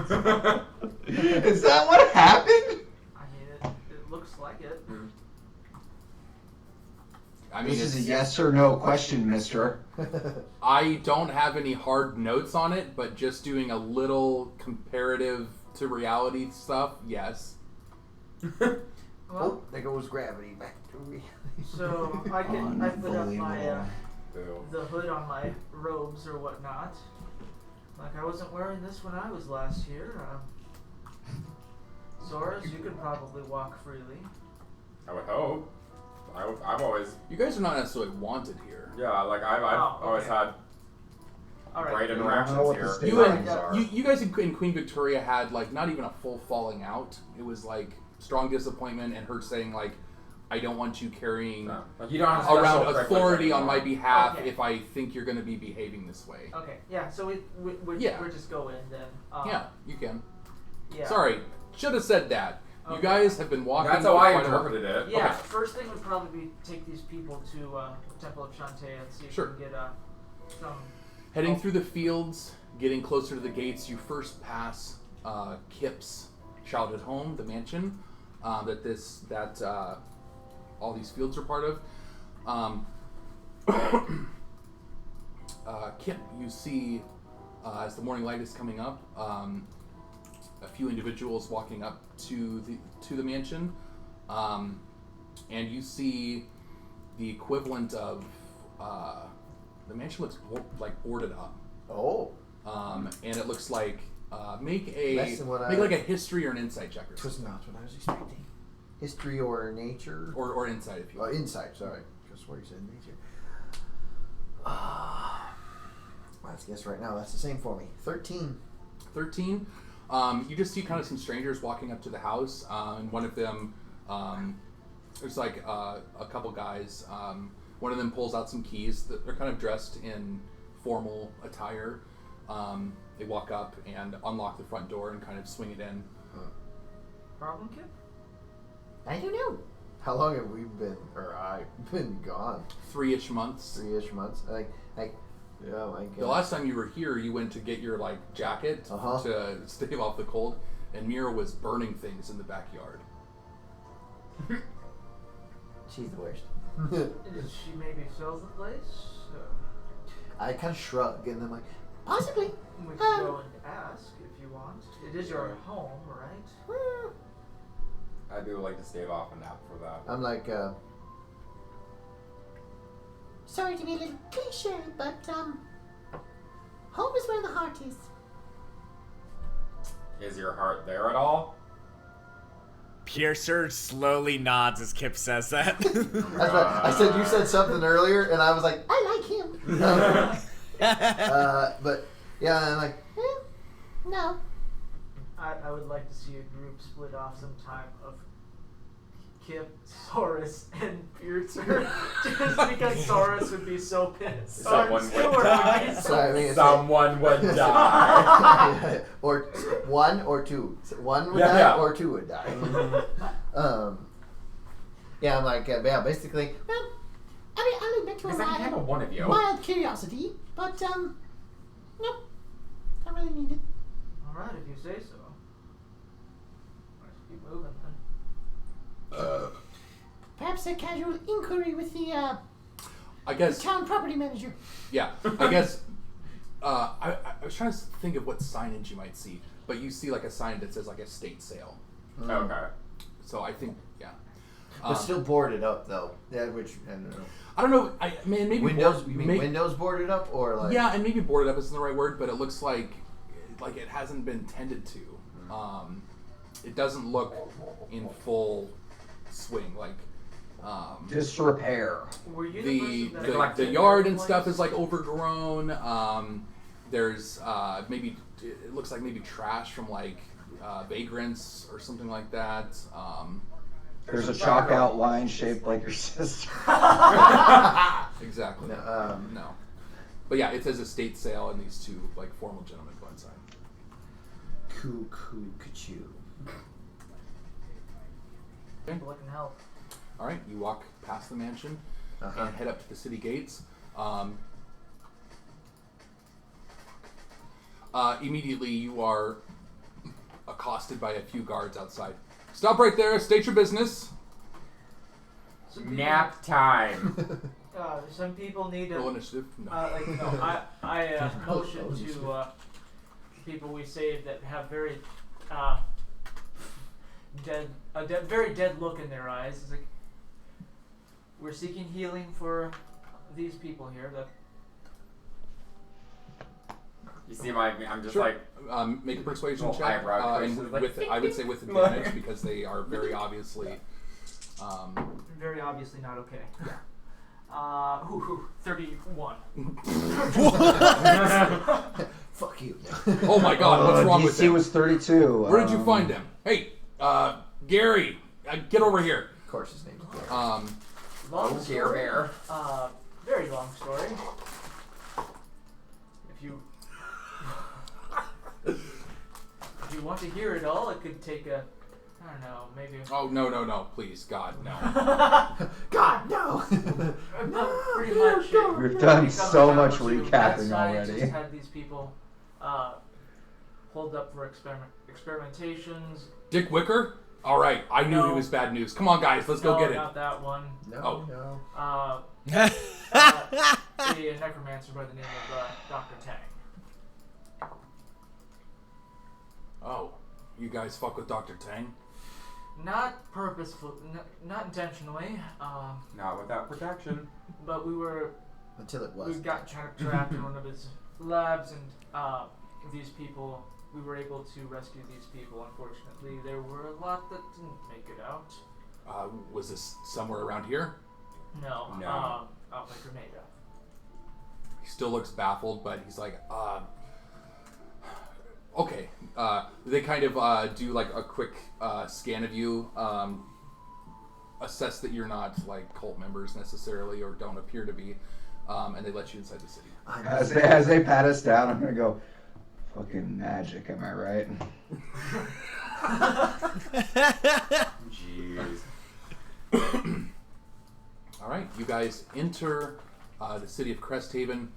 Is that what happened? I mean, it looks like it. I mean, This is a it's, yes or no question, mister. I don't have any hard notes on it, but just doing a little comparative to reality stuff, yes. Well, There goes gravity back to me. so I put up my boo. the hood on my robes or whatnot. Like I wasn't wearing this when I was last here. Soros, you could probably walk freely. I would hope. I've always, You guys are not necessarily wanted here. yeah, like I've Oh, always okay. had All right. great I don't know interactions what the here. state You of and things are. you guys in Queen Victoria had like not even a full falling out. It was like strong disappointment and her saying like, "I don't want you carrying No. Like you don't have special around privilege authority on my anymore. behalf Okay. if I think you're going to be behaving this way." Okay. Yeah. So we Yeah. we're just go in then. Yeah, you can. Yeah. Sorry, should have said that. You Okay. guys have been walking. That's how I quite a while. interpreted it. Yeah. Okay. First thing would probably be take these people to Temple of Shantae and see if Sure. we can get some. Heading through the fields, getting closer to the gates, you first pass Kip's childhood home, the mansion that all these fields are part of. Kip, you see as the morning light is coming up, a few individuals walking up to the mansion, and you see the equivalent of the mansion looks like boarded up. Oh. And it looks like make Less than what like a history or an insight check or This was something. not what I was expecting. History or nature? Or insight if you want. Insight, sorry. Just what you said, nature. Let's guess right now. That's the same for me. 13. 13. You just see kind of some strangers walking up to the house, and one of them, there's like a couple guys. One of them pulls out some keys. They're kind of dressed in formal attire. They walk up and unlock the front door and kind of swing it in. Problem, Kip? I don't know. How long have we been, or I've been gone? 3-ish months. 3-ish months. Yeah, my God. The last time you were here, you went to get your like jacket to stave off the cold, and Mira was burning things in the backyard. She's the worst. Did she maybe fill the place? I kind of shrug, and I'm like, Possibly. We can go and ask if you want. It is your home, right? I do like to stave off a nap for that. I'm like, Sorry to be a little cliche, but home is where the heart is. Is your heart there at all? Piercer slowly nods as Kip says that. that's what I said. You said something earlier, and I was like, I like him. but yeah, and I'm like, No. I would like to see a group split off sometime of Kip, Saurus, and Piercer. Just because Saurus would be so pissed. Someone would die. so I mean, it's Someone would die. like, or one or two. One would Yeah, die, yeah. or two would die. Yeah, I'm like, yeah, basically. Well, I mean, I'll admit to a Because I can handle one of you. mild curiosity, but no, I really need it. Alright, if you say so. Let's keep moving then. Perhaps a casual inquiry with the I guess. town property manager. Yeah, I guess. I was trying to think of what signage you might see, but you see like a sign that says like estate sale. Okay. So I think, yeah. But still boarded up though. Yeah, which I don't know. I don't know. Maybe Windows. board- You mean may- windows boarded up, or like? Yeah, and maybe boarded up isn't the right word, but it looks like it hasn't been tended to. It doesn't look in full swing. Like Disrepair. Were you The the person that the yard and stuff is like overgrown. There's maybe it looks like maybe trash from like vagrants or something like that. There's a chalk outline shaped like your sister. Exactly. No, No. But yeah, it says estate sale, and these two like formal gentlemen go inside. Cuckoo. looking help? All right, you walk past the mansion Uh-huh. and head up to the city gates. Immediately, you are accosted by a few guards outside. Stop right there. State your business. Nap time. Some people need Roll to. initiative. No. I motion to people we saved that have very very dead look in their eyes. It's like we're seeking healing for these people here. That You see I'm just Sure. like, Make a persuasion little check, eyebrow and twist, like, with I would say with advantage because they are very obviously. very obviously not okay. Yeah. 31. Fuck you. Oh my God! What's wrong with DC him? was 32. Where did you find him? Hey, Gary, get over here. Of course, his name's Gary. Long Dear story. Bear. Very long story. If you want to hear it all, it could take I don't know, maybe. Oh no! Please, God, no. God, no! Pretty much. We've done it comes so down much to recapping that scientist already. had these people hold up for experimentations. Dick Wicker? All right, I knew he No. was bad news. Come on, guys, let's No, go get him. not that one. No, Oh. no. A necromancer by the name of Dr. Tang. Oh, you guys fuck with Dr. Tang? Not purposeful, not intentionally. not without protection. But we Until it was. got trapped in one of his labs, and these people. We were able to rescue these people. Unfortunately, there were a lot that didn't make it out. Was this somewhere around here? No. No. Out by Grenada. He still looks baffled, but he's like, okay. They kind of do like a quick scan of you, assess that you're not like cult members necessarily or don't appear to be, and they let you inside the city. As they pat us down, I'm gonna go, fucking magic, am I right? Jeez. All right, you guys enter the city of Cresthaven.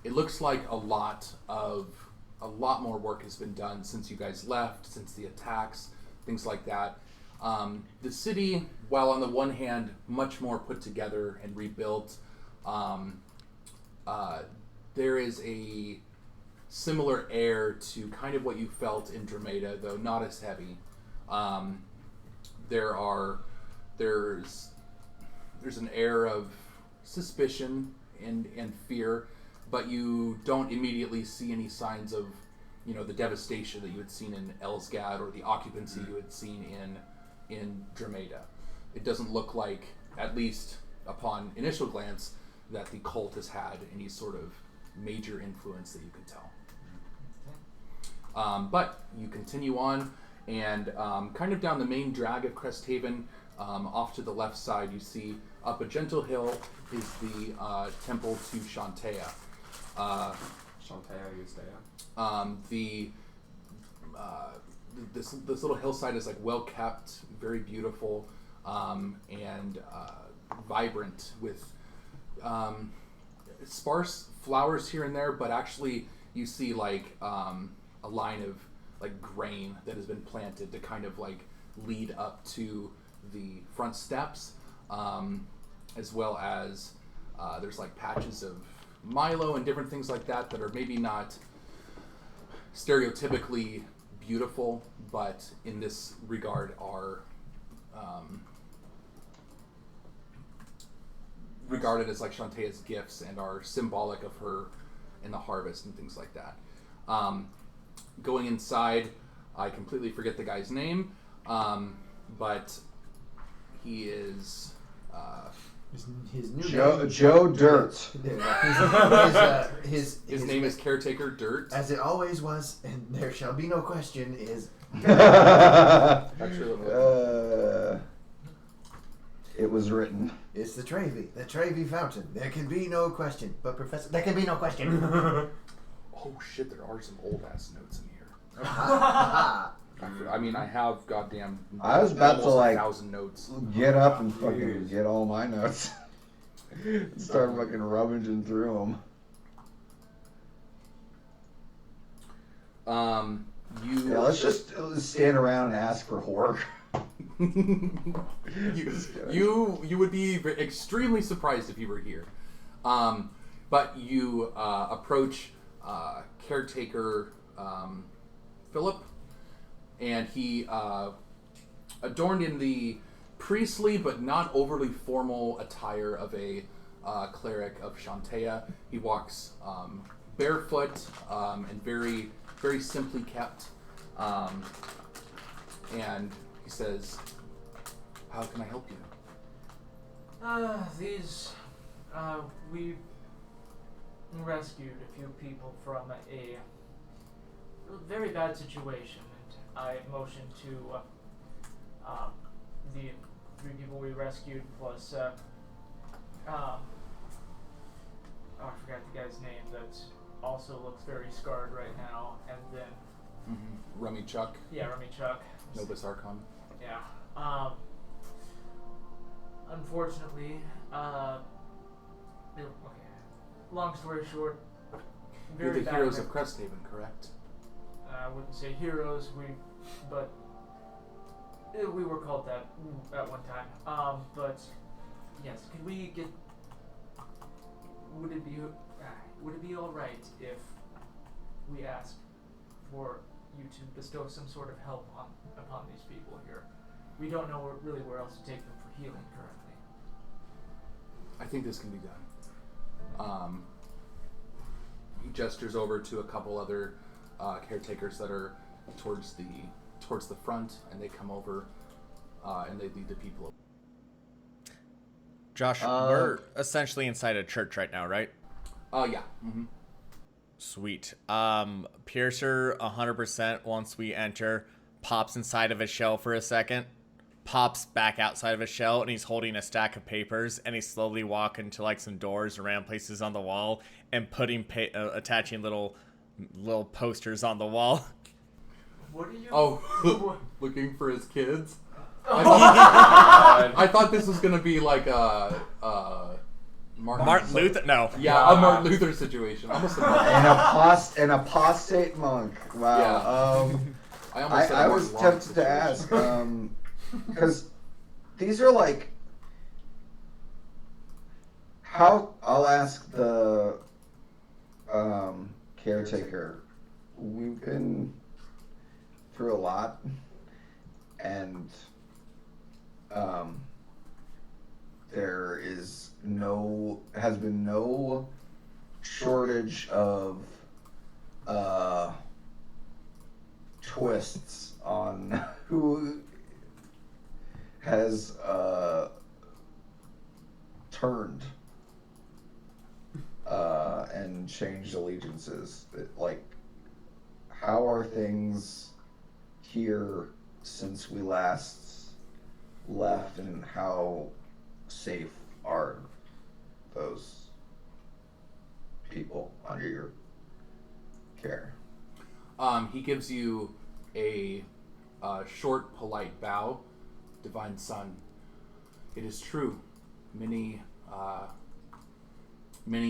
It looks like a lot more work has been done since you guys left, since the attacks, things like that. The city, while on the one hand much more put together and rebuilt, there is a similar air to kind of what you felt in Drameda, though not as heavy. There's an air of suspicion and fear, but you don't immediately see any signs of, the devastation that you had seen in Elsgad or the occupancy you had seen in Drameda. It doesn't look like, at least upon initial glance, that the cult has had any sort of major influence that you can tell. But you continue on, and kind of down the main drag of Cresthaven, off to the left side, you see up a gentle hill is the temple to Shantea. Shantea Eustea. This little hillside is like well kept, very beautiful, and vibrant with sparse flowers here and there, but actually you see like a line of like grain that has been planted to kind of like lead up to the front steps, as well as there's like patches of Milo and different things like that that are maybe not stereotypically beautiful, but in this regard are regarded as like Shantea's gifts and are symbolic of her in the harvest and things like that. Going inside, I completely forget the guy's name, but he is His new name. Joe Dirt. His name is Caretaker Dirt. As it always was, and there shall be no question, is... Actually, it was written. It's the Trevi Fountain. There can be no question. But Professor, there can be no question. Oh shit, there are some old ass notes in here. Ah, I mean, I have goddamn. I was about to almost like 1,000 notes. get up and fucking get all my notes. Start fucking rummaging through them. Yeah, let's just stand around and ask for horror. you would be extremely surprised if you were here. But you approach caretaker Philip, and he, adorned in the priestly but not overly formal attire of a cleric of Shantea, he walks barefoot and very, very simply kept, and he says, "How can I help you?" We rescued a few people from a very bad situation, and I motioned to the 3 people we rescued plus I forgot the guy's name that also looks very scarred right now, and then Rummy Chuck. Yeah, Rummy Chuck. Novus Archon. Yeah. Unfortunately, okay. Long story short, You're very the bad heroes of Cresthaven, correct? I wouldn't say heroes, but we were called that at one time. But yes, could we get? Would it be all right if we asked for you to bestow some sort of help upon these people here? We don't know really where else to take them for healing currently. I think this can be done. He gestures over to a couple other caretakers that are towards the front, and they come over and they lead the people. Josh, we're essentially inside a church right now, right? Yeah. Mm-hmm. Sweet. Piercer 100% once we enter pops inside of a shell for a second, pops back outside of a shell, and he's holding a stack of papers, and he's slowly walking to like some doors around places on the wall and putting attaching little posters on the wall. What are you? Oh, looking for his kids. I thought this was gonna be like a Martin Luther. No. Yeah, a Martin Luther situation. Almost An apostate monk. Wow. Yeah. I was tempted to ask, because these are like, how, I'll ask the caretaker. We've been through a lot, and there has been no shortage of twists on who has turned and changed allegiances. Like, how are things here since we last left, and how safe are those people under your care? He gives you a short, polite bow. Divine Son, it is true. Many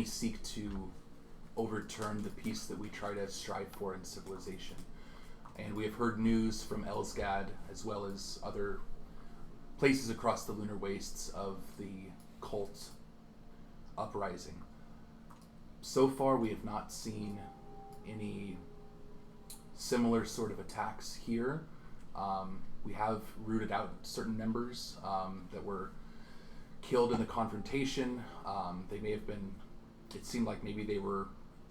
seek to overturn the peace that we try to strive for in civilization. And we have heard news from Elsgad, as well as other places across the lunar wastes, of the cult uprising. So far, we have not seen any similar sort of attacks here. We have rooted out certain members that were killed in the confrontation. They may have been, it seemed like maybe they were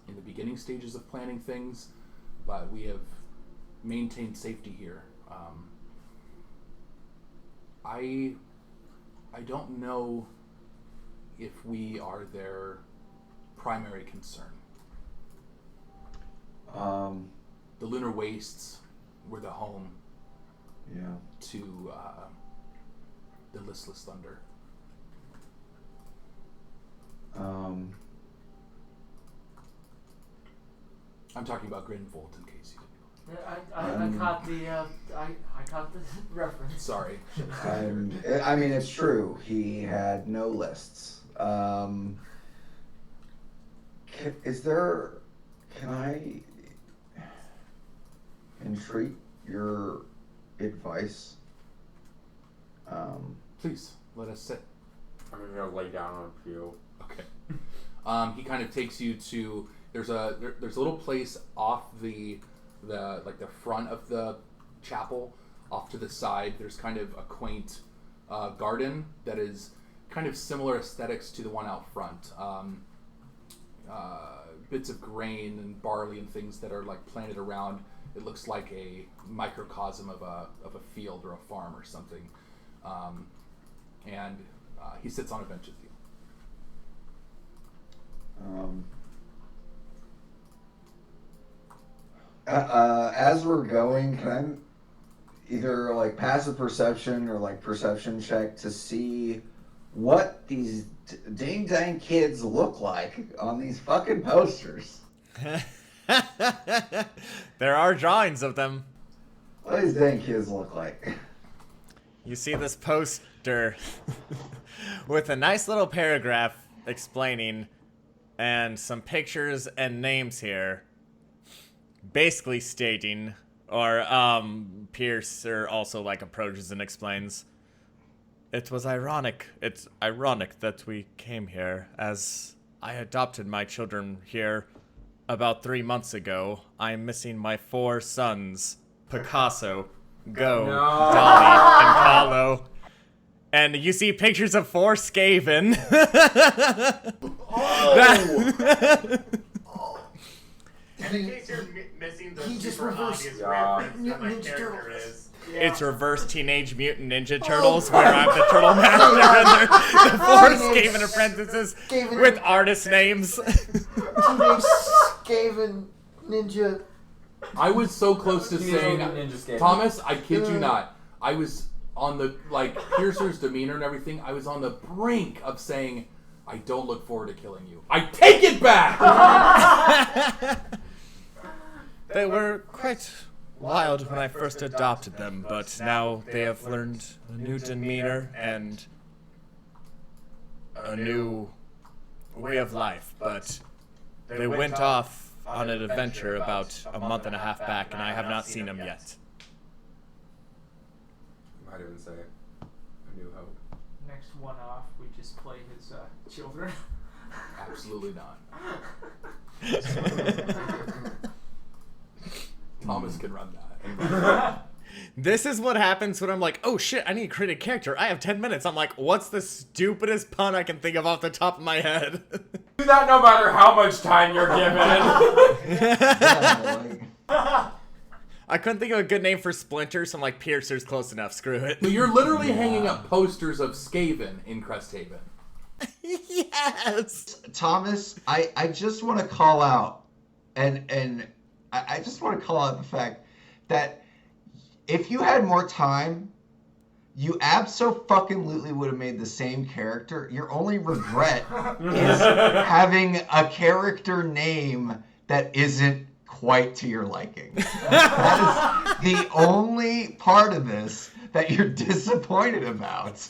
in the beginning stages of planning things, but we have maintained safety here. I I don't know if we are their primary concern. The lunar wastes were the home to the listless thunder. I'm talking about Grinvolt, in case you didn't know. I caught the I caught the reference. Sorry. I mean, it's true. He had no lists. Can I entreat your advice? Please, let us sit. I'm gonna lay down on a pew. Okay. He kind of takes you to there's a little place off the front of the chapel, off to the side. There's kind of a quaint garden that is kind of similar aesthetics to the one out front. Bits of grain and barley and things that are like planted around. It looks like a microcosm of a field or a farm or something. And he sits on a bench with you. As we're going, can I either like passive perception or like perception check to see what these ding dang kids look like on these fucking posters? There are drawings of them. What do these dang kids look like? You see this poster with a nice little paragraph explaining and some pictures and names here, basically stating, or Piercer also like approaches and explains, it's ironic that we came here, as I adopted my children here about 3 months ago. I'm missing my 4 sons, Picasso, Go, Dolly, and Kahlo. And you see pictures of 4 Skaven. In case you're missing the He just super reversed obvious reference that my Ninja character Turtles. is. It's reverse Teenage Mutant Ninja Turtles, where I'm the Turtle Master and the 4 Skaven apprentices Skaven. with artist names. Teenage Skaven Ninja. I was so close to Teenage saying, Mutant Ninja Skater. Thomas, I kid you not, I was on the, like, Piercer's demeanor and everything, I was on the brink of saying, I don't look forward to killing you. I take it back! They were quite wild when I first adopted them, but now they have learned a new demeanor and a new way of life, but they went off on an adventure about a month and a half back, and I have not seen them yet. Might even say A New Hope. Next one off, we just play his children. Absolutely not. Thomas can run that. This is what happens when I'm like, oh shit, I need to create a character. I have 10 minutes. I'm like, what's the stupidest pun I can think of off the top of my head? Do that no matter how much time you're given. I couldn't think of a good name for Splinter, so I'm like, Piercer's close enough. Screw it. So you're literally hanging up posters of Skaven in Cresthaven. Yes! Thomas, I just want to call out, and I just want to call out the fact that if you had more time, you abso-fucking-lutely would have made the same character. Your only regret is having a character name that isn't quite to your liking. That is the only part of this that you're disappointed about.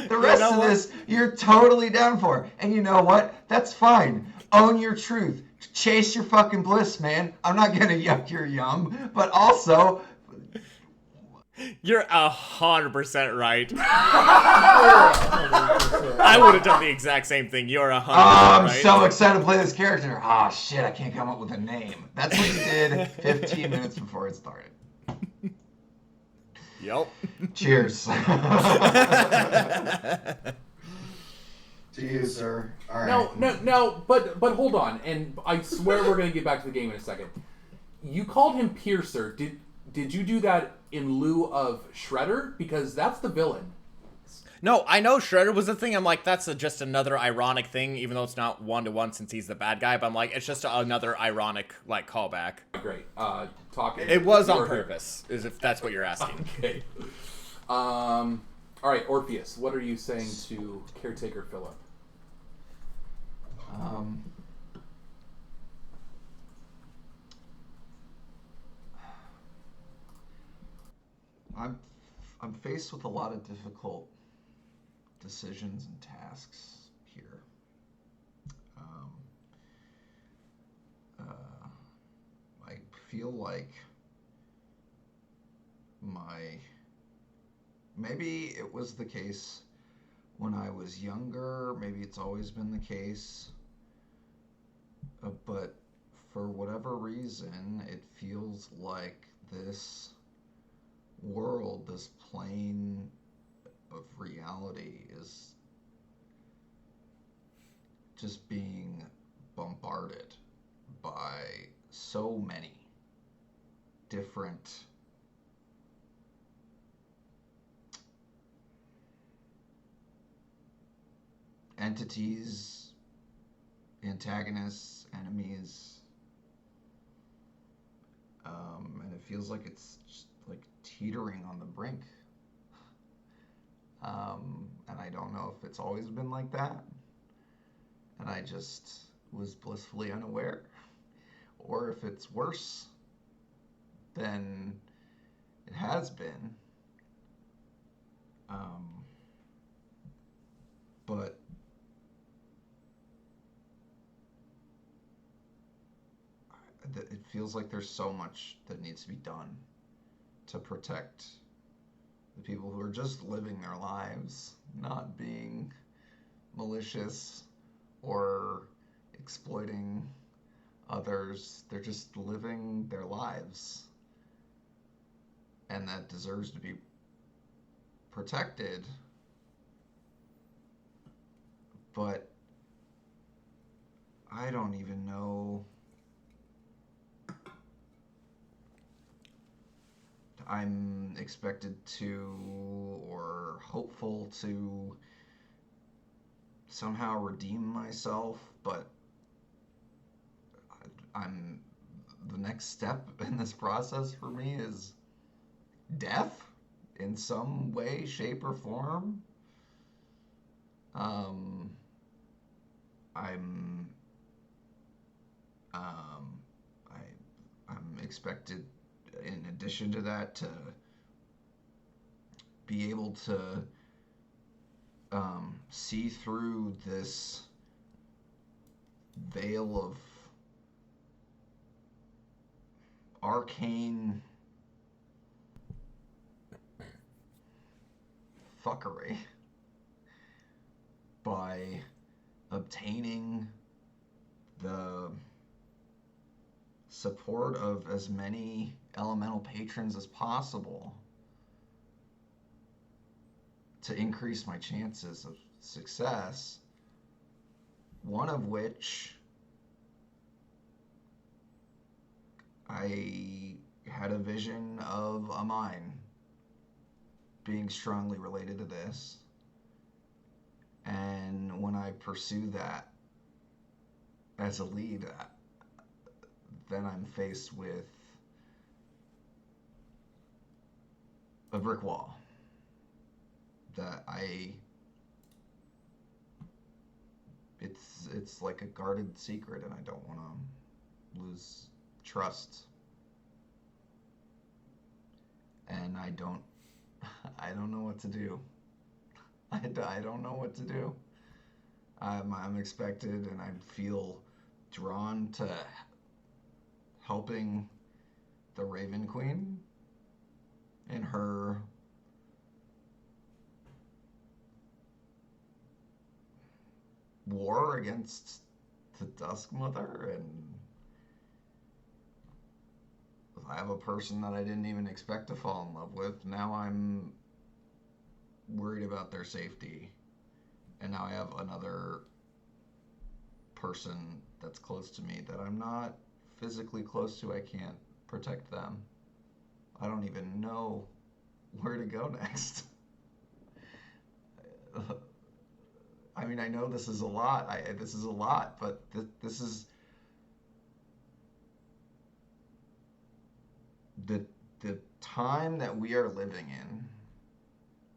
The rest of this, you're totally down for. And you know what? That's fine. Own your truth. Chase your fucking bliss, man. I'm not gonna yuck your yum, but also... You're 100% right. I would have done the exact same thing. You're 100% I'm right. so excited to play this character. Ah, shit, I can't come up with a name. That's what you did 15 minutes before it started. Yep. Cheers. To you, sir. All right. No, but hold on, and I swear we're gonna get back to the game in a second. You called him Piercer. Did you do that in lieu of Shredder? Because that's the villain. No, I know Shredder was the thing. I'm like, that's just another ironic thing, even though it's not 1-to-1 since he's the bad guy. But I'm like, it's just another ironic like callback. Great. Talking. It was on purpose, is if that's what you're asking. Okay. All right, Orpheus. What are you saying to Caretaker Philip? I'm faced with a lot of difficult decisions and tasks here. I feel like maybe it was the case when I was younger, maybe it's always been the case, but for whatever reason, it feels like this world, this plane of reality is just being bombarded by so many different entities, antagonists, enemies, and it feels like it's just like teetering on the brink. And I don't know if it's always been like that, and I just was blissfully unaware, or if it's worse than it has been. But it feels like there's so much that needs to be done to protect the people who are just living their lives, not being malicious or exploiting others. They're just living their lives, and that deserves to be protected. But I don't even know. I'm expected to, or hopeful to, somehow redeem myself, but the next step in this process for me is death in some way, shape, or form. I'm expected, in addition to that, to be able to see through this veil of arcane fuckery by obtaining the support of as many elemental patrons as possible to increase my chances of success, one of which I had a vision of a mine being strongly related to this. And when I pursue that as a lead, then I'm faced with a brick wall that it's like a guarded secret, and I don't want to lose trust. And I don't know what to do. I don't know what to do. I'm expected, and I feel drawn to helping the Raven Queen in her war against the Dusk Mother, and I have a person that I didn't even expect to fall in love with. Now I'm worried about their safety, and now I have another person that's close to me that I'm not physically close to. I can't protect them. I don't even know where to go next. I mean, I know this is a lot. This is a lot, but this is the time that we are living in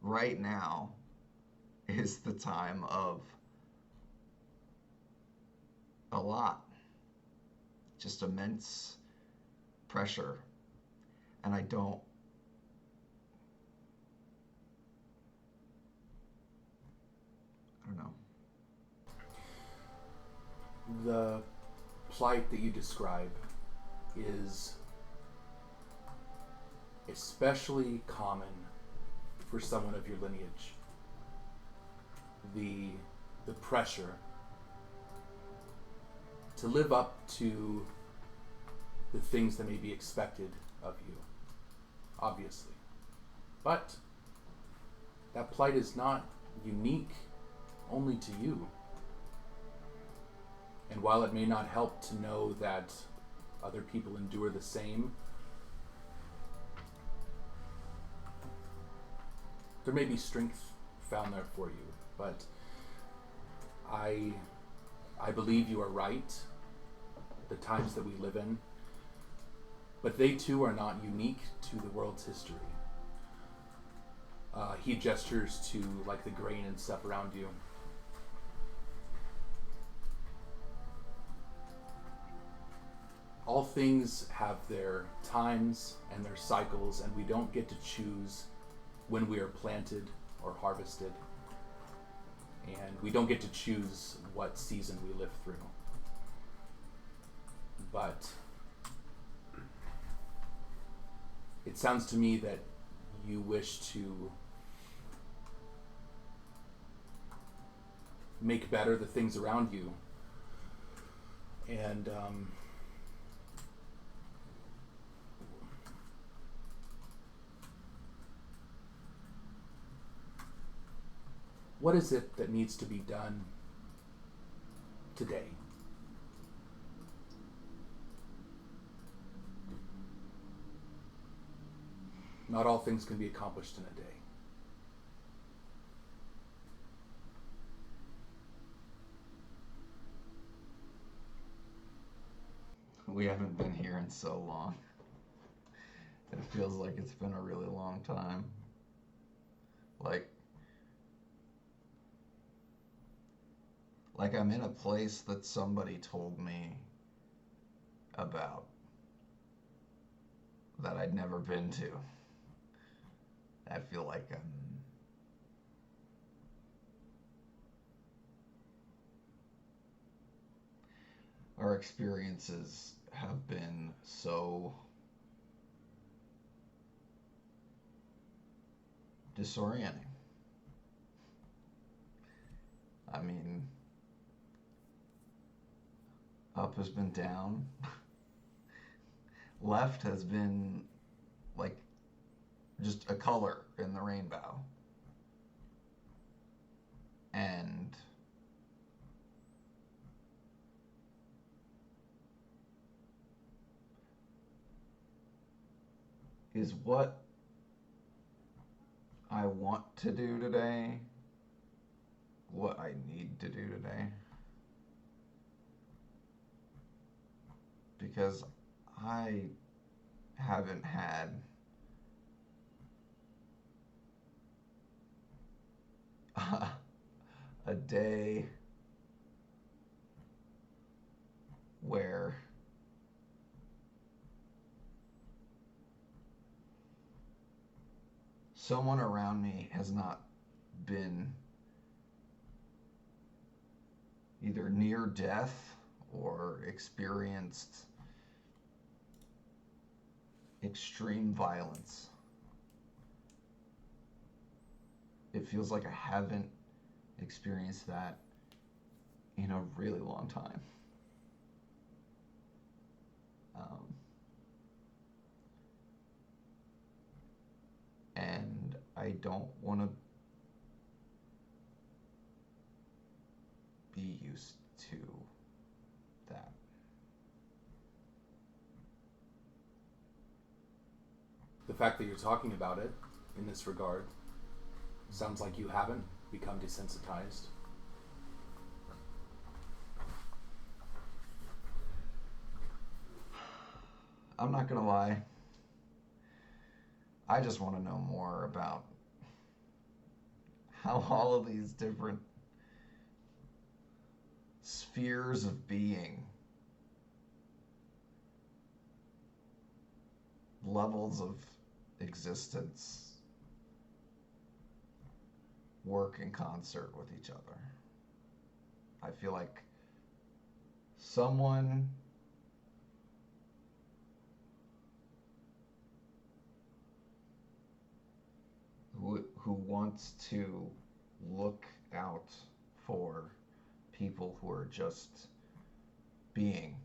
right now is the time of a lot, just immense pressure, and I don't know. The plight that you describe is especially common for someone of your lineage. The pressure to live up to the things that may be expected of you, obviously. But that plight is not unique only to you. And while it may not help to know that other people endure the same, there may be strength found there for you. But I believe you are right, the times that we live in. But they too are not unique to the world's history. He gestures to like the grain and stuff around you. All things have their times and their cycles, and we don't get to choose when we are planted or harvested. And we don't get to choose what season we live through. But it sounds to me that you wish to make better the things around you. And what is it that needs to be done today? Not all things can be accomplished in a day. We haven't been here in so long. It feels like it's been a really long time. Like I'm in a place that somebody told me about that I'd never been to. I feel like our experiences have been so disorienting. I mean, up has been down. Left has been like just a color in the rainbow. And is what I want to do today what I need to do today? Because I haven't had a day where someone around me has not been either near death or experienced extreme violence. It feels like I haven't experienced that in a really long time. And I don't want to be used to that. The fact that you're talking about it in this regard sounds like you haven't become desensitized. I'm not gonna lie. I just want to know more about how all of these different spheres of being, levels of existence, work in concert with each other. I feel like someone who wants to look out for people who are just being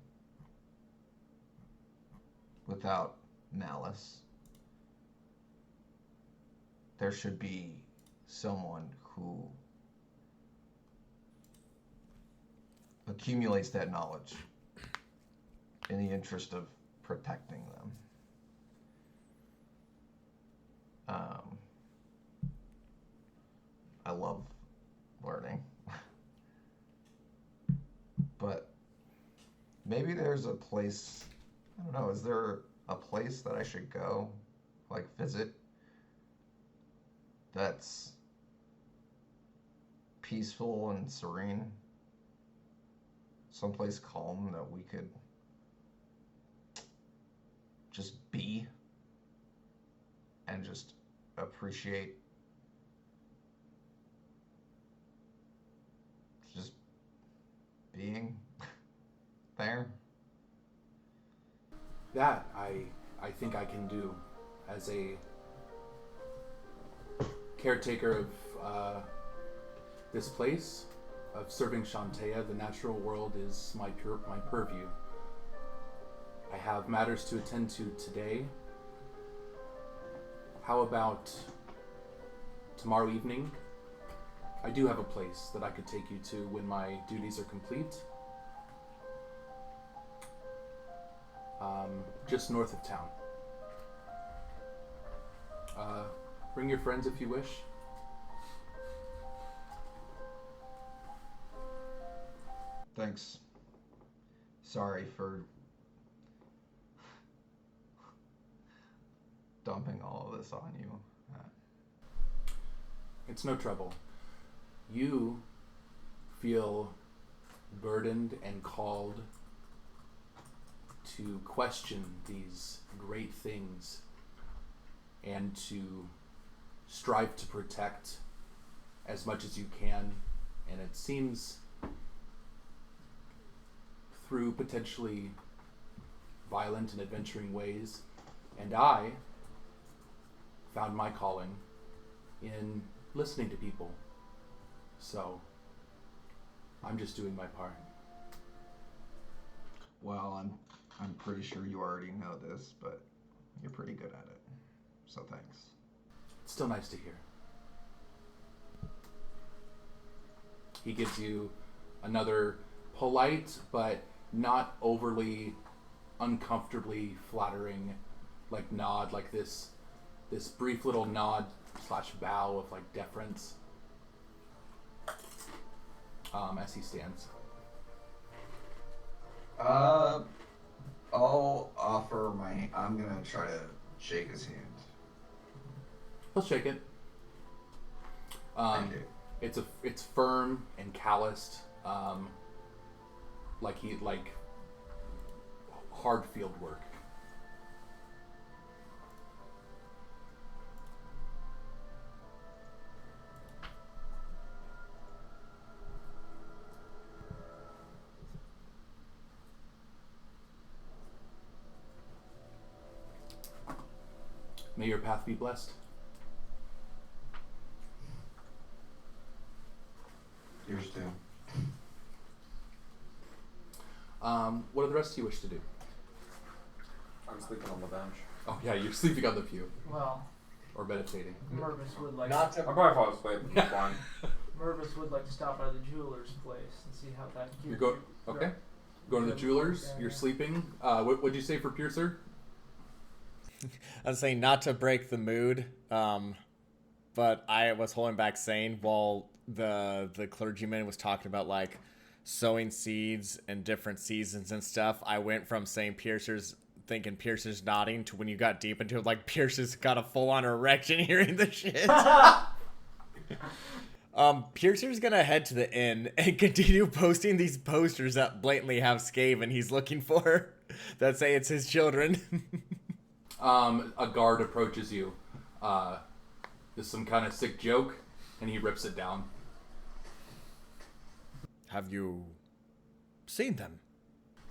without malice. There should be someone who accumulates that knowledge in the interest of protecting them. I love learning. But maybe there's a place, I don't know, is there a place that I should go, like visit, that's peaceful and serene? Someplace calm that we could just be and just appreciate just being there. That I think I can do as a caretaker of this place, of serving Shantea. The natural world is my purview. I have matters to attend to today. How about tomorrow evening? I do have a place that I could take you to when my duties are complete. Just north of town. Bring your friends if you wish. Thanks. Sorry for dumping all of this on you. It's no trouble. You feel burdened and called to question these great things and to strive to protect as much as you can. And it seems through potentially violent and adventuring ways. And I found my calling in listening to people. So I'm just doing my part. Well, I'm pretty sure you already know this, but you're pretty good at it. So thanks. It's still nice to hear. He gives you another polite but not overly uncomfortably flattering nod, like this brief little nod / bow of deference as he stands. I'll offer I'm gonna try to shake his hand. He'll shake it. Thank you. It's firm and calloused, like hard field work. May your path be blessed. Yours too. What do the rest of you wish to do? I'm sleeping on the bench. Oh yeah, you're sleeping on the pew. Well, Or meditating. Mervis would like Not to. I'll probably fall asleep. It's fine. Mervis would like to stop by the jeweler's place and see how that. You're going. Okay. Going to the jeweler's. You're sleeping. What'd you say for Piercer? I was saying not to break the mood, but I was holding back saying while the clergyman was talking about like sowing seeds in different seasons and stuff, I went from saying Piercer's thinking Piercer's nodding to when you got deep into it, like Piercer's got a full-on erection hearing the shit. Piercer's gonna head to the inn and continue posting these posters that blatantly have Skaven he's looking for that say it's his children. A guard approaches you. There's some kind of sick joke, and he rips it down. Have you seen them?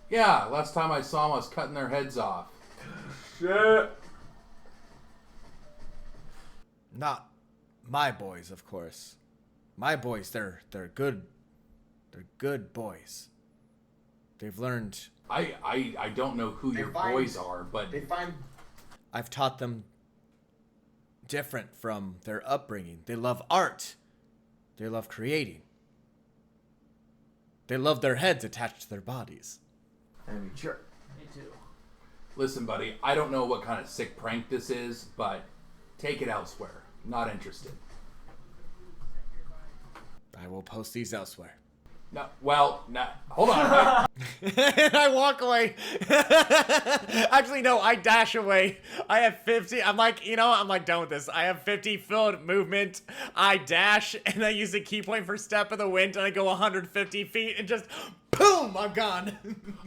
Yeah, last time I saw them, I was cutting their heads off. Shit. Not my boys, of course. My boys, they're good. They're good boys. They've learned. I don't know who your boys are, but I've taught them different from their upbringing. They love art. They love creating. They love their heads attached to their bodies. And sure. Me too. listen, buddy, I don't know what kind of sick prank this is, but take it elsewhere. Not interested. I will post these elsewhere. No, well, hold on. And I walk away. Actually, no, I dash away. I have 50. I'm like, I'm like done with this. I have 50 filled movement. I dash, and I use the key point for step of the wind, and I go 150 feet, and just boom, I'm gone.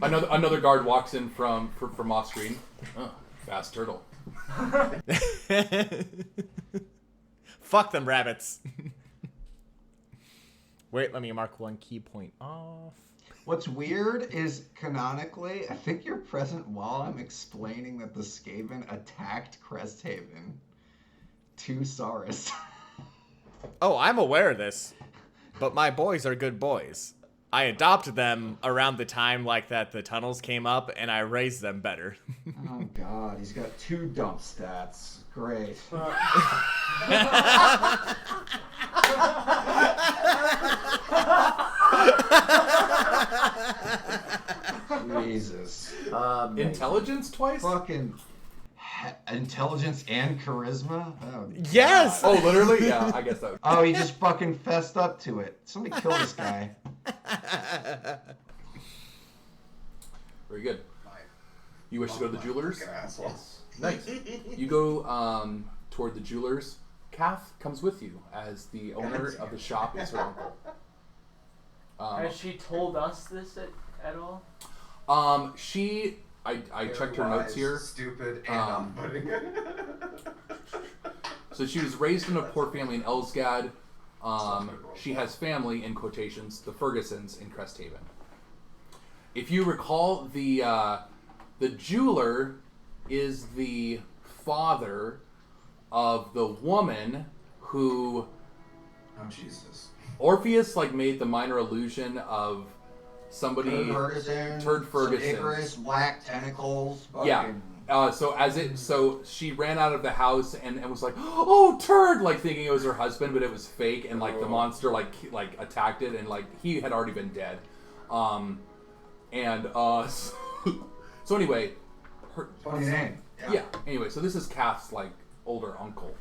Another guard walks in from off screen. Oh, fast turtle. Fuck them rabbits. Wait, let me mark one key point off. What's weird is, canonically, I think you're present while I'm explaining that the Skaven attacked Cresthaven to Saurus. Oh, I'm aware of this, but my boys are good boys. I adopted them around the time like that the tunnels came up, and I raised them better. Oh god, he's got 2 dump stats. Great. Jesus. Intelligence twice? Fucking intelligence and charisma? Oh, Yes! Oh, literally? Yeah, I guess that would. oh, he just fucking fessed up to it. Somebody kill this guy. Very good. You wish to go to the jeweler's? Assholes. Nice. You go toward the jeweler's. Kath comes with you as the owner of the shop is her uncle. Has she told us this at all? I checked her notes Wise, here. Stupid and unputting. So she was raised in a poor family in Elsgad. She has family, in quotations, the Fergusons in Cresthaven. If you recall, the jeweler is the father of the woman who Oh Jesus! Orpheus made the minor illusion of somebody Turd Ferguson. Icarus, black tentacles. Yeah. So she ran out of the house and was like, "Oh, Turd!" Thinking it was her husband, but it was fake, and the monster attacked it, and he had already been dead. So anyway, Funny name. yeah. Anyway, so this is Kath's older uncle.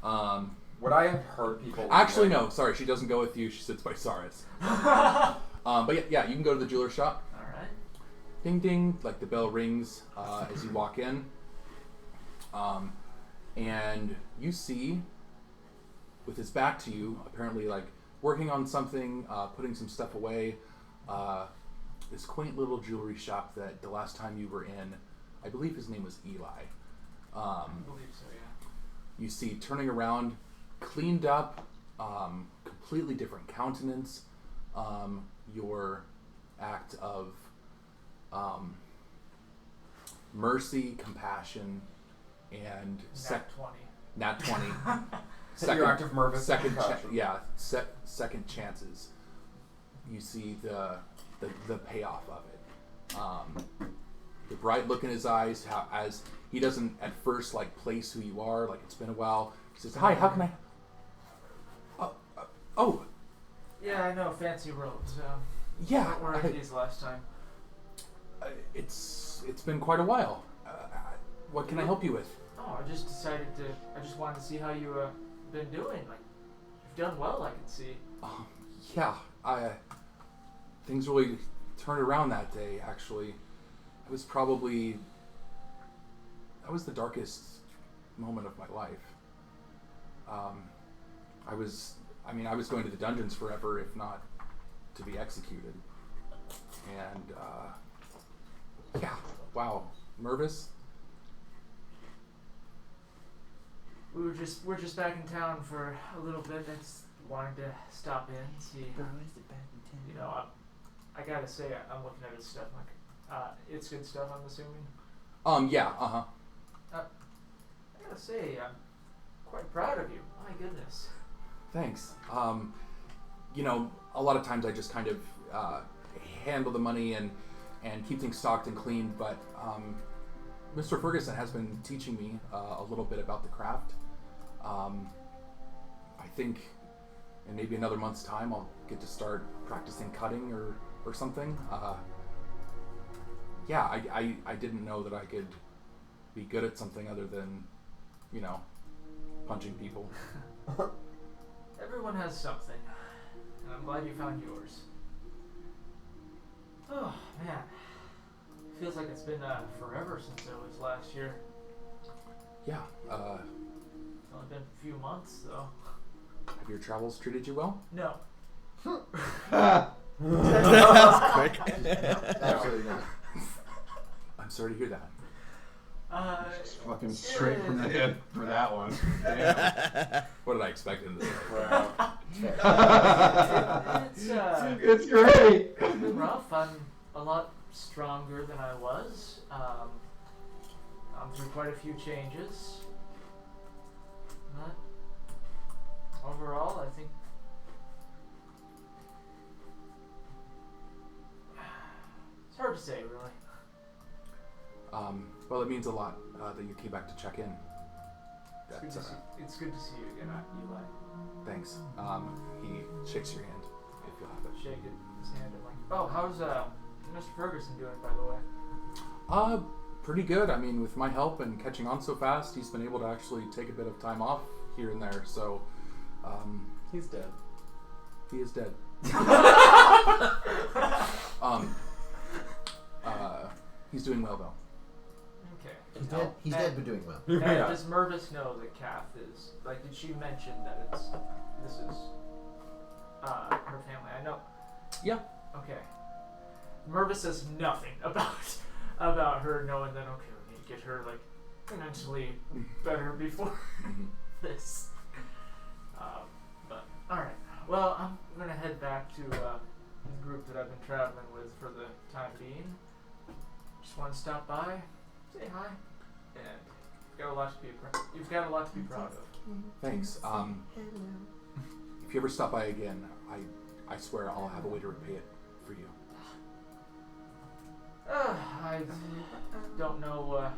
Okay. Would I have heard people? Actually, no. Sorry, she doesn't go with you. She sits by Saurus. But yeah, you can go to the jeweler shop. All right. Ding ding, the bell rings as you walk in. And you see, with his back to you, apparently working on something, putting some stuff away, this quaint little jewelry shop that the last time you were in, I believe his name was Eli. I believe so, yeah. You see turning around, cleaned up, completely different countenance, your act of mercy, compassion, and Nat 20. Your act of mercy, compassion. Second chances. You see the payoff of it. The bright look in his eyes, as he doesn't at first place who you are, it's been a while. He says, "Hi, how can I?" Oh. Yeah, I know, fancy robes. Yeah. What were these last time? It's been quite a while. What can I help you with? Oh, I just wanted to see how you been doing? Like, you've done well, I can see. Yeah, things really turned around that day, actually. It was probably... That was the darkest moment of my life. I was going to the dungeons forever, if not to be executed. And, yeah, wow. Nervous? We're just back in town for a little bit. I just wanted to stop in, see. You know, I gotta say, I'm looking at his stuff. Like, it's good stuff, I'm assuming. Yeah, uh-huh. I gotta say, I'm quite proud of you. My goodness. Thanks. You know, a lot of times I just kind of handle the money and keep things stocked and clean, but Mr. Ferguson has been teaching me a little bit about the craft. I think in maybe another month's time I'll get to start practicing cutting or something. Yeah, I didn't know that I could be good at something other than, you know, punching people. Everyone has something, and I'm glad you found yours. Oh, man. Feels like it's been forever since it was last year. Yeah, It's only been a few months, though. have your travels treated you well? No. Quick. Absolutely not. I'm sorry to hear that. Just fucking straight from the hip for that one. Damn. What did I expect him to say? It's great. It's been rough. I'm a lot stronger than I was. I'm through quite a few changes. But overall, I think it's hard to say, really. Well, it means a lot that you came back to check in. It's good to see you again, Eli. Thanks. He shakes your hand, if you'll have it. Shake his hand and like, oh, how's Mr. Ferguson doing, by the way? Pretty good. I mean, with my help and catching on so fast, he's been able to actually take a bit of time off here and there. So, He's dead. he is dead. He's doing well though. Okay. He's dead, but doing well. And Yeah. does Mervis know that Kath is, like, did she mention that this is her family? I know. Yeah. Okay. Mervis says nothing about her knowing that, okay, we need to get her, like, mentally better before this. But, alright. Well, I'm gonna head back to the group that I've been traveling with for the time being. Just want to stop by, say hi, and you've got a lot to be proud of. Thanks. If you ever stop by again, I swear I'll have a way to repay it for you. I don't know,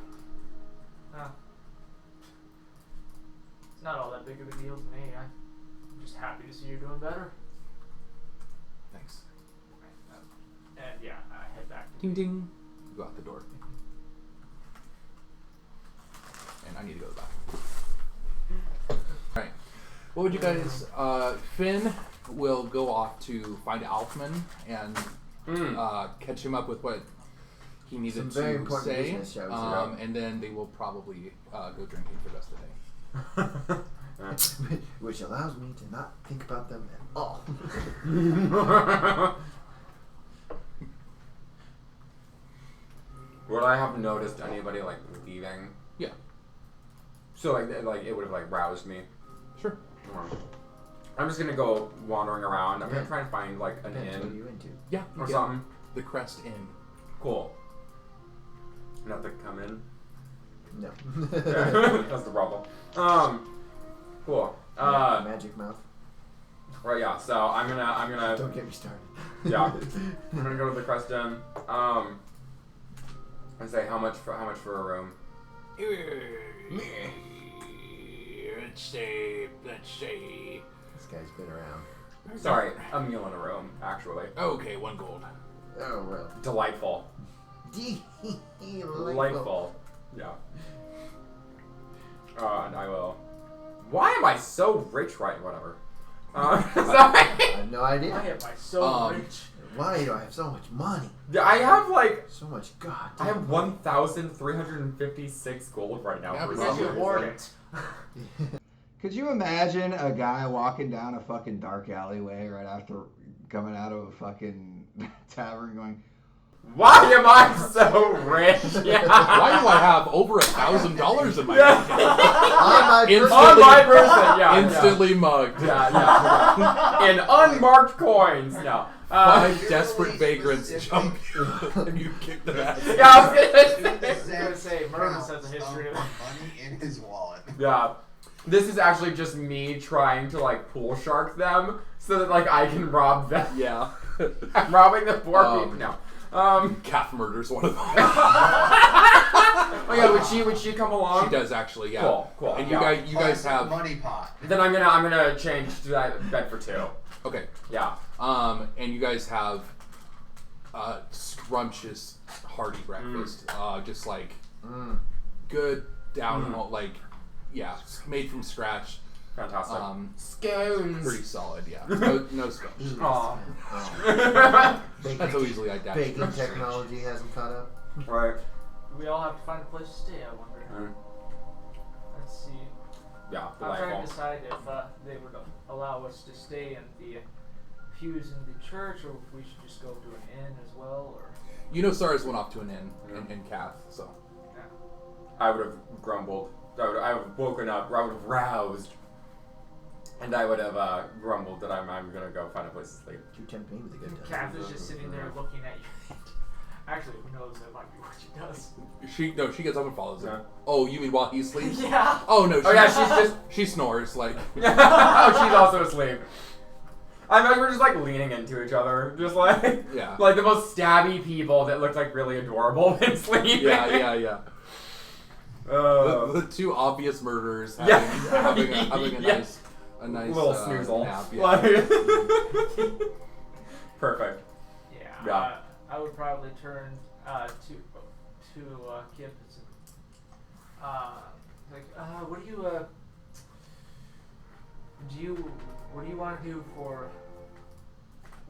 it's not all that big of a deal to me. I'm just happy to see you're doing better. Thanks. And yeah, I head back to Ding ding. You go out the door. And I need to go to the bathroom. Alright. What would you guys... Finn will go off to find Alfman and catch him up with what he needed Some very to important say. business, shall we say. And then they will probably go drinking for the rest of the day. Which allows me to not think about them at all. Would I have noticed anybody like leaving? Yeah. So like it would have like roused me. Sure. I'm just gonna go wandering around. I'm Yeah. gonna try and find like an Depends what inn you into. Yeah. or you something. get The Crest Inn. Cool. Not to come in. No. That's the problem. Cool. Magic mouth. Right. Yeah. So I'm gonna. Don't get me started. Yeah. I'm gonna go to the Crest Inn. And say how much for a room. Let's say. This guy's been around. Sorry, a meal in a room, actually. Okay, 1 gold. Oh, well. Delightful. Delightful. Yeah. And I will Why am I so rich? Right, whatever. Sorry. I have no Why idea. am I so rich? Why do I have so much money? I have like So much God. I have 1,356 gold right now. Yeah, for Because you some hoard reason. it. Could you imagine a guy walking down a fucking dark alleyway right after coming out of a fucking tavern going, Why am I so rich? Yeah. Why do I have over $1,000 in my account? On my Instantly- On my person, yeah. Instantly mugged. Yeah. In unmarked coins, no. 5 desperate vagrants jump you and you kick their ass. Yeah, I was gonna I was gonna say, Mervis has a history of money in his wallet. Yeah. This is actually just me trying to like pool shark them so that like I can rob them. Yeah. I'm robbing the poor people. No. Kath murders one of them. Oh yeah, would she come along? She does actually, yeah. Cool. And Yeah. you guys Classic have money pot. Then I'm gonna change to that bed for 2. okay. Yeah. And you guys have scrumptious, hearty breakfast. Just like good down like made from scratch. Fantastic. Scones. Pretty solid, yeah. No scones. Aw. That's so easily identified. Baking technology hasn't caught up. Right. We all have to find a place to stay, I wonder. Let's see. Yeah. I'm trying to Delightful. decide if they would allow us to stay in the pews in the church, or if we should just go to an inn as well, or... You know Sars went off to an inn in Kath, so. Yeah. I would have grumbled. I would have woken up. I would have roused. And I would have grumbled that I'm gonna go find a place to sleep. You tempt me with a good time. Kath is just sitting there looking at you. Actually, who knows? That might be what she does. She gets up and follows him. Yeah. Oh, you mean while he sleeps? Yeah. Oh no. Oh yeah, she snores like. Oh, she's also asleep. I imagine we're just like leaning into each other, just like Yeah. like the most stabby people that look like really adorable when sleeping. Yeah. The 2 obvious murderers having Yeah. a nice little snoozle. nap. Yeah. Like- Perfect. Yeah. Yeah. I would probably turn to Kip and say, what do you want to do for?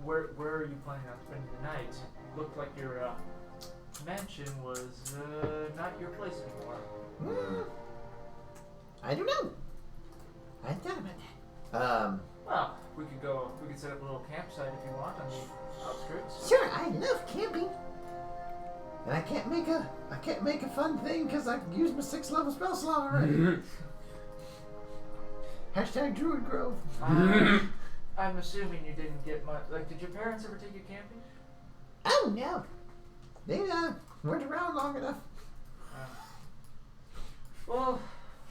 Where are you planning on spending the night? Looked like your mansion was not your place anymore. I don't know. I thought about that. Well, we could set up a little campsite if you want on the outskirts. Sure, I love camping. And I can't make a fun thing because I used my 6th level spell slot already. Hashtag Druid Grove. I'm assuming you didn't get much. Like, did your parents ever take you camping? Oh no. They weren't around long enough, Well,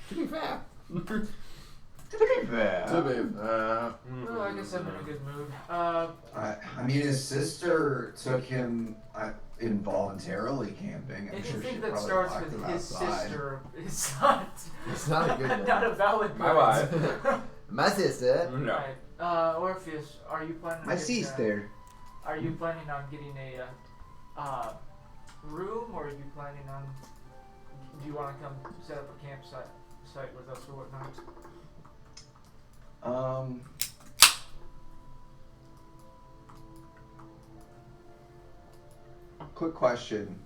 to be fair. to be fair. well, I guess I'm in a good mood. I mean, his sister took him involuntarily camping. I'm sure she Anything that probably starts locked with him his outside. sister is not. It's not a good name. Not a valid. My point. wife. My sister. No. Right. Orpheus, are you planning? My on getting, sister. Are you planning on getting a room, or are you planning on? Do you want to come set up a campsite with us or whatnot? Quick question,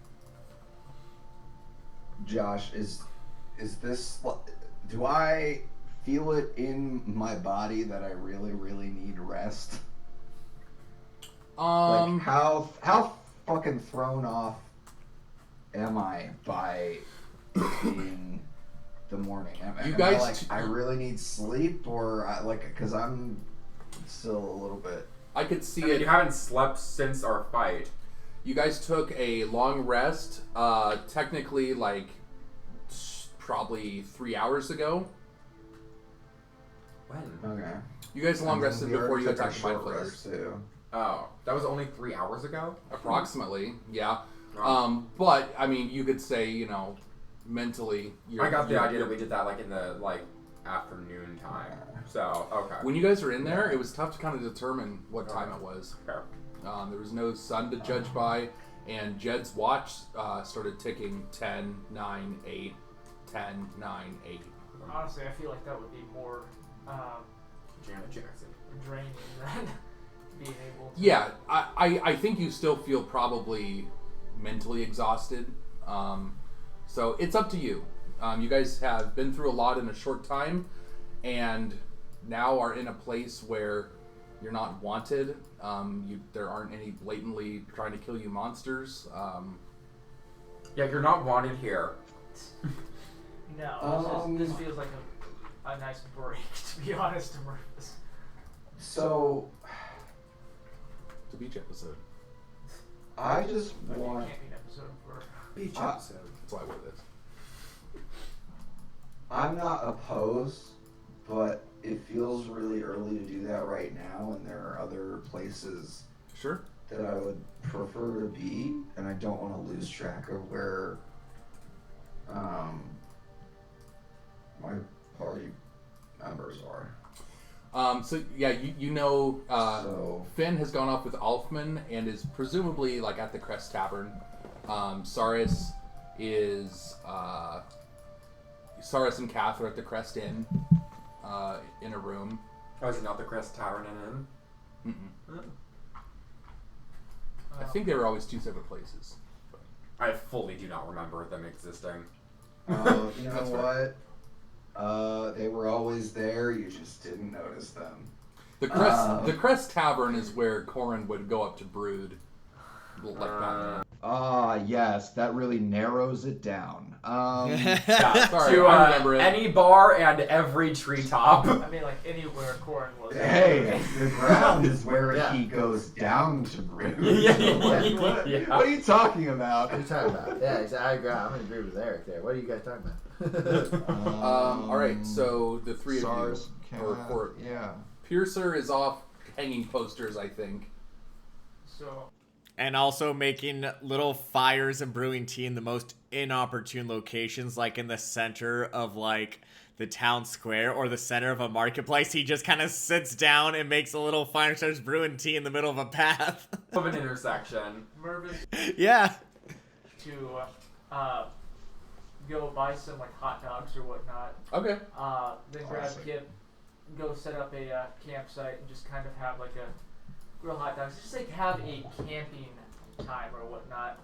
Josh. Is this? Do I feel it in my body that I really, really need rest? Like how fucking thrown off am I by being the morning? You Am guys I, like, I really need sleep, or because I'm still a little bit. I could see I mean, it. you haven't slept since our fight. You guys took a long rest, technically like probably 3 hours ago. When? Okay. You guys long rested before you took a attacked the mind short flayers. rest too. Oh, that was only 3 hours ago? Approximately, yeah. Oh. But I mean, you could say, mentally. I got the idea that we did that like in the afternoon time. So okay. When you guys were in there, it was tough to kind of determine what time it was. Fair. There was no sun to judge by, and Jed's watch started ticking 10, 9, 8, 10, 9, 8. Honestly, I feel like that would be more Janet Jackson. draining than being able to... Yeah, I think you still feel probably mentally exhausted. So it's up to you. You guys have been through a lot in a short time, and now are in a place where you're not wanted. There aren't any blatantly trying to kill you monsters. Yeah, you're not wanted here. No, this feels like a nice break, to be honest, to Murphys. So, It's a beach episode. I just It want. can't be an episode for... Beach episode. That's why I wore this. I'm not opposed, but it feels really early to do that right now, and there are other places Sure. that I would prefer to be, and I don't want to lose track of where my party members are. So yeah, you know, So- Finn has gone off with Alfman and is presumably like at the Crest Tavern. Saris and Kath are at the Crest Inn, in a room. Oh, is it not the Crest Tavern and Inn? Mm-mm. I think they were always two separate places. I fully do not remember them existing. You know That's what? They were always there. You just didn't notice them. The Crest Tavern is where Corin would go up to brood, like that. Yes, that really narrows it down. Yeah, Sorry, to I remember it. any bar and every treetop. I mean, like, anywhere Corin was. Hey, the ground is where Yeah. he goes down to brood. what Yeah. are you talking about? What are you talking about? Yeah, exactly. I'm going to agree with Eric there. What are you guys talking about? All right, so the three SARS, of you, or four. yeah. Piercer is off hanging posters, I think. So, And also making little fires and brewing tea in the most inopportune locations, like in the center of like the town square or the center of a marketplace. He just kind of sits down and makes a little fire and starts brewing tea in the middle of a path. Of an intersection. Mervis Yeah. to go buy some, like, hot dogs or whatnot. Okay. Then grab Classic. Kip, go set up a campsite and just kind of have, like, a grill hot dogs. Just, like, have a camping time or whatnot.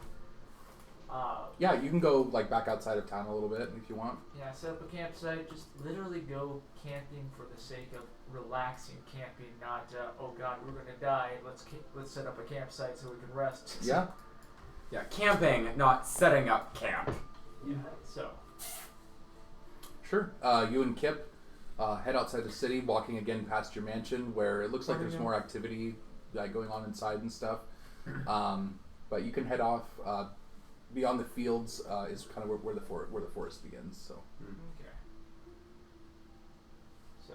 Yeah, you can go like back outside of town a little bit if you want. Yeah, set up a campsite. Just literally go camping for the sake of relaxing camping, not oh god, we're gonna die. Let's set up a campsite so we can rest. Yeah. Yeah, camping, not setting up camp. Yeah. So Sure. You and Kip head outside the city, walking again past your mansion, where it looks like there's more activity going on inside and stuff. But you can head off. Beyond the fields is kind of where the forest begins. So. okay. So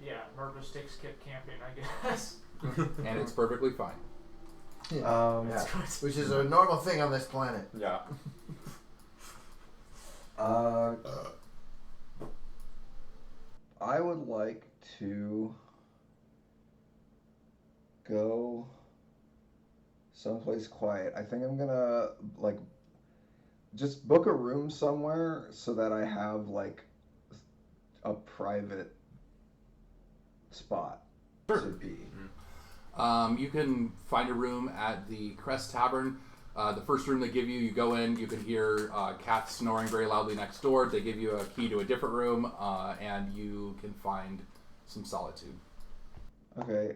yeah, Mervis takes Kip camping, I guess. And it's perfectly fine. Yeah, which is a normal thing on this planet. Yeah. I would like to go someplace quiet. I think I'm gonna like just book a room somewhere so that I have like a private spot to be. You can find a room at the Crest Tavern. The first room they give you, you go in, you can hear cats snoring very loudly next door. They give you a key to a different room, and you can find some solitude. Okay,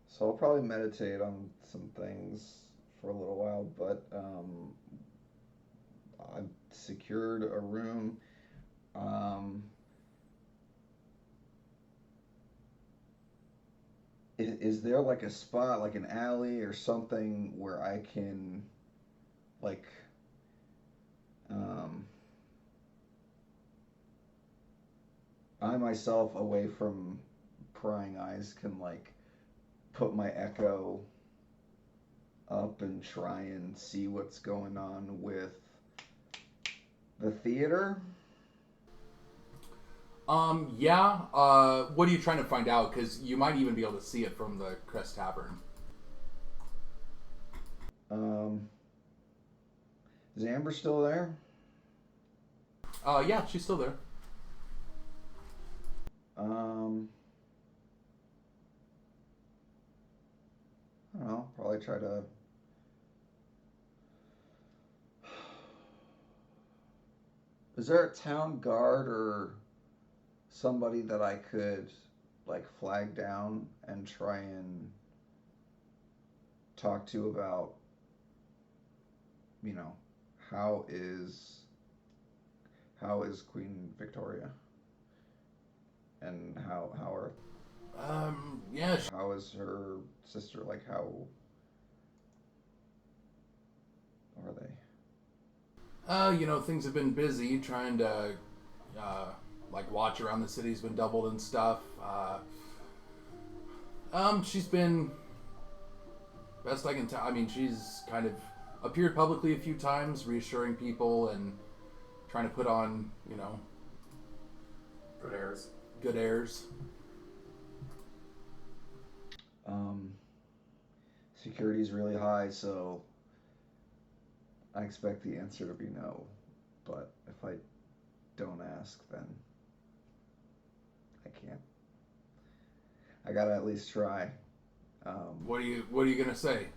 so I'll probably meditate on some things for a little while, but I've secured a room. Is there like a spot, like an alley or something where I can, like, I myself, away from prying eyes, can like put my echo up and try and see what's going on with the theater? Yeah. What are you trying to find out? Because you might even be able to see it from the Crest Tavern. Is Amber still there? Yeah, she's still there. I don't know. Probably try to. Is there a town guard or somebody that I could like flag down and try and talk to about, you know, how is Queen Victoria and how are Yeah. how is her sister, like how are they? Things have been busy trying to, like, watch around the city's been doubled and stuff. She's been, best I can tell, I mean, she's kind of appeared publicly a few times, reassuring people and trying to put on, Good airs. good airs. Security's really high, so I expect the answer to be no. But if I don't ask, then I can't. I gotta at least try. What are you gonna say?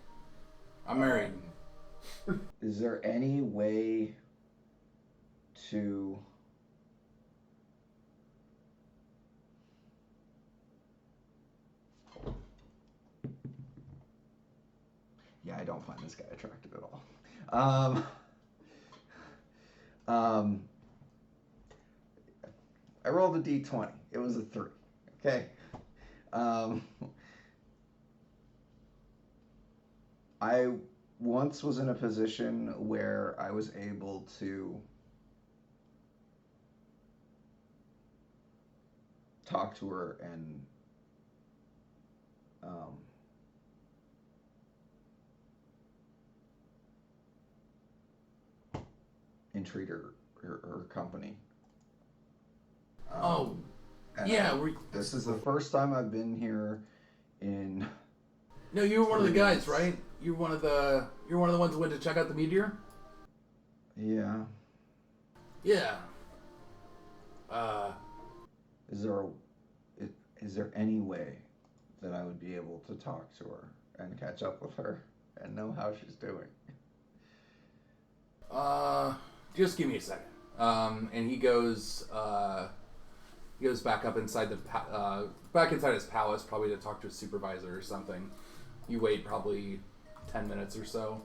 I'm married. Is there any way to Yeah, I don't find this guy attractive at all. I rolled a d20. It was a 3. Okay. I once was in a position where I was able to talk to her and entreat her company. And Yeah. This is the first time I've been here in. No, you were one of the guys, right? You're one of the ones who went to check out the meteor. Yeah. Yeah. Is there any way that I would be able to talk to her and catch up with her and know how she's doing? Just give me a second. And he goes back up inside back inside his palace, probably to talk to his supervisor or something. You wait probably 10 minutes or so,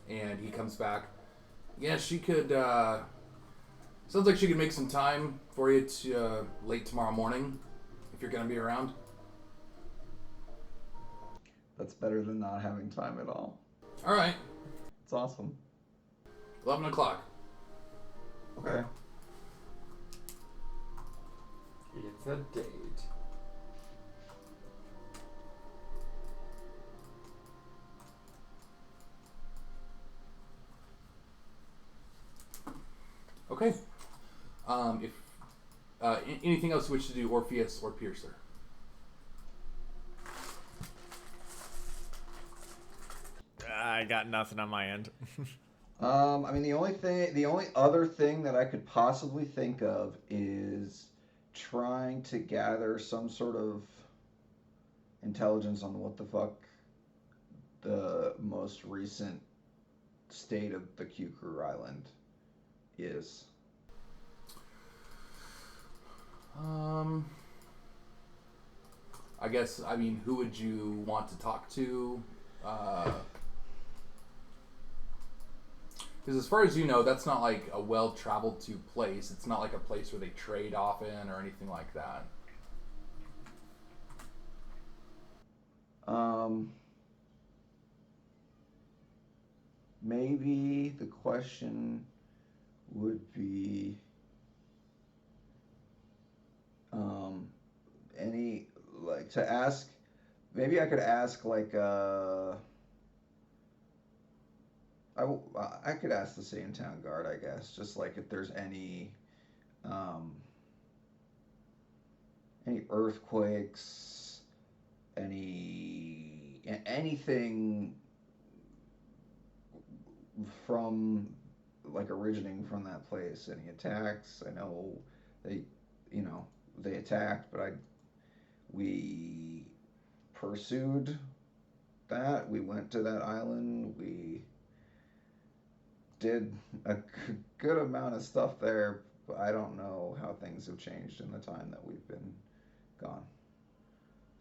and he comes back. Yeah, she could. Sounds like she could make some time for you to late tomorrow morning, if you're gonna be around. That's better than not having time at all. All right. It's awesome. 11 o'clock. Okay. It's a date. Okay. If anything else you wish to do, Orpheus or Piercer? I got nothing on my end. I mean, the only other thing that I could possibly think of is trying to gather some sort of intelligence on what the fuck the most recent state of the Q Crew Island is. I guess, I mean, who would you want to talk to? Because as far as you know, that's not like a well-traveled to place. It's not like a place where they trade often or anything like that. Maybe the question would be any, like, to ask, maybe I could ask like I could ask the same town guard, I guess, just like if there's any any earthquakes, anything from like originating from that place. Any attacks? I know they attacked, but we pursued that. We went to that island. We did a good amount of stuff there, but I don't know how things have changed in the time that we've been gone.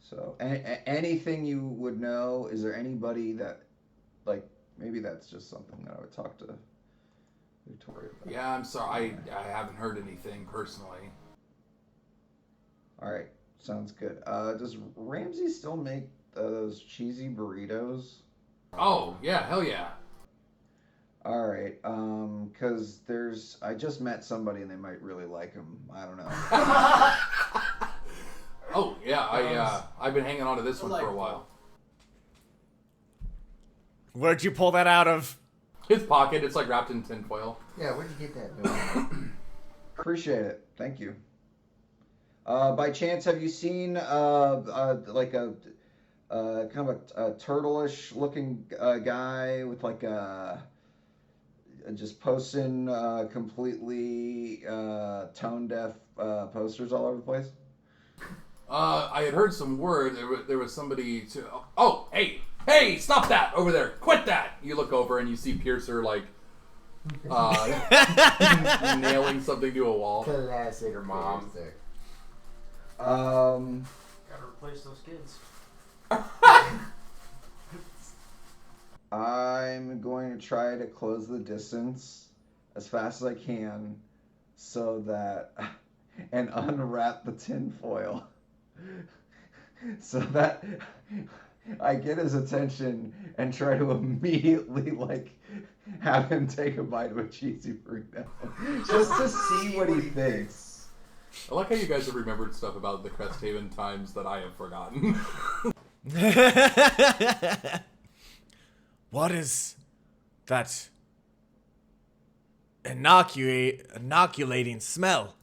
So, anything you would know? Is there anybody that, like, maybe that's just something that I would talk to Victoria about? Yeah, I'm sorry. I haven't heard anything personally. All right, sounds good. Does Ramsey still make those cheesy burritos? Oh, yeah, hell yeah. All right, because I just met somebody and they might really like them. I don't know. Oh, yeah, I've been hanging on to this one for a while. Where'd you pull that out of? His pocket, it's like wrapped in tinfoil. Yeah, where'd you get that? Appreciate it. Thank you. By chance, have you seen like a kind of a turtle-ish looking guy with like just posting completely tone-deaf posters all over the place? I had heard some word. There was somebody to. Oh, hey! Stop that over there! Quit that! You look over and you see Piercer like nailing something to a wall. Classic mom. Gotta replace those kids. I'm going to try to close the distance as fast as I can, so that and unwrap the tinfoil. So that I get his attention and try to immediately like have him take a bite of a cheesy burrito, just to see what he thinks. I like how you guys have remembered stuff about the Cresthaven times that I have forgotten. What is that inoculating smell?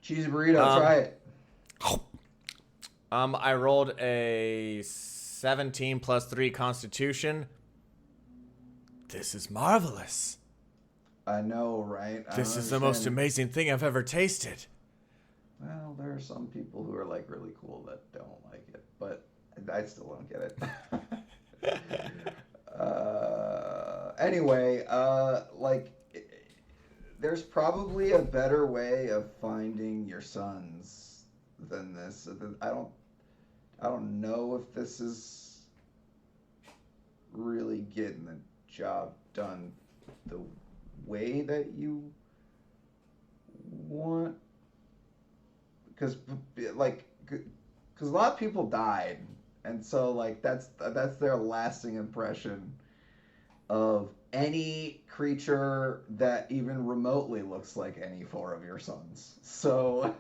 Cheesy burrito, try it. I rolled a 17 plus 3 Constitution. This is marvelous. I know, right? This is the most amazing thing I've ever tasted. Well, there are some people who are like really cool that don't like it, but I still don't get it. Anyway, like, there's probably a better way of finding your sons than this. I don't know if this is really getting the job done the way that you want, because a lot of people died, and so like that's their lasting impression of any creature that even remotely looks like any four of your sons. So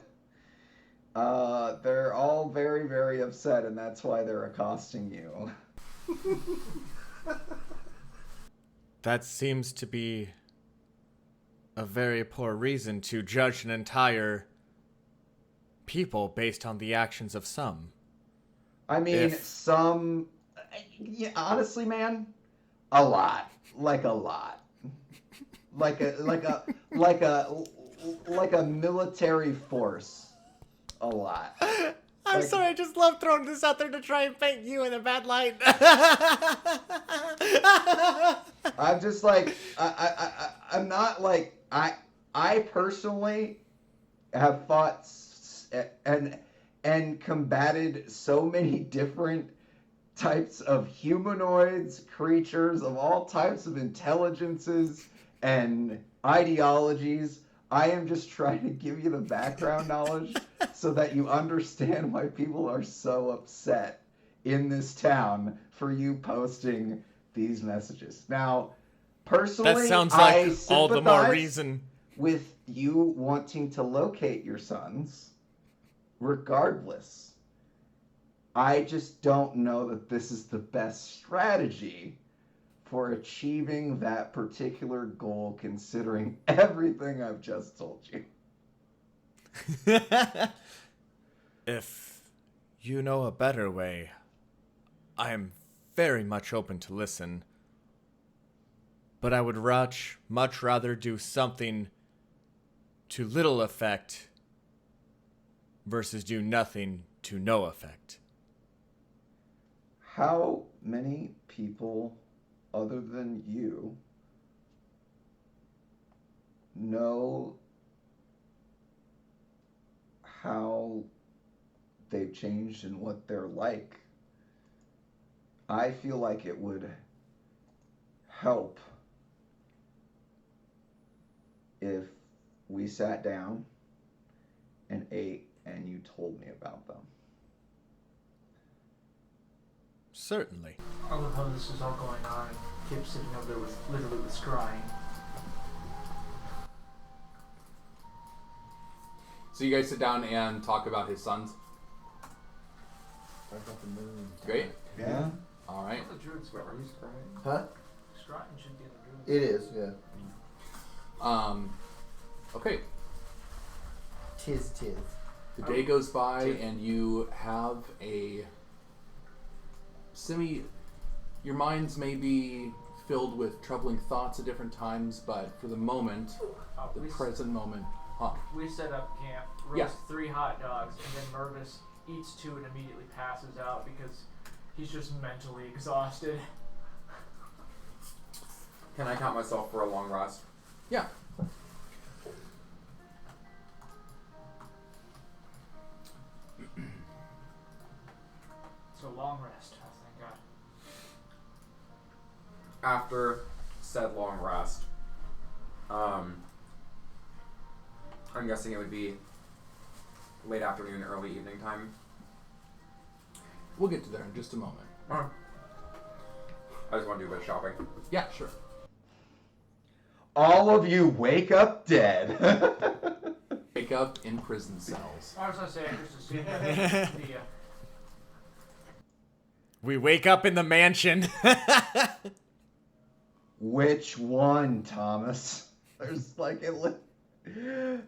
they're all very, very upset, and that's why they're accosting you. That seems to be a very poor reason to judge an entire people based on the actions of some. I mean, honestly, man, a lot. Like a lot. Like a military force. A lot. I'm sorry, I just love throwing this out there to try and paint you in a bad light. I'm just like, I'm not like, I personally have fought and combated so many different types of humanoids, creatures of all types of intelligences and ideologies. I am just trying to give you the background knowledge so that you understand why people are so upset in this town for you posting these messages. Now, personally, that sounds like I all the more sympathize reason with you wanting to locate your sons, regardless. I just don't know that this is the best strategy for achieving that particular goal, considering everything I've just told you. If you know a better way, I am very much open to listen. But I would much rather do something to little effect versus do nothing to no effect. How many people other than you know how they've changed and what they're like? I feel like it would help if we sat down and ate and you told me about them. Certainly. I love how this is all going on and Kip's sitting over there literally with scrying. So you guys sit down and talk about his sons. Great. Yeah. All right. The druid's scrying. Huh? Scrying should be in the druid's. It is, yeah. Okay. Tis. The day goes by and you have a your minds may be filled with troubling thoughts at different times, but for the moment, the present moment, We set up camp, roast 3 hot dogs, and then Mervis eats 2 and immediately passes out because he's just mentally exhausted. Can I count myself for a long rest? Yeah. So long rest, oh thank God. After said long rest, I'm guessing it would be late afternoon, early evening time. We'll get to there in just a moment. I just want to do a bit of shopping. Yeah, sure. All of you wake up dead. Wake up in prison cells. I was gonna say, I just assumed that We wake up in the mansion. Which one, Thomas? There's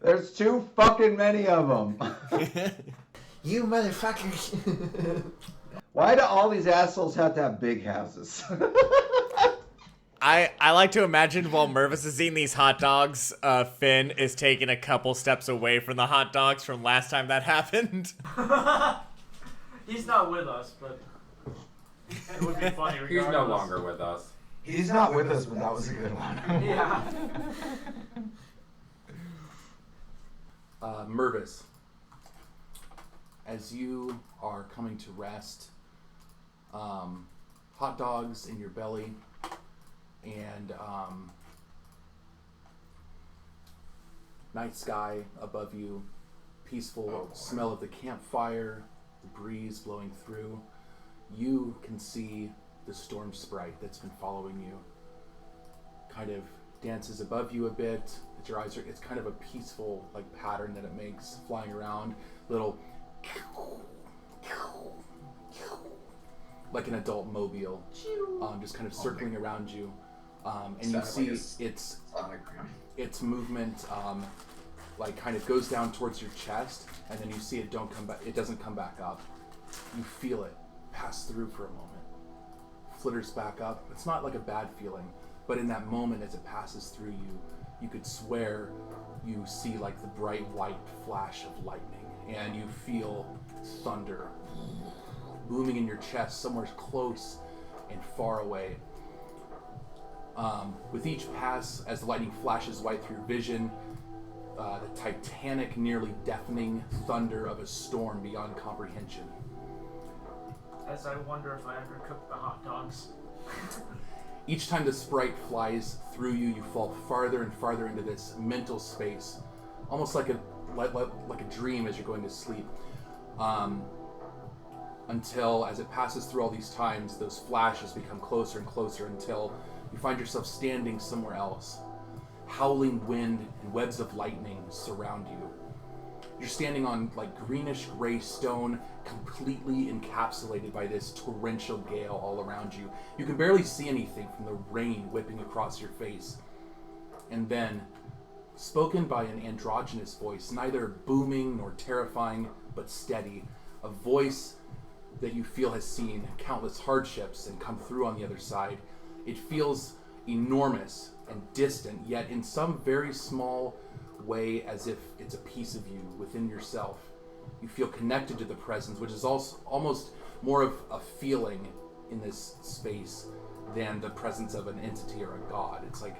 there's too fucking many of them. You motherfuckers. Why do all these assholes have to have big houses? I like to imagine while Mervis is eating these hot dogs, Finn is taking a couple steps away from the hot dogs from last time that happened. He's not with us, but it would be funny regardless. He's no longer with us. He's not with us, but that was a good one. Yeah. Mervis, as you are coming to rest, hot dogs in your belly, and night sky above you, peaceful smell of the campfire, the breeze blowing through, you can see the storm sprite that's been following you. Kind of dances above you a bit. Your eyes are, it's kind of a peaceful pattern that it makes, flying around, little like an adult mobile, just kind of circling around you, and you see its movement kind of goes down towards your chest, and then you see it doesn't come back up. You feel it pass through for a moment, flitters back up. It's not like a bad feeling, but in that moment as it passes through you, you could swear you see the bright white flash of lightning, and you feel thunder booming in your chest somewhere close and far away. With each pass, as the lightning flashes white through your vision, the titanic, nearly deafening thunder of a storm beyond comprehension. As I wonder if I undercooked the hot dogs. Each time the sprite flies through you, you fall farther and farther into this mental space, almost like a dream as you're going to sleep. Until, as it passes through all these times, those flashes become closer and closer until you find yourself standing somewhere else. Howling wind and webs of lightning surround you. You're standing on like greenish gray stone, completely encapsulated by this torrential gale all around you. You can barely see anything from the rain whipping across your face. And then, spoken by an androgynous voice, neither booming nor terrifying, but steady, a voice that you feel has seen countless hardships and come through on the other side. It feels enormous and distant, yet in some very small way as if it's a piece of you within yourself. You feel connected to the presence, which is also almost more of a feeling in this space than the presence of an entity or a god. It's like,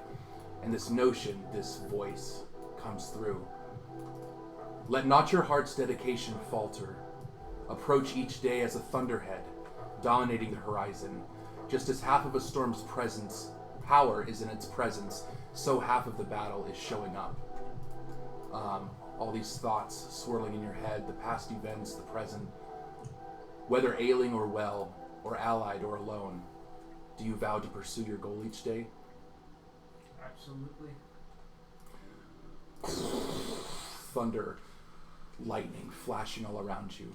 and this notion, this voice comes through. Let not your heart's dedication falter. Approach each day as a thunderhead, dominating the horizon. Just as half of a storm's power is in its presence, so half of the battle is showing up. All these thoughts swirling in your head, the past events, the present. Whether ailing or well, or allied or alone, do you vow to pursue your goal each day? Absolutely. Thunder, lightning flashing all around you.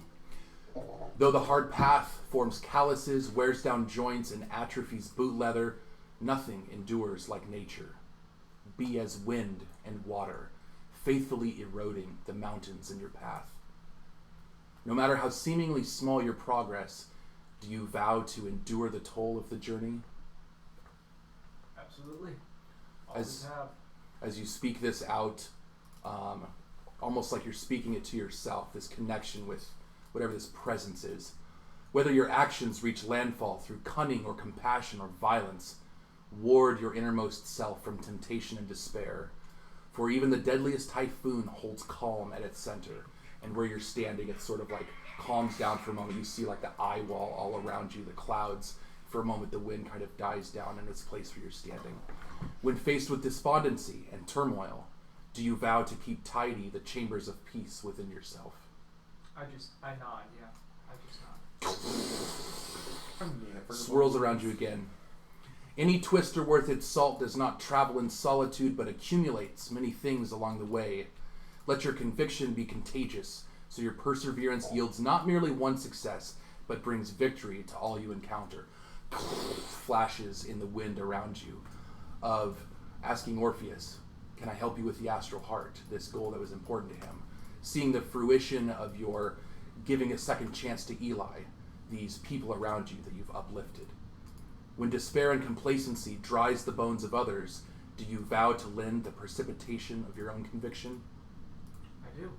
Though the hard path forms calluses, wears down joints, and atrophies boot leather, nothing endures like nature. Be as wind and water, faithfully eroding the mountains in your path. No matter how seemingly small your progress, do you vow to endure the toll of the journey? Absolutely. Always have. As you speak this out, almost like you're speaking it to yourself, this connection with whatever this presence is. Whether your actions reach landfall through cunning or compassion or violence, ward your innermost self from temptation and despair. For even the deadliest typhoon holds calm at its center. And where you're standing, it sort of like calms down for a moment. You see like the eye wall all around you, the clouds. For a moment, the wind kind of dies down in its place where you're standing. When faced with despondency and turmoil, do you vow to keep tidy the chambers of peace within yourself? I nod, yeah. I just nod. Swirls around you again. Any twister worth its salt does not travel in solitude, but accumulates many things along the way. Let your conviction be contagious, so your perseverance yields not merely one success, but brings victory to all you encounter. Flashes in the wind around you of asking Orpheus, can I help you with the astral heart, this goal that was important to him? Seeing the fruition of your giving a second chance to Eli, these people around you that you've uplifted. When despair and complacency dries the bones of others, do you vow to lend the precipitation of your own conviction? I do.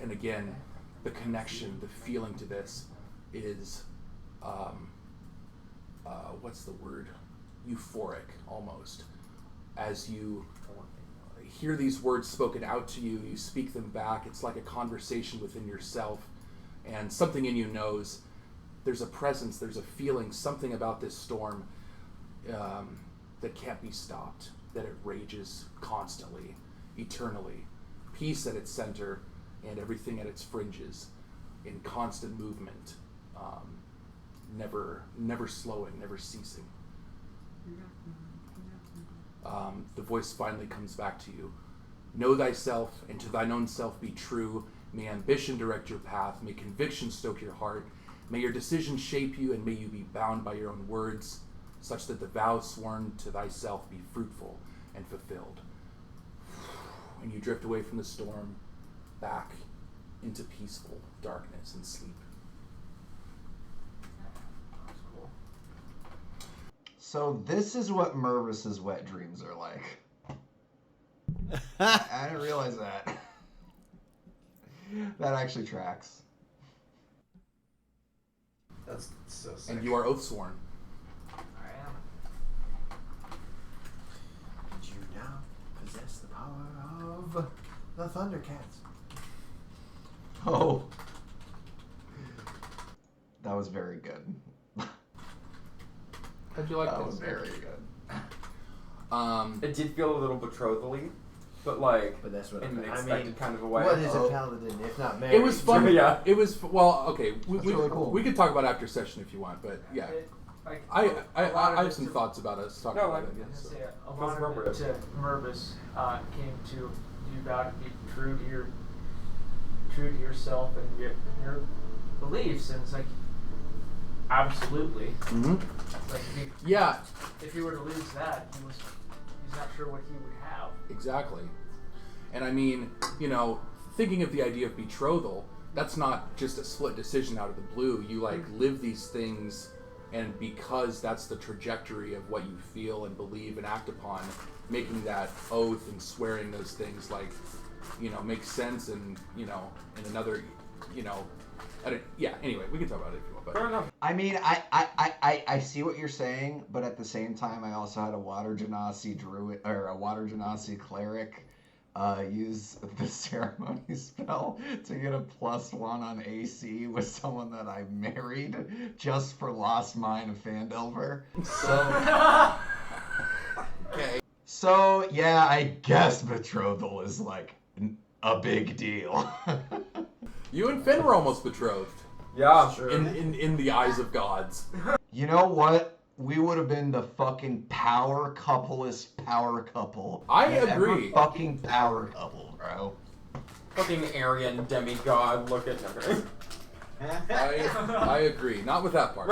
And again, the connection, the feeling to this is, what's the word? Euphoric, almost. As you hear these words spoken out to you, you speak them back. It's like a conversation within yourself, and something in you knows there's a presence, there's a feeling, something about this storm that can't be stopped, that it rages constantly, eternally. Peace at its center and everything at its fringes, in constant movement, never slowing, never ceasing. The voice finally comes back to you. Know thyself, and to thine own self be true. May ambition direct your path. May conviction stoke your heart. May your decisions shape you, and may you be bound by your own words, such that the vow sworn to thyself be fruitful and fulfilled. And you drift away from the storm, back into peaceful darkness and sleep. That's cool. So this is what Mervis's wet dreams are like. I didn't realize that. That actually tracks. That's so sick. And you are oath sworn. I am. And you now possess the power of the Thundercats. Oh. That was very good. How'd you like That this? was very good. It did feel a little betrothally, but like But that's what in an I expected mean, kind of a way. what is Oh. a paladin if not married? It was fun. Yeah. It was, well, okay. That's really cool. We could talk about after session if you want, but yeah. Like, I a lot of have it some to- thought about us talking No, about I- it. I was So. gonna say, a Feels lot of it appropriate. to Mervis came to you got to be true to yourself and your beliefs. And it's like, absolutely. Mm-hmm. Like Yeah, if you were to lose that, he's not sure what he would have. exactly. And I mean, thinking of the idea of betrothal, that's not just a split decision out of the blue. You live these things, and because that's the trajectory of what you feel and believe and act upon, making that oath and swearing those things makes sense. And in another, anyway, we can talk about it if you want. But Fair enough. I mean, I see what you're saying, but at the same time, I also had a Water Genasi druid or a Water Genasi cleric use the ceremony spell to get a +1 on AC with someone that I married just for Lost Mine of Phandelver. So, okay. So yeah, I guess betrothal is like a big deal. You and Finn were almost betrothed. Yeah. Sure. In the eyes of gods. You know what? We would have been the fucking power couple. I Ever agree. fucking power couple, bro. Fucking Aryan demigod. Look at him. I agree. Not with that part.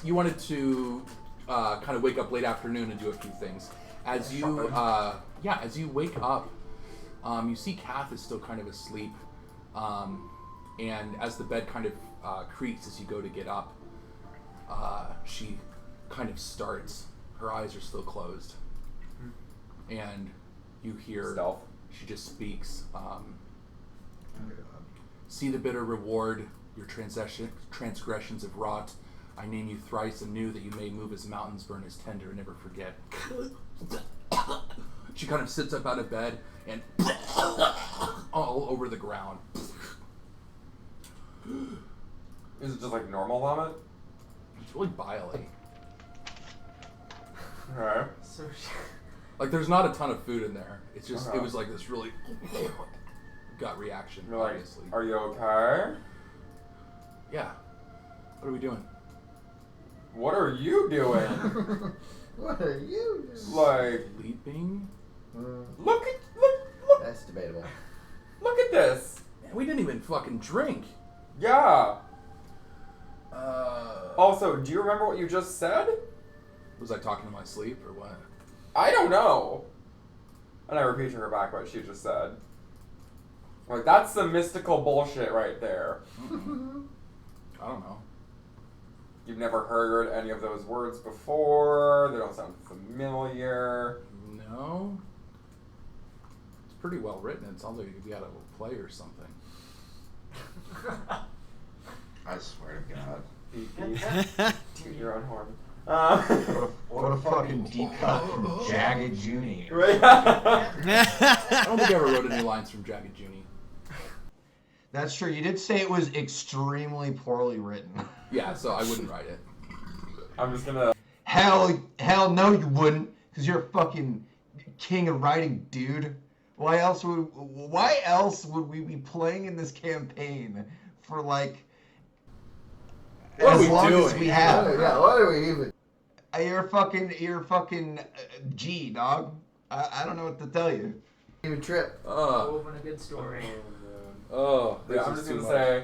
You wanted to kind of wake up late afternoon and do a few things. As you wake up, you see Kath is still kind of asleep, and as the bed kind of creaks as you go to get up, she kind of starts. Her eyes are still closed, and you hear Stealth. she just speaks. See the bitter reward your transgressions have wrought. I name you thrice anew that you may move as mountains, burn as tender, and never forget. She kind of sits up out of bed and all over the ground. Is it just like normal vomit? It's really bile-y. Alright. So Like there's not a ton of food in there. It's just Uh-huh. it was like this really gut reaction. You're like, obviously. are you okay? Yeah. What are we doing? What are you doing? What are you doing? Like, Sleeping? look. That's debatable. Look at this. Man, we didn't even fucking drink. Yeah. Also, do you remember what you just said? Was I talking in my sleep or what? I don't know. And I repeat to her back what she just said. Like, that's some mystical bullshit right there. I don't know. You've never heard any of those words before. They don't sound familiar. No. It's pretty well written. It sounds like it could be out of a play or something. I swear to God. Beep, beep. Toot your own horn. What a fucking deep cut from Jagged Junie. Right? I don't think I ever wrote any lines from Jagged Junie. That's true. You did say it was extremely poorly written. Yeah, so I wouldn't write it. I'm just gonna... Hell no you wouldn't, because you're a fucking king of writing, dude. Why else would we be playing in this campaign for like What are as we long as doing? we have? Yeah, what are we even? You're fucking G, dog. I don't know what to tell you. Even trip. Woven a good story. Oh, Yeah, this I'm is just too gonna much. say,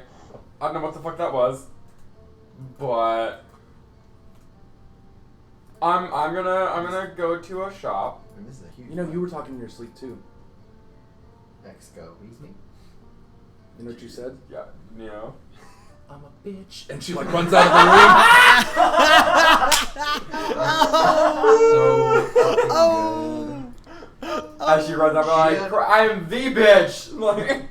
I don't know what the fuck that was, but I'm gonna go to a shop. And this is a huge. You know, you were talking in your sleep too. Mexico, me. You know what you said? Yeah, you know. I'm a bitch. And she like runs out of So fucking good. As she runs up, I'm like, I'm the bitch. Like.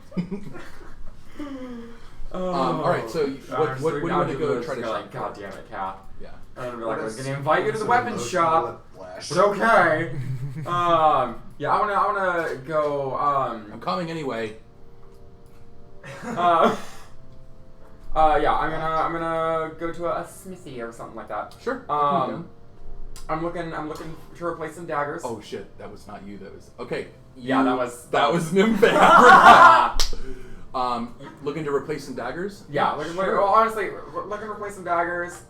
alright, so what do you want to go try to like, shop God for? damn it, Cal. Yeah. And I'm like, I was gonna invite you to the weapons shop, but okay. Yeah, I wanna go. I'm coming anyway. Yeah, I'm gonna go to a smithy or something like that. Sure. I'm looking to replace some daggers. Oh shit, that was not you. That was okay. Yeah, that was Nimbe. Looking to replace some daggers? Yeah, sure. honestly, looking to replace some daggers.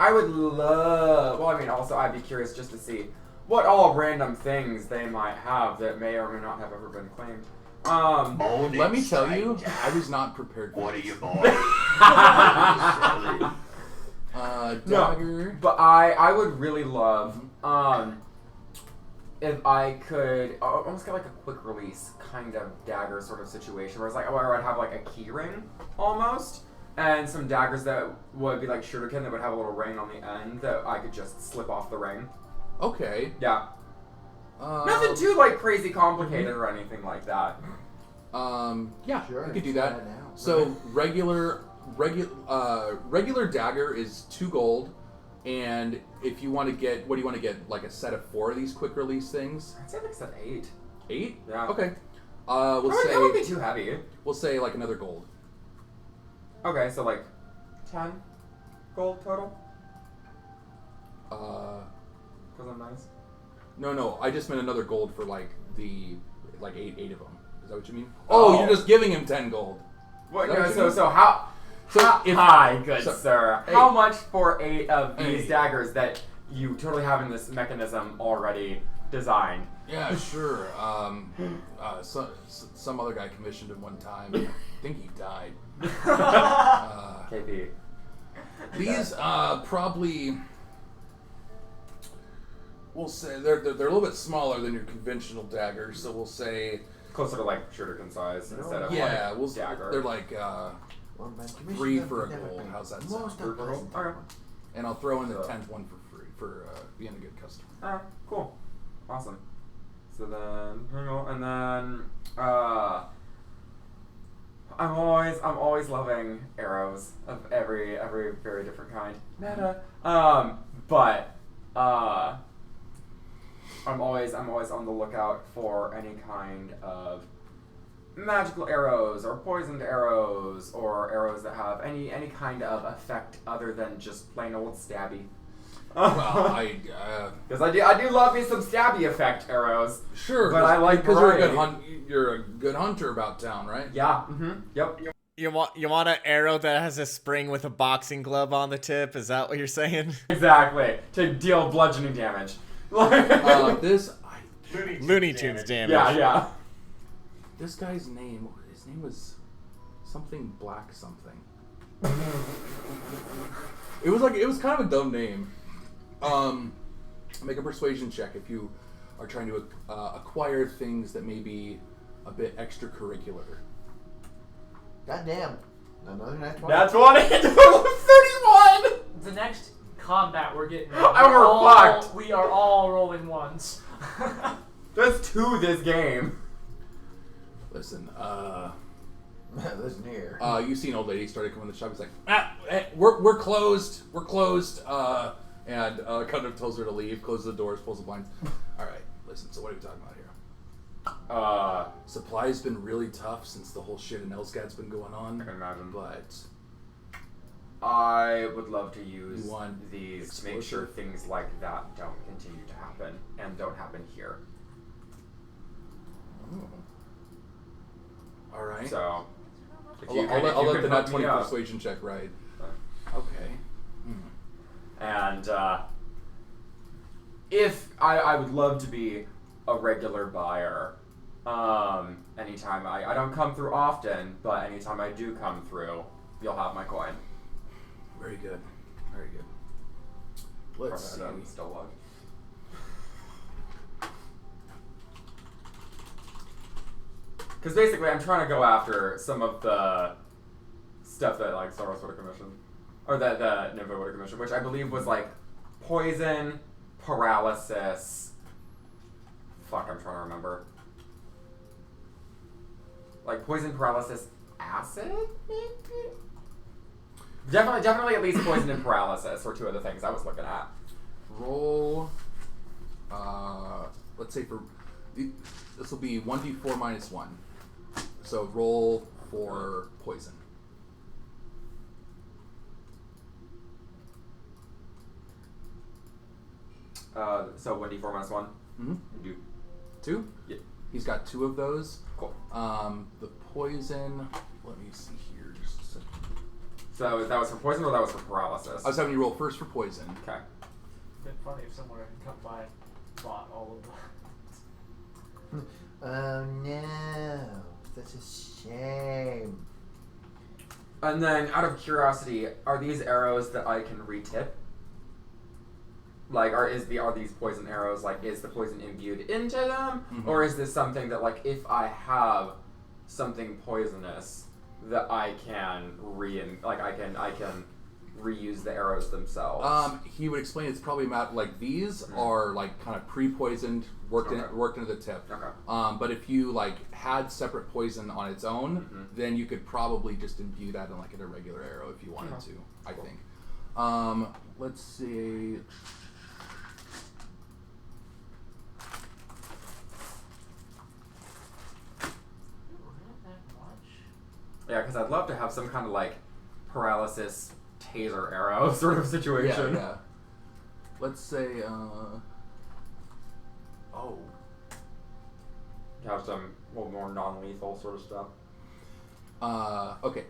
I would love. Well, I mean, also I'd be curious just to see what all random things they might have that may or may not have ever been claimed. Let me tell you, I was not prepared for What are this. you, boy? Dagger. No, but I would really love if I could almost get like a quick release kind of dagger sort of situation where it's like where I'd have like a key ring almost and some daggers that would be like shuriken that would have a little ring on the end that I could just slip off the ring. Okay. Yeah. Nothing too like crazy complicated or anything like that. Yeah, Sure, you could do try that. it now. So regular dagger is 2 gold, and if you want to get, what do you want to get? Like a set of 4 of these quick release things? I'd say like set 8. 8? Yeah. Okay. That We'll would be say too heavy. we'll say like another gold. Okay, so like 10 gold total. Cause I'm nice. No, I just meant another gold for like the 8 of them. Is that what you mean? Oh, you're just giving him 10 gold. What, Is that what you mean? so how? if- Hi, good so- sir. hey. How much for 8 of these Hey. daggers that you totally have in this mechanism already designed? Yeah, sure. Some other guy commissioned him one time. I think he died. KP. These probably, we'll say they're a little bit smaller than your conventional daggers. So we'll say Closer to like shuriken size instead of yeah, like dagger. they're like 3 for a gold. How's that sound? 3 for gold? Okay. And I'll throw in the 10th one for free for being a good customer. Alright, cool. Awesome. So then, and then, I'm always loving arrows of every very different kind. Meta. But, I'm always on the lookout for any kind of magical arrows or poisoned arrows or arrows that have any kind of effect other than just plain old stabby. Well, Because I do love me some stabby effect arrows. sure, But I like because variety. you're a good hunter about town, right? Yeah. Mm-hmm. Yep. You want an arrow that has a spring with a boxing glove on the tip? Is that what you're saying? Exactly. To deal bludgeoning damage. Looney Tunes damage. Yeah. This guy's name, his name was something black something. It was kind of a dumb name. Make a persuasion check if you are trying to acquire things that may be a bit extracurricular. Goddamn. Another nat 20. That's 20. Total of 31. The next combat we're getting. And we're fucked. We are all rolling ones. There's 2 this game. Listen, Listen here. you see an old lady started coming to the shop. He's like, we're closed. We're closed. And kind of tells her to leave, closes the doors, pulls the blinds. All right, listen. So what are we talking about here? Supply's been really tough since the whole shit in Elsgad's been going on. I can imagine. But I would love to use You want these to make sure things like that don't continue to happen and don't happen here. all right. So, if I'll you could- if let you the could nat hook 20 me up. persuasion check ride. Okay. And if I would love to be a regular buyer, anytime I don't come through often, but anytime I do come through, you'll have my coin. Very good. Very good. Let's see. Still love. Because basically, I'm trying to go after some of the stuff that like Star Wars would have commissioned, or that Nimbo would have commissioned, which I believe was like poison, paralysis. Fuck, I'm trying to remember. Like poison, paralysis, acid, maybe. Definitely at least poison and paralysis were 2 of the things I was looking at. Roll. Let's say for this will be 1d4 minus 1. So roll for poison. So 1d4 minus 1. Mm-hmm. You do. 2? Yeah. He's got 2 of those. Cool. The poison. Let me see here. Just a second. So that was for poison or that was for paralysis? I was having you roll first for poison. Okay. Been funny if someone had come by and bought all of them. Oh no, such a shame. And then, out of curiosity, are these arrows that I can retip? Like, are these poison arrows, like, is the poison imbued into them? Mm-hmm. Or is this something that, like, if I have something poisonous, that I can I can reuse the arrows themselves? He would explain it's probably like these are like kind of pre-poisoned, worked into the tip. Okay. But if you like had separate poison on its own, then you could probably just imbue that in like a regular arrow if you wanted to. I think. Let's see. Yeah, because I'd love to have some kind of like paralysis taser arrow sort of situation. Yeah. Let's say. Have some a little more non-lethal sort of stuff. Okay.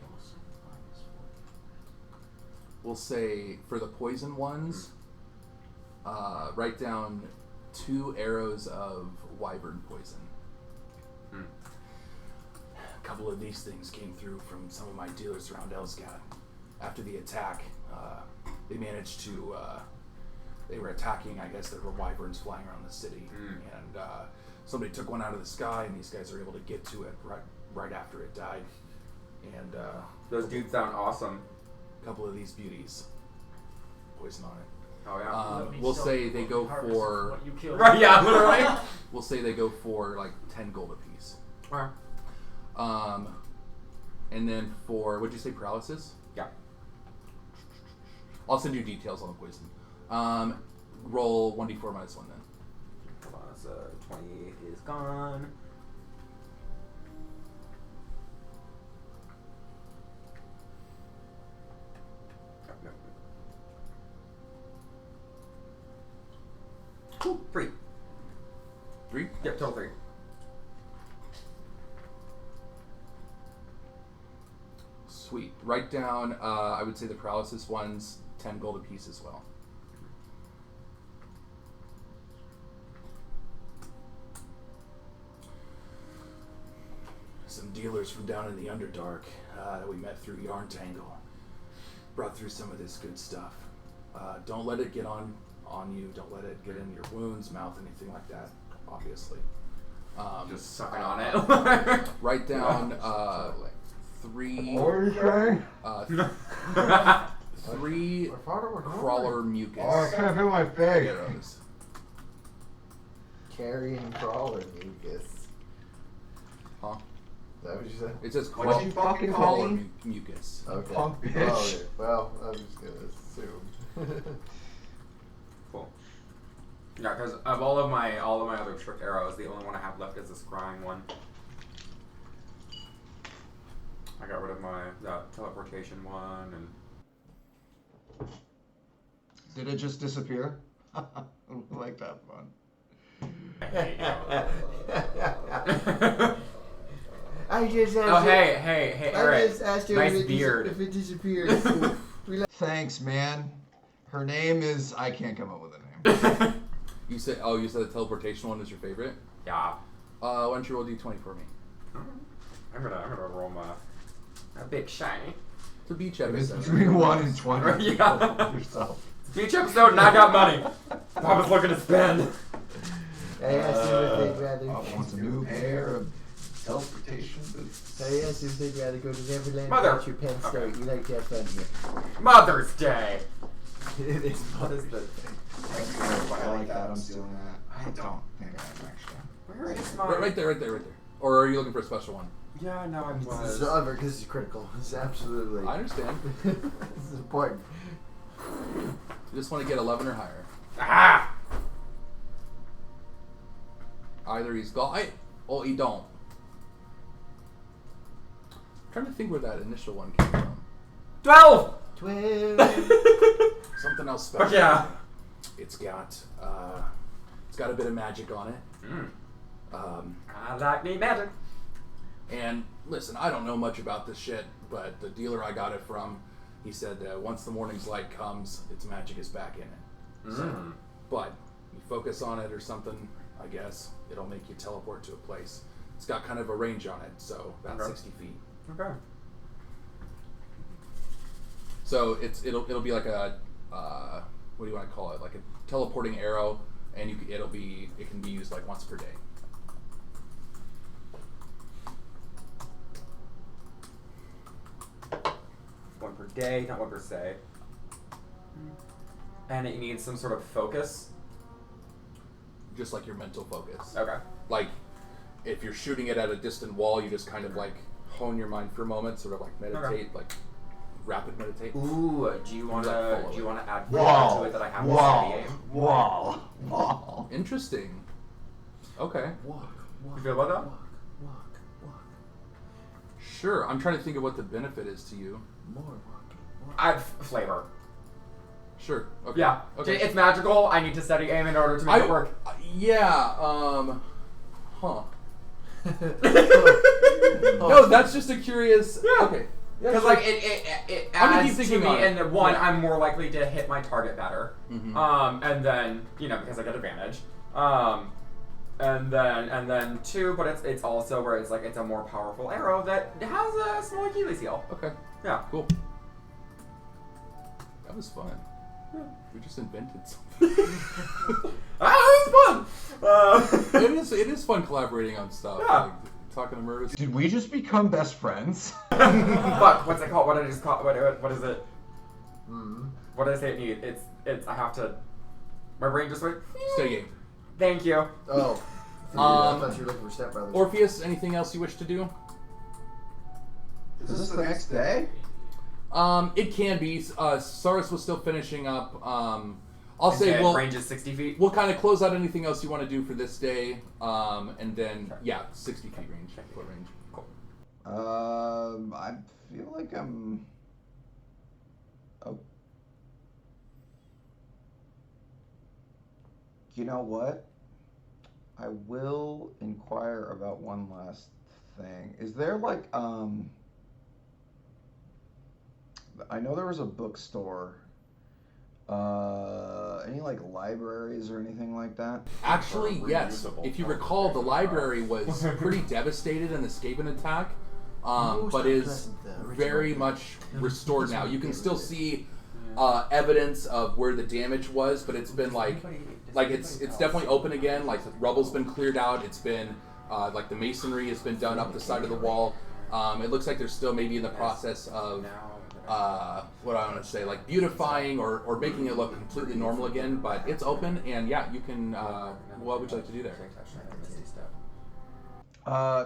We'll say for the poison ones, write down 2 arrows of wyvern poison. A couple of these things came through from some of my dealers around Elsgat. After the attack, they managed to. They were attacking. I guess there were wyverns flying around the city, and somebody took one out of the sky, and these guys were able to get to it right after it died. And those dudes sound awesome. A couple of these beauties, poison on it. Oh yeah. We'll say they go for. What you killed. Right? Yeah, literally. We'll say they go for like 10 gold apiece. Okay. And then for what'd you say, paralysis? Yeah. I'll send you details on the poison. Roll 1d4 minus 1 then. Hold on, so 28 is gone. Cool. 3. 3? Yep, total 3. Sweet. Write down, I would say the paralysis ones, 10 gold apiece as well. Some dealers from down in the Underdark that we met through Yarn Tangle brought through some of this good stuff. Don't let it get on you. Don't let it get in your wounds, mouth, anything like that, obviously. Just sucking on it. Write down 3 3 crawler mucus can't feel my face. arrows. Carrying crawler mucus. Huh? Is that what you said? It says What'd you fucking call crawler me? mucus. Okay. Punk bitch. Oh, okay. Well, I'm just gonna assume. Cool. Yeah, because of all of my other trick arrows, the only one I have left is this scrying one. I got rid of that teleportation one and. Did it just disappear? I like that fun. I hate you. I just asked Oh you- hey, I Eric. just asked you Nice if it beard. if it disappears. Thanks, man. Her name is. I can't come up with a name. You said the teleportation one is your favorite? Yeah. Why don't you roll d20 for me? I'm gonna roll my a big shiny. It's a beach It's episode. between 1 and 20. Yeah. Yourself. Beach episode and I got money. I was looking to spend. I asked him if they'd rather. I want a new pair of Teleportation boots. I asked him if they'd rather go to Neverland Mother- or your Penn State. Okay. You like to have fun Mother's Day. here. It is Mother's Day. If I like that, I'm stealing that. I don't think I am actually. Where is my? Right there. Or are you looking for a special one? Yeah, no, I It's was. because it's critical. It's absolutely. I understand. This is important. You just want to get 11 or higher. Ah! Either he's gone. Oh, he don't. I'm trying to think where that initial one came from. 12. 12. Something else special. Fuck yeah. It's got a bit of magic on it. I like me magic. And listen, I don't know much about this shit, but the dealer I got it from he said once the morning's light comes, its magic is back in it. So, but you focus on it or something, I guess, it'll make you teleport to a place. It's got kind of a range on it, so about 60 feet. Okay. So it'll be like a what do you want to call it? Like a teleporting arrow, and it can be used like once per day. One per day, not one per se. And it needs some sort of focus. Just like your mental focus. Okay. Like if you're shooting it at a distant wall, you just kind of like hone your mind for a moment, sort of like meditate, like rapid meditate. Ooh, do you want to add Wall. to it that I have Wall. to study? Wall. Interesting. Okay. You feel about that? Sure. I'm trying to think of what the benefit is to you. Add flavor. Sure. Okay. Yeah. Okay. It's magical. I need to study aim in order to make it work. Yeah. Huh. No, that's just a curious. Yeah. Okay. Yeah, Because sure. like it I'm gonna keep adds to thinking me, on it. and then one, Yeah. I'm more likely to hit my target better. And then because I get advantage. And then two, but it's also where it's like it's a more powerful arrow that has a small Achilles heel. Okay. Yeah. Cool. That was fun. Yeah. We just invented something. It was fun. It is fun collaborating on stuff. Yeah. Like, talking to murders. Did we just become best friends? Fuck. What's it called? What did I just call? What is it? What did I say it needs? It's. I have to. My brain just went. Stay game. Thank you. Oh. I thought you were looking for Step Brothers. Orpheus, anything else you wish to do? Is this the next day? It can be. Saurus was still finishing up. I'll say Okay, we'll range is 60 feet. We'll kind of close out anything else you want to do for this day, and then 60 feet range, foot range. Cool. I feel like I'm. Oh. You know what? I will inquire about one last thing. Is there like I know there was a bookstore. Any like libraries or anything like that? Actually, yes. If you recall, the library was pretty devastated in the Skaven attack, but is very much restored now. You can still see evidence of where the damage was, but it's been like it's definitely open again. Like the rubble's been cleared out. It's been like the masonry has been done up the side of the wall. It looks like they're still maybe in the process of what I want to say, like beautifying or making it look completely normal again. But it's open, and yeah, you can. What would you like to do there?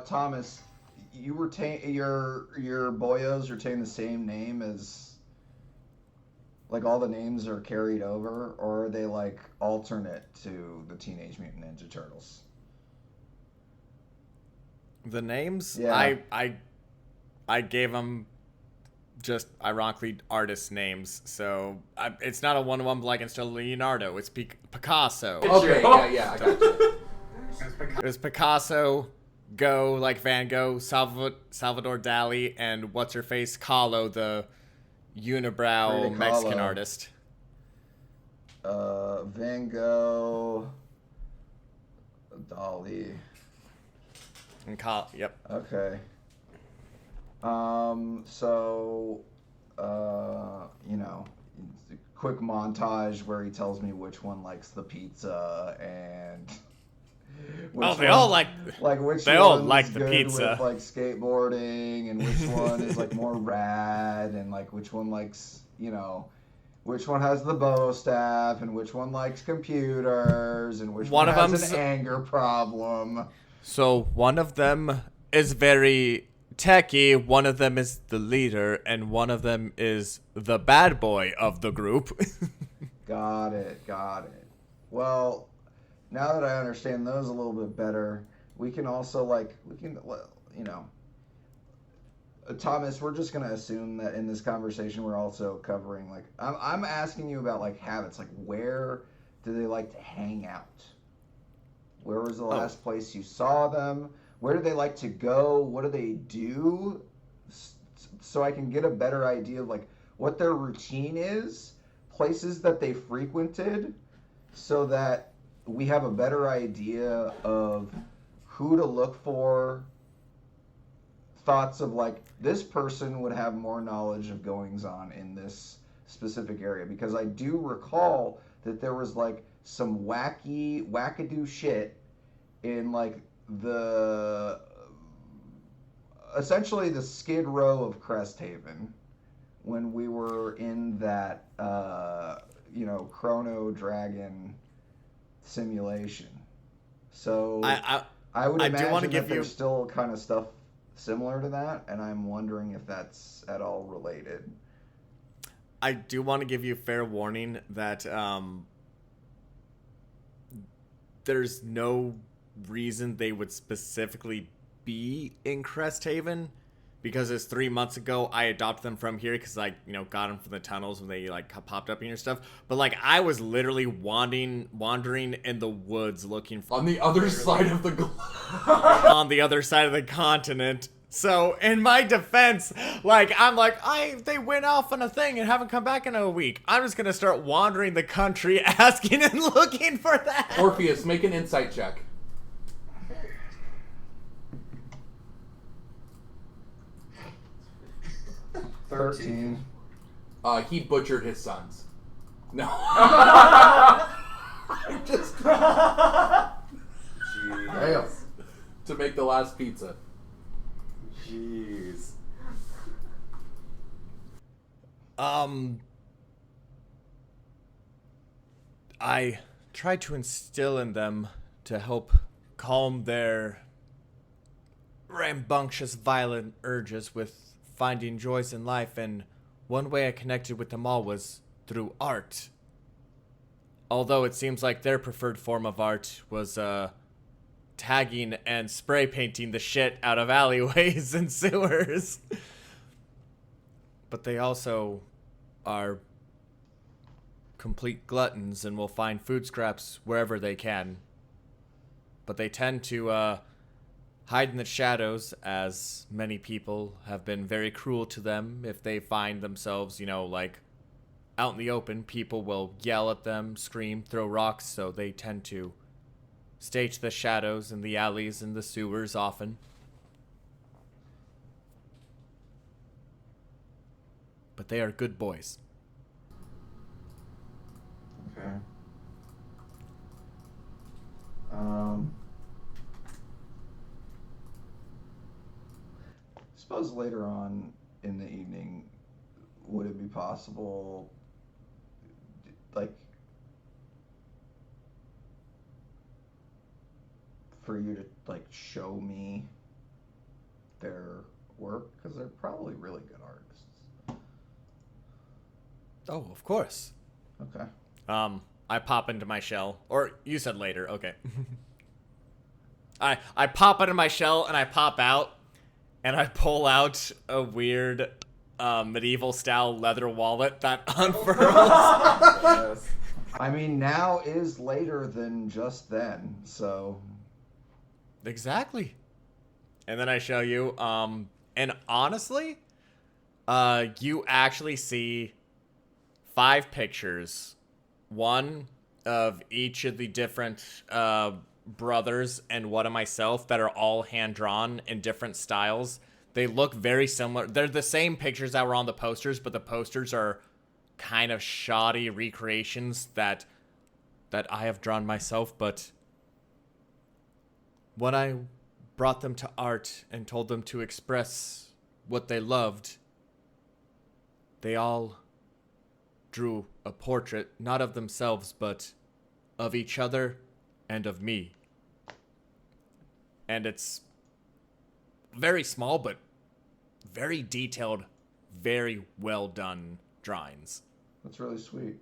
Thomas, you retain your boyos retain the same name as. Like all the names are carried over, or are they like alternate to the Teenage Mutant Ninja Turtles? The names? Yeah. I gave them just ironically artist names, so it's not a one-to-one like it's still Leonardo. It's Picasso. Okay, yeah, I got you. It was Picasso, Go like Van Gogh, Salvador Dali, and what's her face, Kahlo, the unibrow Frida Mexican Kahlo. artist. Van Gogh, Dali. And yep. Okay. So, quick montage where he tells me which one likes the pizza and. They all like which they all one's like the good pizza. with like skateboarding, and which one is like more rad, and like which one likes which one has the bow staff, and which one likes computers, and which one has an anger problem. So one of them is very techie, one of them is the leader, and one of them is the bad boy of the group. Got it. Well, now that I understand those a little bit better, we can also Thomas, we're just gonna assume that in this conversation we're also covering I'm asking you about like habits, like where do they like to hang out? Where was the last place you saw them? Where do they like to go? What do they do? So I can get a better idea of like what their routine is, places that they frequented, so that we have a better idea of who to look for, thoughts of like, this person would have more knowledge of goings on in this specific area. Because I do recall that there was like some wackadoo shit in like the essentially the Skid Row of Cresthaven when we were in that Chrono Dragon simulation. So I would imagine that there's still kind of stuff similar to that, and I'm wondering if that's at all related. I do want to give you fair warning that there's no reason they would specifically be in Cresthaven, because it's 3 months ago I adopted them from here because I got them from the tunnels when they like popped up in your stuff. But like I was literally wandering in the woods looking for on the other side of the on the other side of the continent. So in my defense, they went off on a thing and haven't come back in a week. I'm just gonna start wandering the country asking and looking for that. Orpheus, make an insight check. 13. He butchered his sons. No. Just Damn. to make the last pizza. Jeez. I tried to instill in them to help calm their rambunctious, violent urges with finding joys in life, and one way I connected with them all was through art. Although it seems like their preferred form of art was tagging and spray painting the shit out of alleyways and sewers. But they also are complete gluttons and will find food scraps wherever they can. But they tend to hide in the shadows, as many people have been very cruel to them. If they find themselves, out in the open, people will yell at them, scream, throw rocks, so they tend to stay to the shadows in the alleys and the sewers often. But they are good boys. Okay. Suppose later on in the evening, would it be possible, for you to show me their work? Because they're probably really good artists. Oh, of course. Okay. I pop into my shell. Or you said later, okay. I pop into my shell and I pop out and I pull out a weird medieval style leather wallet that unfurls. Yes. I mean, now is later than just then, so... Exactly. And then I show you, and honestly, you actually see 5 pictures. One of each of the different brothers and one of myself that are all hand-drawn in different styles. They look very similar. They're the same pictures that were on the posters, but the posters are kind of shoddy recreations that I have drawn myself. But when I brought them to art and told them to express what they loved, they all drew a portrait, not of themselves, but of each other and of me. And it's very small, but very detailed, very well done drawings. That's really sweet.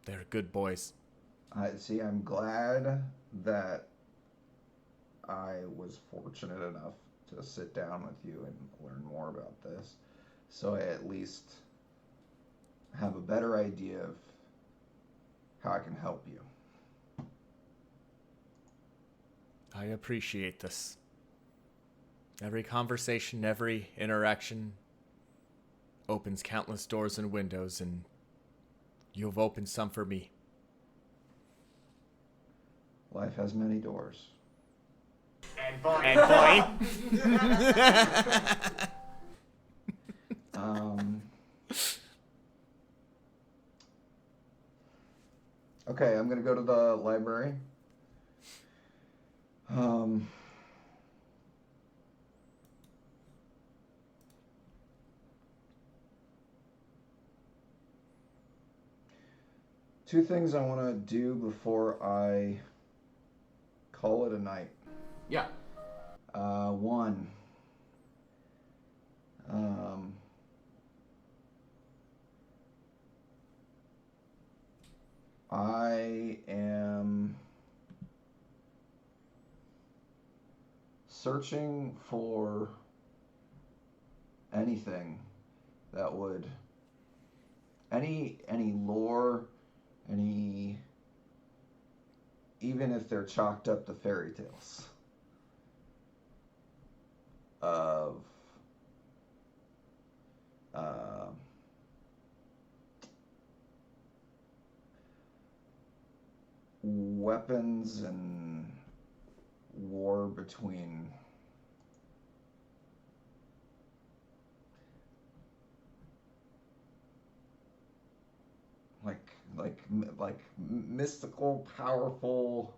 They're good boys. I'm glad that I was fortunate enough to sit down with you and learn more about this, so I at least have a better idea of how I can help you. I appreciate this. Every conversation, every interaction, opens countless doors and windows, and you have opened some for me. Life has many doors. And boy. And Okay, I'm gonna go to the library. Two things I want to do before I call it a night. Yeah. One. I am searching for anything that would any lore, even if they're chalked up to fairy tales of weapons and war between like mystical, powerful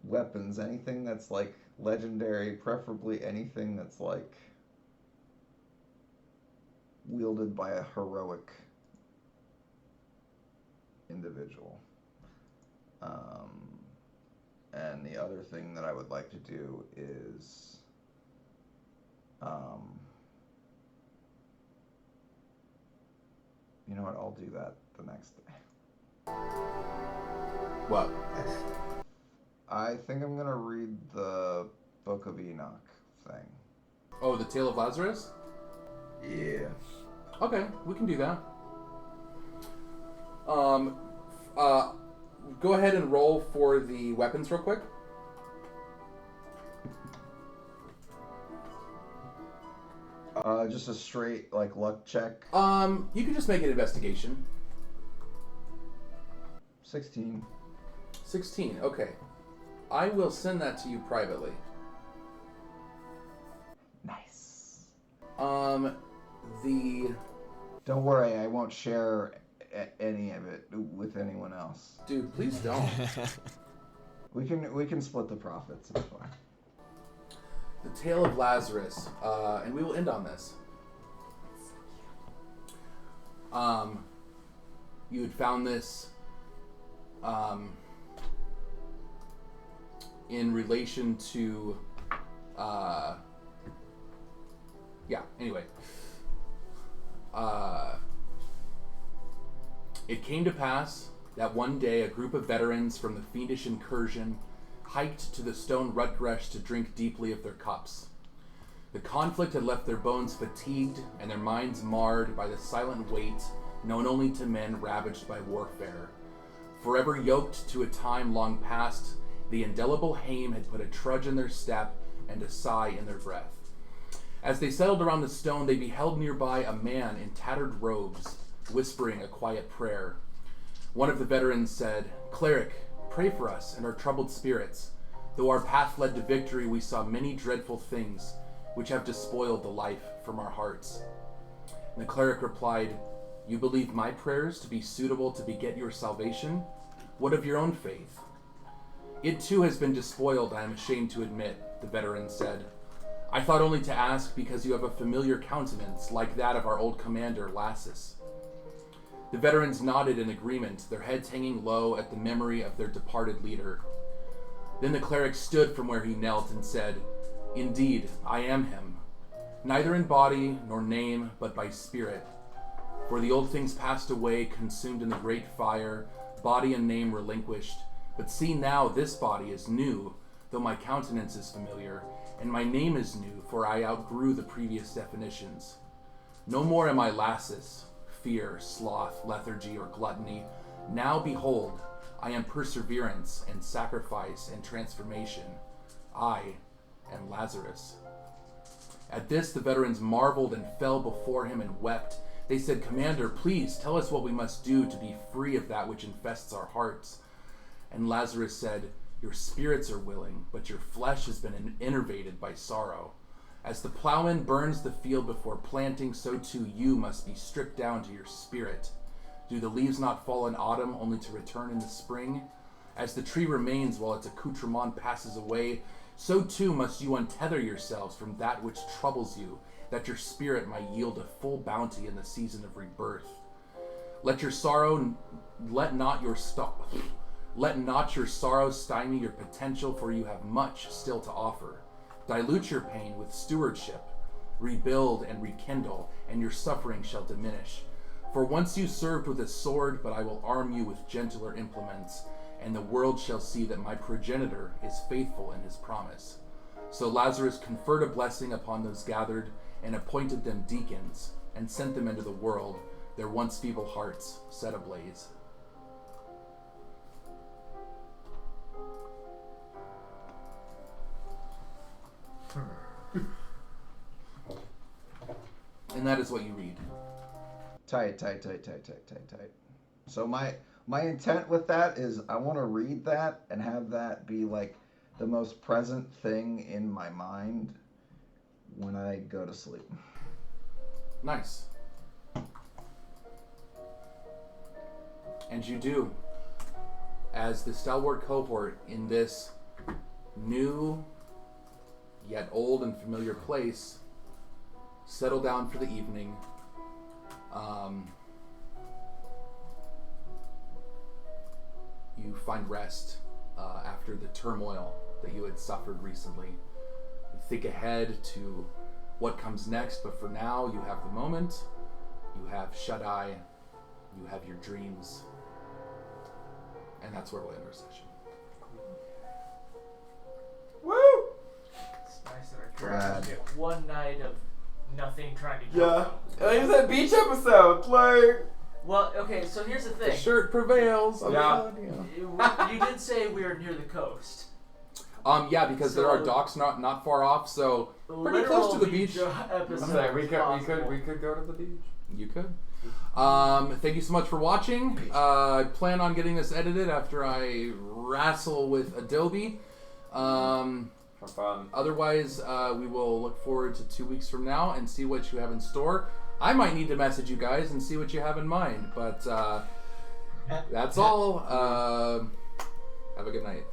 weapons, anything that's like legendary, preferably anything that's like wielded by a heroic individual. And the other thing that I would like to do is you know what, I'll do that the next day. What? I think I'm gonna read the Book of Enoch thing. Oh, the Tale of Lazarus? Yeah. Okay, we can do that. Go ahead and roll for the weapons real quick. Just a straight like luck check. You can just make an investigation. 16. 16, okay. I will send that to you privately. Nice. Don't worry, I won't share any of it with anyone else. Dude, please don't. We can split the profits. It's fine. The Tale of Lazarus, and we will end on this. You had found this in relation to anyway. It came to pass that one day a group of veterans from the fiendish incursion hiked to the stone Rutgresh to drink deeply of their cups. The conflict had left their bones fatigued and their minds marred by the silent weight known only to men ravaged by warfare. Forever yoked to a time long past, the indelible hame had put a trudge in their step and a sigh in their breath. As they settled around the stone, they beheld nearby a man in tattered robes, whispering a quiet prayer. One of the veterans said, "Cleric, pray for us and our troubled spirits. Though our path led to victory, we saw many dreadful things which have despoiled the life from our hearts." And the cleric replied, "You believe my prayers to be suitable to beget your salvation? What of your own faith?" "It too has been despoiled, I am ashamed to admit," the veteran said. "I thought only to ask because you have a familiar countenance like that of our old commander, Lassus." The veterans nodded in agreement, their heads hanging low at the memory of their departed leader. Then the cleric stood from where he knelt and said, "Indeed, I am him, neither in body nor name, but by spirit. For the old things passed away, consumed in the great fire, body and name relinquished. But see now, this body is new, though my countenance is familiar, and my name is new, for I outgrew the previous definitions. No more am I Lassus, fear, sloth, lethargy, or gluttony. Now behold, I am perseverance and sacrifice and transformation. I am Lazarus." At this, the veterans marveled and fell before him and wept. They said, "Commander, please tell us what we must do to be free of that which infests our hearts." And Lazarus said, "Your spirits are willing, but your flesh has been enervated by sorrow. As the plowman burns the field before planting, so too you must be stripped down to your spirit. Do the leaves not fall in autumn, only to return in the spring? As the tree remains while its accoutrement passes away, so too must you untether yourselves from that which troubles you, that your spirit might yield a full bounty in the season of rebirth. Let not your sorrow stymie your potential, for you have much still to offer. Dilute your pain with stewardship, rebuild and rekindle, and your suffering shall diminish. For once you served with a sword, but I will arm you with gentler implements, and the world shall see that my progenitor is faithful in his promise." So Lazarus conferred a blessing upon those gathered, and appointed them deacons, and sent them into the world, their once feeble hearts set ablaze. And that is what you read. Tight. So my intent with that is I want to read that and have that be like the most present thing in my mind when I go to sleep. Nice. And you do. As the Stalwart Cohort in this new yet old and familiar place settle down for the evening. You find rest after the turmoil that you had suffered recently. You think ahead to what comes next, but for now you have the moment, you have shut-eye, you have your dreams, and that's where we'll end our session. Woo! It's nice that our characters get one night of nothing trying to kill Yeah. them. Like it's that beach episode. Like. Well, okay, so here's the The thing. shirt prevails. Yeah. You did say we are near the coast. Yeah, because there are So- docks not far off, so pretty close to the beach. Episode we could go to the beach. You could. Thank you so much for watching. I plan on getting this edited after I wrestle with Adobe. Have fun. Otherwise, we will look forward to 2 weeks from now and see what you have in store. I might need to message you guys and see what you have in mind, but that's all. Have a good night.